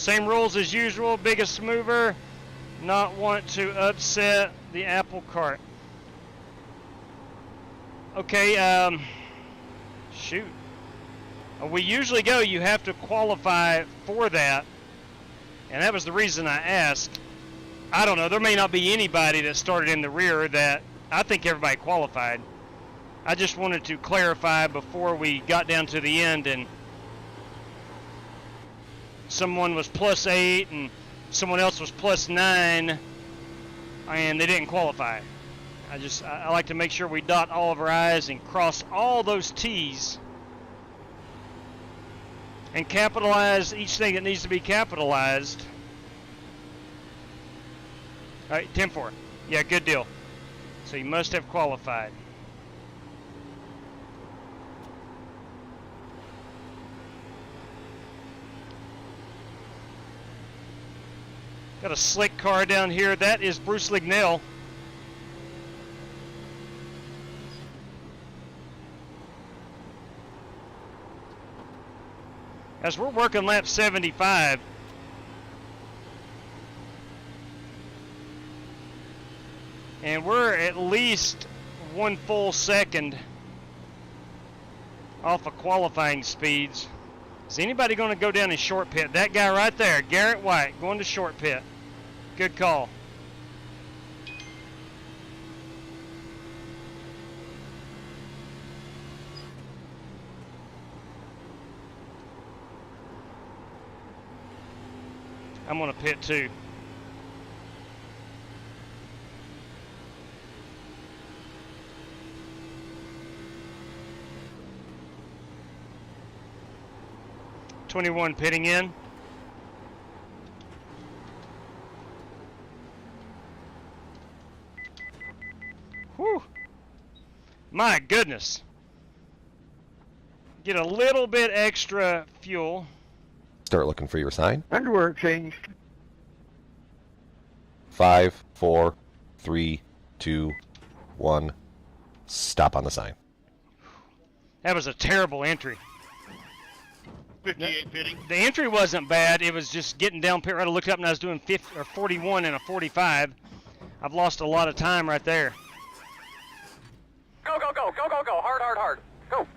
Same rules as usual. Biggest mover, not want to upset the apple cart. Okay, shoot. We usually go, you have to qualify for that. And that was the reason I asked. I don't know, there may not be anybody that started in the rear that I think everybody qualified. I just wanted to clarify before we got down to the end and someone was +8 and someone else was +9 and they didn't qualify. I like to make sure we dot all of our I's and cross all those T's and capitalize each thing that needs to be capitalized. All right, 10-4. Yeah, good deal. So you must have qualified. Got a slick car down here. That is Bruce Lignell. As we're working lap 75, and we're at least 1 full second off of qualifying speeds. Is anybody going to go down in short pit? That guy right there, Garrett White, going to short pit. Good call. I'm going to pit too. '21 pitting in. Whew. My goodness. Get a little bit extra fuel. Start looking for your sign. Underwear changed. 5, 4, 3, 2, 1. Stop on the sign. That was a terrible entry. 58 pitting. The entry wasn't bad. It was just getting down pit road. I looked up and I was doing 41 and a 45. I've lost a lot of time right there. Go, go, go, go, go, go. Hard, hard, hard. Go.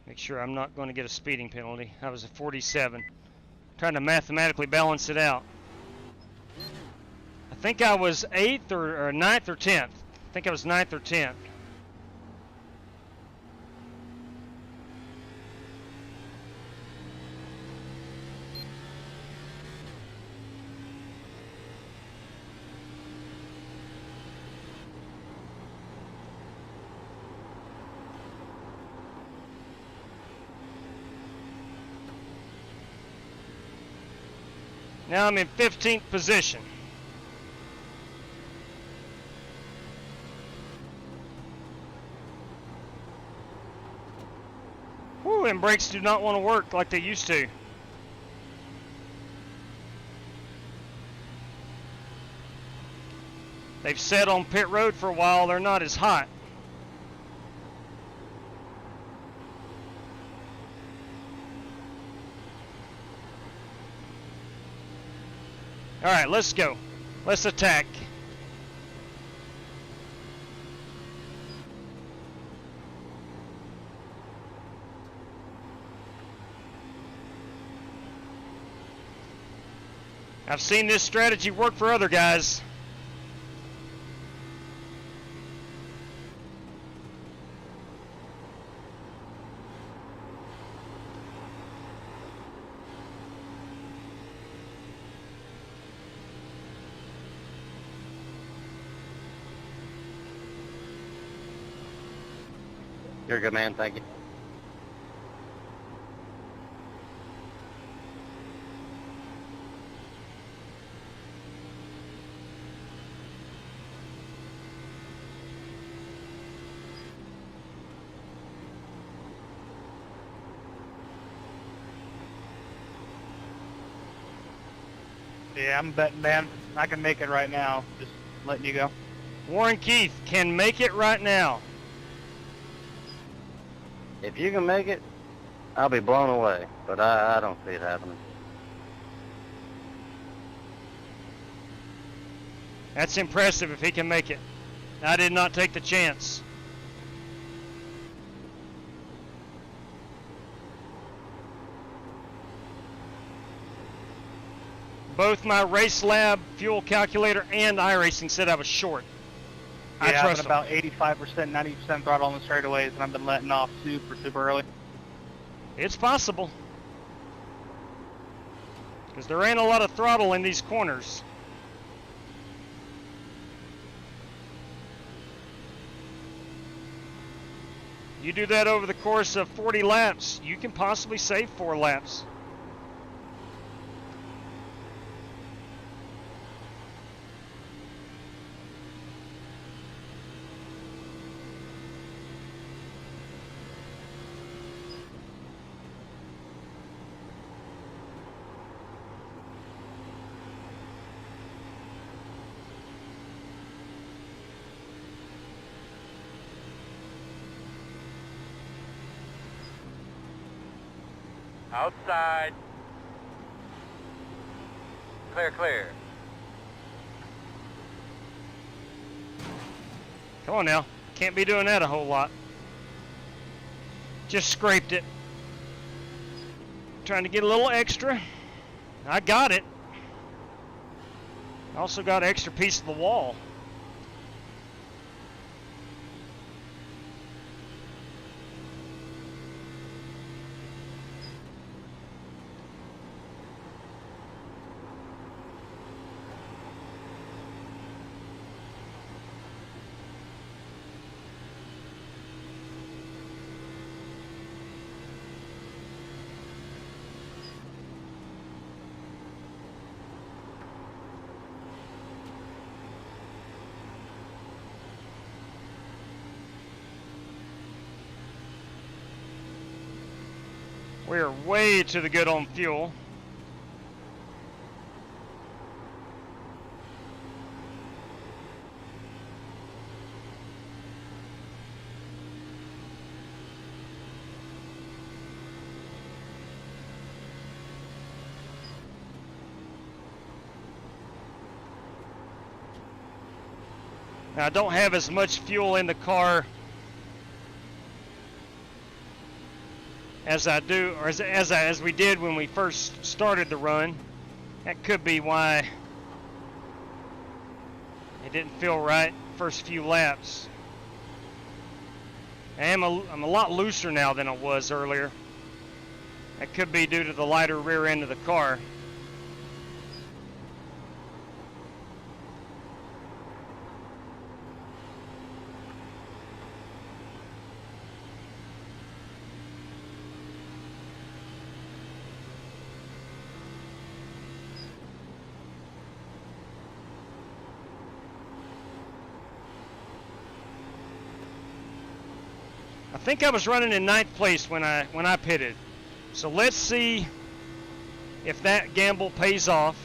Make sure I'm not going to get a speeding penalty. I was a 47. Trying to mathematically balance it out. I think I was 8th or 9th or 10th. I think I was 9th or 10th. Now I'm in 15th position. Whew, and brakes do not want to work like they used to. They've sat on pit road for a while, they're not as hot. All right, let's go. Let's attack. I've seen this strategy work for other guys. You're a good man, thank you. Yeah, I'm betting, man. I can make it right now. Just letting you go. Warren Keith can make it right now. If you can make it, I'll be blown away, but I don't see it happening. That's impressive if he can make it. I did not take the chance. Both my RaceLab fuel calculator and iRacing said I was short. Yeah, I trust I've been about 85%, 90% throttle on the straightaways, and I've been letting off super early. It's possible. Because there ain't a lot of throttle in these corners. You do that over the course of 40 laps, you can possibly save 4 laps. Outside. Clear. Come on now. Can't be doing that a whole lot. Just scraped it. Trying to get a little extra. I got it. Also got an extra piece of the wall. We are way to the good on fuel. Now I don't have as much fuel in the car as I do, or as we did when we first started the run. That could be why it didn't feel right first few laps. I'm a lot looser now than I was earlier. That could be due to the lighter rear end of the car. I think I was running in 9th place when I pitted. So let's see if that gamble pays off.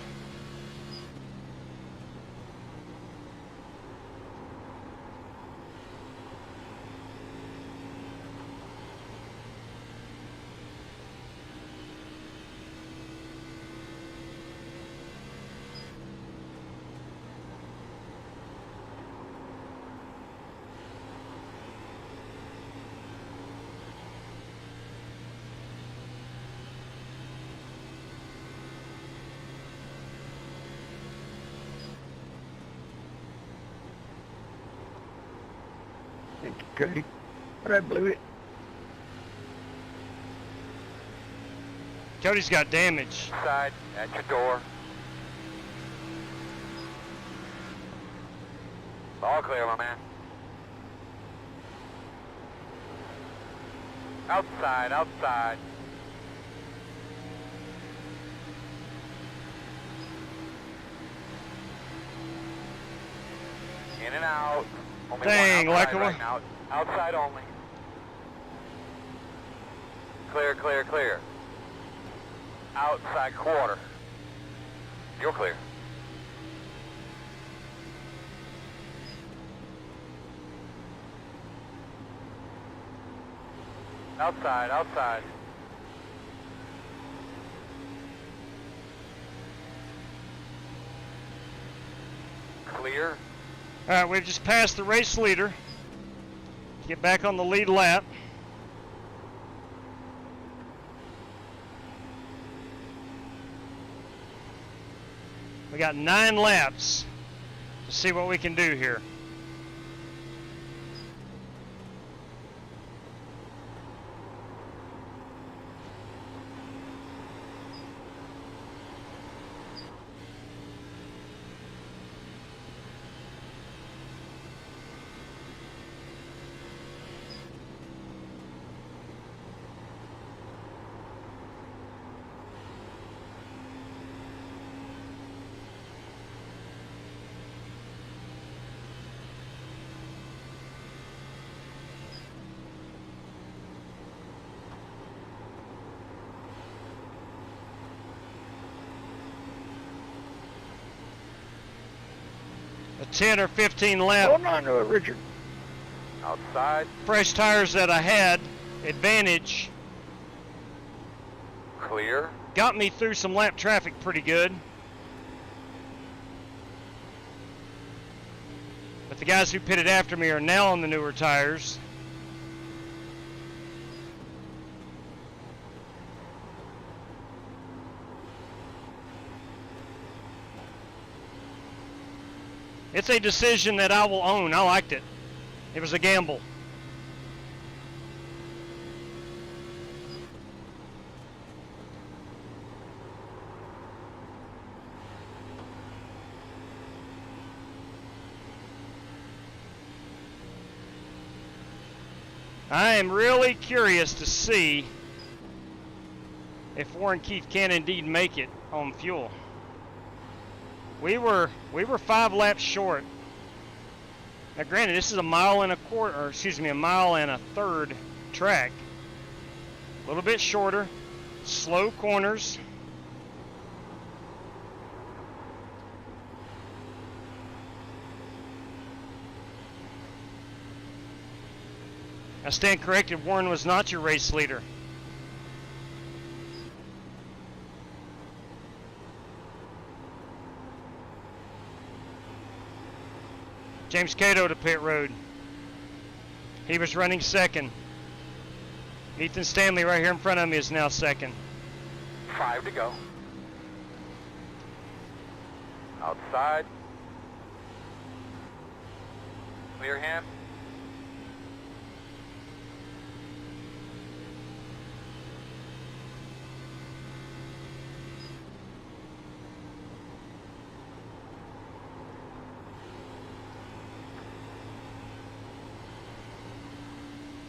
Okay, but I blew it. Cody's got damage. Side at your door. All clear, my man. Outside. In and out. Only Dang, one outside Lackawanna. right now. Outside only. Clear. Outside quarter. You're clear. Outside, outside. Clear. All right, we've just passed the race leader. Get back on the lead lap. We got 9 laps to see what we can do here. A 10 or 15 lap. Hold on to it, Richard. Outside. Fresh tires that I had, advantage. Clear. Got me through some lap traffic pretty good. But the guys who pitted after me are now on the newer tires. It's a decision that I will own. I liked it. It was a gamble. I am really curious to see if Warren Keith can indeed make it on fuel. We were 5 laps short. Now granted, this is a mile and a quarter, or excuse me, a mile and a third track. A little bit shorter, slow corners. I stand corrected, Warren was not your race leader. James Cato to pit road. He was running second. Ethan Stanley right here in front of me is now second. 5 to go. Outside. Clear him.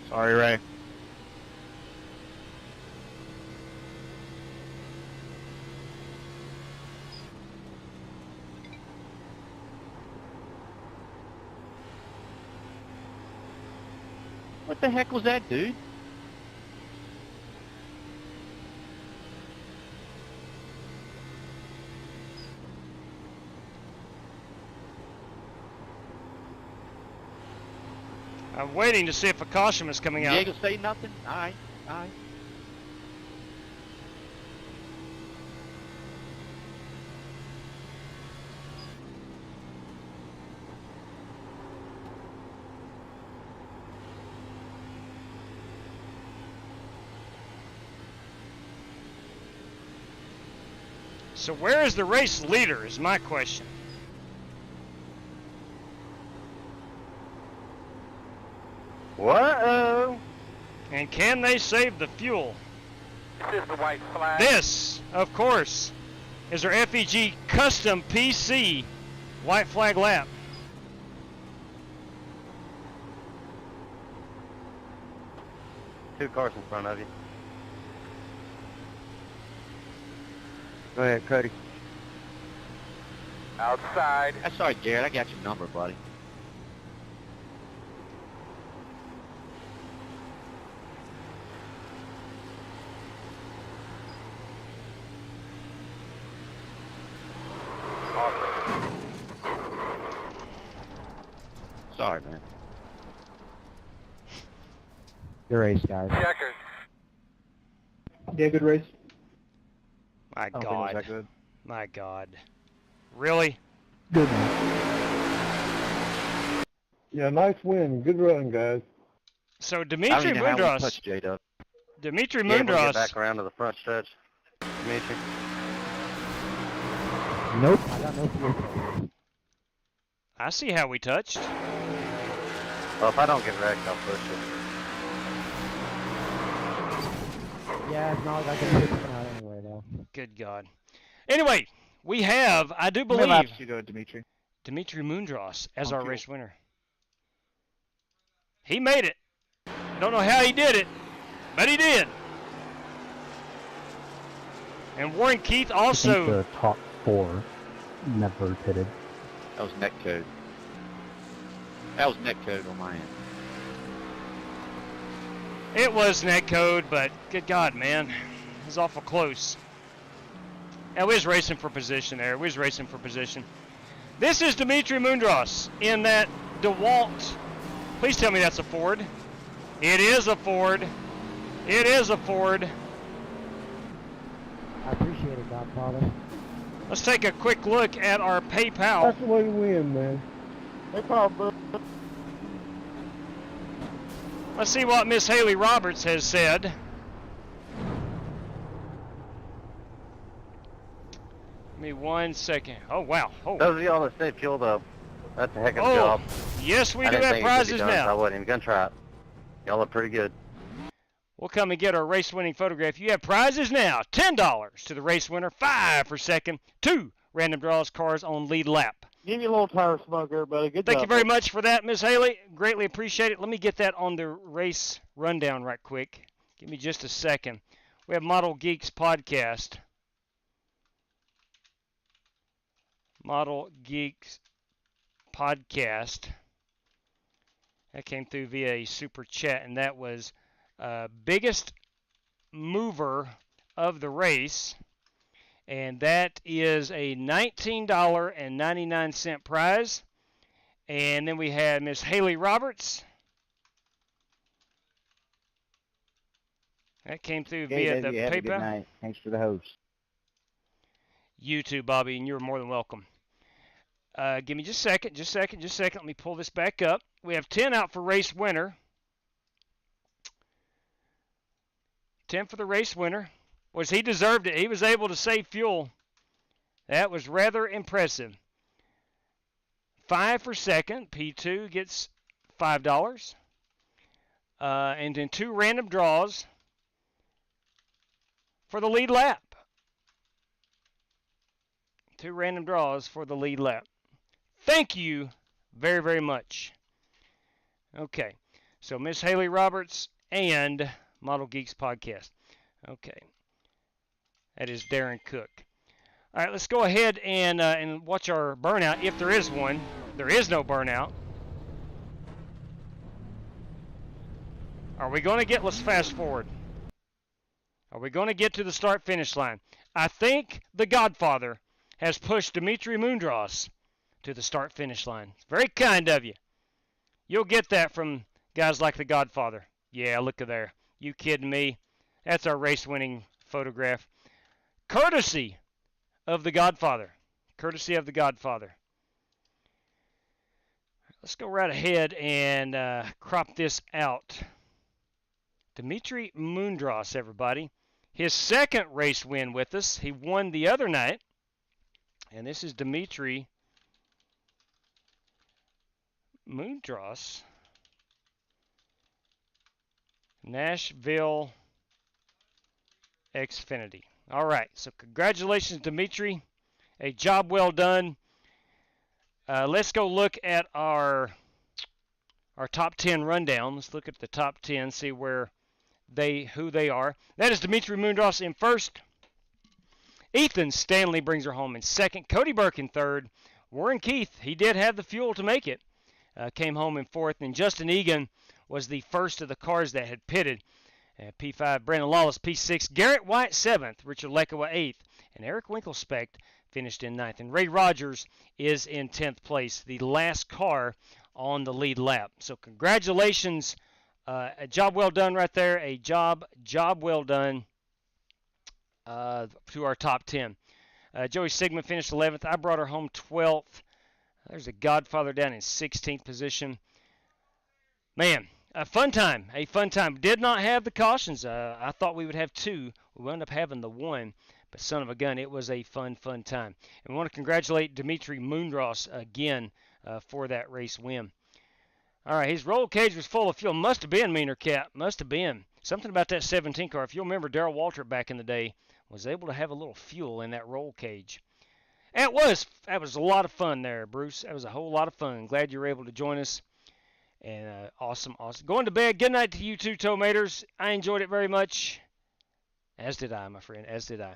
Sorry, Ray. What the heck was that, dude? I'm waiting to see if a caution is coming out. Diego say nothing? All right, all right. So where is the race leader is my question. Whoa! And can they save the fuel? This is the white flag. This, of course, is our FEG custom PC white flag lap. Two cars in front of you. Go ahead, Cody. Outside. That's all right, Garrett. I got your number, buddy. Sorry, man. Good race, guys. Checkers. Yeah, good race. My I don't think it was God. that good. My God. Really? Good. Yeah, nice win. Good run, guys. So I Dimitri don't even know how we Mundros. touched J-Dub. Dimitri You able to get Mundros. back around to the front stretch, Dimitri? Nope, I got no fuel. I see how we touched. Well, if I don't get wrecked, I'll push it. Yeah, it's not like I can hit it out anyway, though. Good God. Anyway, we have, I do How many believe, laps you go, Dimitri? Dimitri Mundros as On our fuel. race winner. He made it. Don't know how he did it, but he did. And Warren Keith I think also. the top 4 never pitted. That was net code. That was net code on my end. It was net code, but good God, man. It was awful close. And we was racing for position there. We was racing for position. This is Dimitri Mundros in that DeWalt. Please tell me that's a Ford. It is a Ford. It is a Ford. I appreciate it, Godfather. Let's take a quick look at our PayPal. That's the way to win, man. PayPal, bro. Let's see what Miss Haley Roberts has said. Give me 1 second. Oh, wow. Oh. Those of y'all that stay fueled up, that's a heck of a Oh, job. yes, we I do didn't have think it could be prizes done, so I now. wasn't even gonna try it. Y'all look pretty good. We'll come and get our race-winning photograph. You have prizes now. $10 to the race winner, 5 for second, 2 random draws cars on lead lap. Give you a little tire smoke, everybody. Good Thank job. you very much for that, Miss Haley. Greatly appreciate it. Let me get that on the race rundown right quick. Give me just a second. We have Model Geeks Podcast. Model Geeks Podcast. That came through via a super chat, and that was biggest mover of the race. And that is a $19.99 prize. And then we had Miss Haley Roberts. That came through via the have a good PayPal. night. Thanks for the host. You too, Bobby, and you're more than welcome. Give me just a second. Let me pull this back up. We have 10 out for race winner. 10 for the race winner. Was he deserved it? He was able to save fuel. That was rather impressive. 5 for second. P2 gets $5. And then 2 random draws for the lead lap. 2 random draws for the lead lap. Thank you very, very much. Okay. So Miss Haley Roberts and Model Geeks Podcast. Okay. That is Darren Cook. All right, let's go ahead and watch our burnout, if there is one. There is no burnout. Are we going to get, let's fast forward. Are we going to get to the start-finish line? I think the Godfather has pushed Dimitri Mundros to the start-finish line. It's very kind of you. You'll get that from guys like the Godfather. Yeah, look at there. You kidding me? That's our race-winning photograph. Courtesy of the Godfather. Courtesy of the Godfather. Let's go right ahead and crop this out. Dimitri Mundros, everybody. His second race win with us. He won the other night. And this is Dimitri Mundros. Nashville Xfinity. All right, so congratulations, Dimitri. A job well done. Let's go look at our top 10 rundown. Let's look at the top 10, see who they are. That is Dimitri Mundros in first. Ethan Stanley brings her home in second. Cody Burke in third. Warren Keith, he did have the fuel to make it. Came home in fourth. And Justin Egan was the first of the cars that had pitted. P5, Brandon Lawless, P6. Garrett White, 7th. Richard Lekawa, 8th. And Eric Winkelspect finished in 9th. And Ray Rogers is in 10th place, the last car on the lead lap. So congratulations. A job well done right there. A job well done to our top 10. Joey Sigmund finished 11th. I brought her home 12th. There's a Godfather down in 16th position. Man, a fun time. A fun time. Did not have the cautions. I thought we would have 2. We wound up having the 1. But son of a gun, it was a fun time. And we want to congratulate Dimitri Mundros again for that race win. All right, his roll cage was full of fuel. Must have been, Meaner Cat. Must have been. Something about that 17 car. If you'll remember, Darrell Waltrip back in the day was able to have a little fuel in that roll cage. And that was a lot of fun there, Bruce. That was a whole lot of fun. Glad you were able to join us. And awesome. Going to bed. Good night to you too, Tomaters. I enjoyed it very much. As did I, my friend. As did I.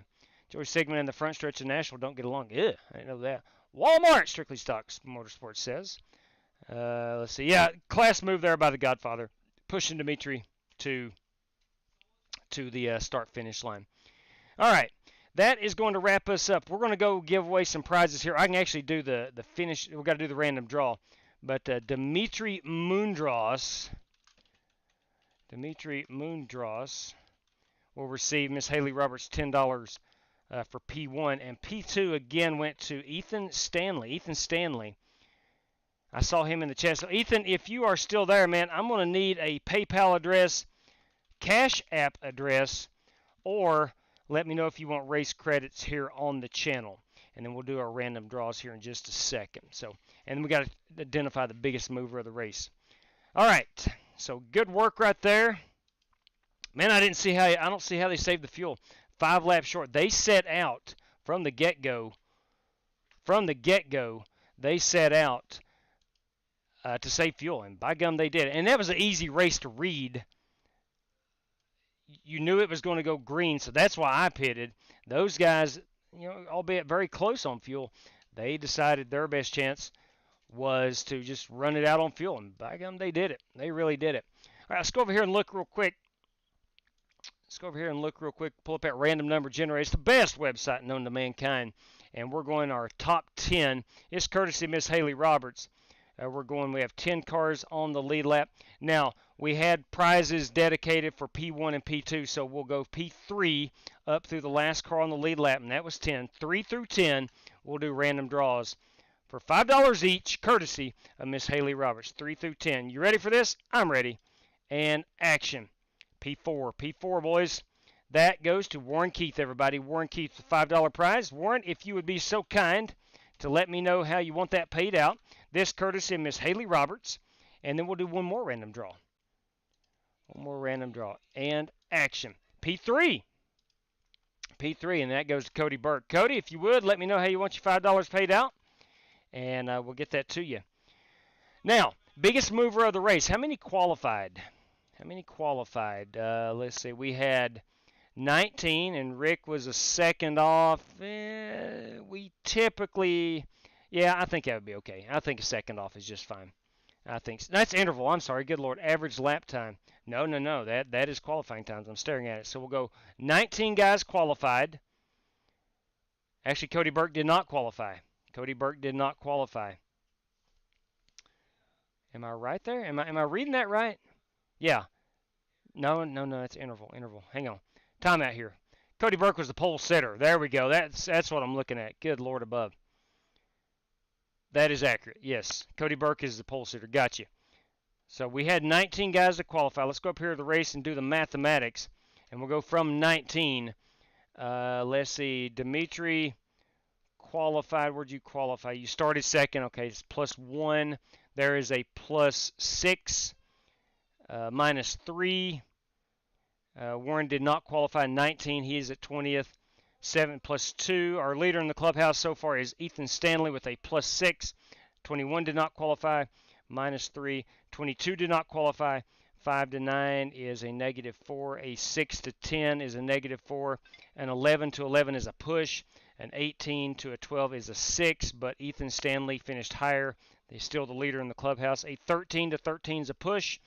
George Sigmund and the front stretch of Nashville don't get along. Ugh, I didn't know that. Walmart, Strictly Stocks Motorsports says. Let's see. Yeah, class move there by the Godfather. Pushing Dimitri to the start-finish line. All right. That is going to wrap us up. We're going to go give away some prizes here. I can actually do the finish. We've got to do the random draw. But Dimitri Mundros will receive Miss Haley Roberts $10 for P1. And P2 again went to Ethan Stanley. Ethan Stanley. I saw him in the chat. So, Ethan, if you are still there, man, I'm going to need a PayPal address, CashApp address, or let me know if you want race credits here on the channel. And then we'll do our random draws here in just a second. So, and we got to identify the biggest mover of the race. All right. So, good work right there. Man, I don't see how they saved the fuel. 5 laps short. They set out from the get-go. They set out to save fuel, and by gum they did. And that was an easy race to read. You knew it was going to go green, so that's why I pitted. Those guys, albeit very close on fuel, they decided their best chance was to just run it out on fuel, and by gum they did it. They really did it. All right, let's go over here and look real quick. Pull up that random number generator. It's the best website known to mankind, and we're going our top 10. It's courtesy of Miss Haley Roberts. We have 10 cars on the lead lap. Now, we had prizes dedicated for P1 and P2, so we'll go P3 up through the last car on the lead lap, and that was 10. 3 through 10, we'll do random draws for $5 each, courtesy of Miss Haley Roberts. 3 through 10. You ready for this? I'm ready. And action. P4, boys. That goes to Warren Keith, everybody. Warren Keith, the $5 prize. Warren, if you would be so kind to let me know how you want that paid out. This courtesy of Miss Haley Roberts. And then we'll do one more random draw. And action. P3, and that goes to Cody Burke. Cody, if you would, let me know how you want your $5 paid out. And we'll get that to you. Now, biggest mover of the race. How many qualified? Let's see. We had 19, and Rick was a second off. We typically, I think that would be okay. I think a second off is just fine. I think that's interval. I'm sorry. Good Lord. Average lap time. No. That is qualifying times. I'm staring at it. So we'll go 19 guys qualified. Actually, Cody Burke did not qualify. Am I right there? Am I reading that right? Yeah. No, it's interval. Hang on. Timeout here. Cody Burke was the pole sitter. There we go. That's what I'm looking at. Good Lord above. That is accurate. Yes. Cody Burke is the pole sitter. Got you. So we had 19 guys to qualify. Let's go up here to the race and do the mathematics. And we'll go from 19. Let's see. Dimitri qualified. Where'd you qualify? You started second. Okay, it's +1. There is a +6. -3. Warren did not qualify. 19. He is at 20th. 7 +2. Our leader in the clubhouse so far is Ethan Stanley with a +6. 21 did not qualify. -3. 22 did not qualify. 5 to 9 is a -4. A 6 to 10 is a -4. An 11 to 11 is a push. An 18 to a 12 is a 6, but Ethan Stanley finished higher. He's still the leader in the clubhouse. A 13 to 13 is a push.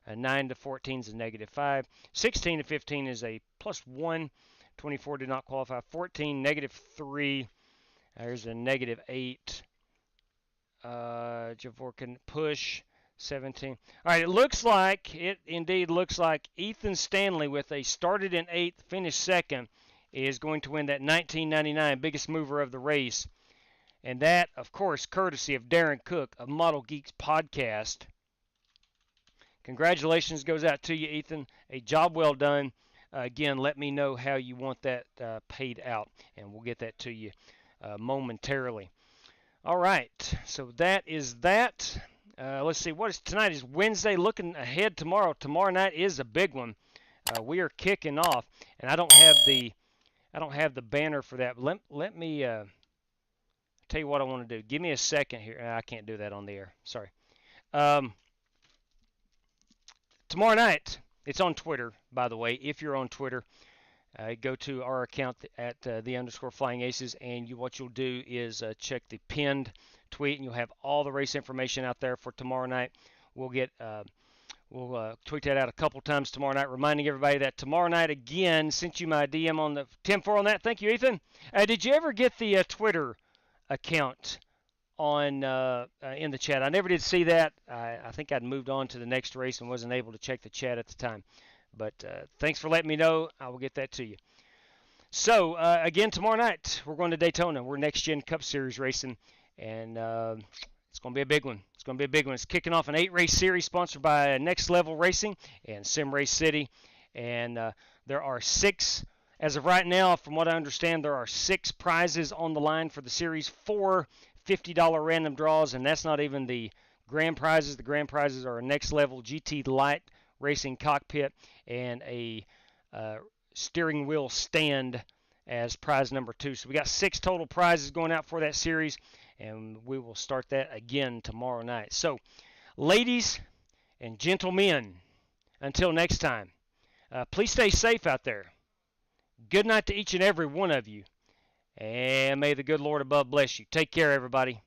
A 9 to 14 is a -5. 16 to 15 is a +1. 24 did not qualify. 14, -3. There's a -8. Javorkin push. 17. All right, it indeed looks like Ethan Stanley with a started in 8th, finished second, is going to win that $19.99 biggest mover of the race. And that, of course, courtesy of Darren Cook of Model Geeks Podcast. Congratulations goes out to you, Ethan. A job well done. Again, let me know how you want that paid out, and we'll get that to you momentarily. All right, so that is that. Let's see, tonight is Wednesday. Looking ahead tomorrow. Tomorrow night is a big one. We are kicking off, and I don't have the banner for that. Let me tell you what I want to do. Give me a second here. I can't do that on the air. Sorry. Tomorrow night, it's on Twitter, by the way. If you're on Twitter, go to our account at _FlyingAces, and what you'll do is check the pinned tweet, and you'll have all the race information out there for tomorrow night. We'll tweet that out a couple times tomorrow night, reminding everybody that tomorrow night, again, sent you my DM on the 10-4 on that. Thank you, Ethan. Did you ever get the Twitter account on in the chat? I never did see that. I think I'd moved on to the next race and wasn't able to check the chat at the time. But thanks for letting me know. I will get that to you. So, again, tomorrow night, we're going to Daytona. We're Next Gen Cup Series racing, and it's going to be a big one. It's going to be a big one. It's kicking off an 8-race series sponsored by Next Level Racing and Sim Race City. And there are 6, as of right now, from what I understand, there are 6 prizes on the line for the series, 4 $50 random draws, and that's not even the grand prizes. The grand prizes are a Next Level GT Light Racing cockpit and a steering wheel stand as prize number 2. So we got 6 total prizes going out for that series, and we will start that again tomorrow night. So, ladies and gentlemen, until next time, please stay safe out there. Good night to each and every one of you, and may the good Lord above bless you. Take care, everybody.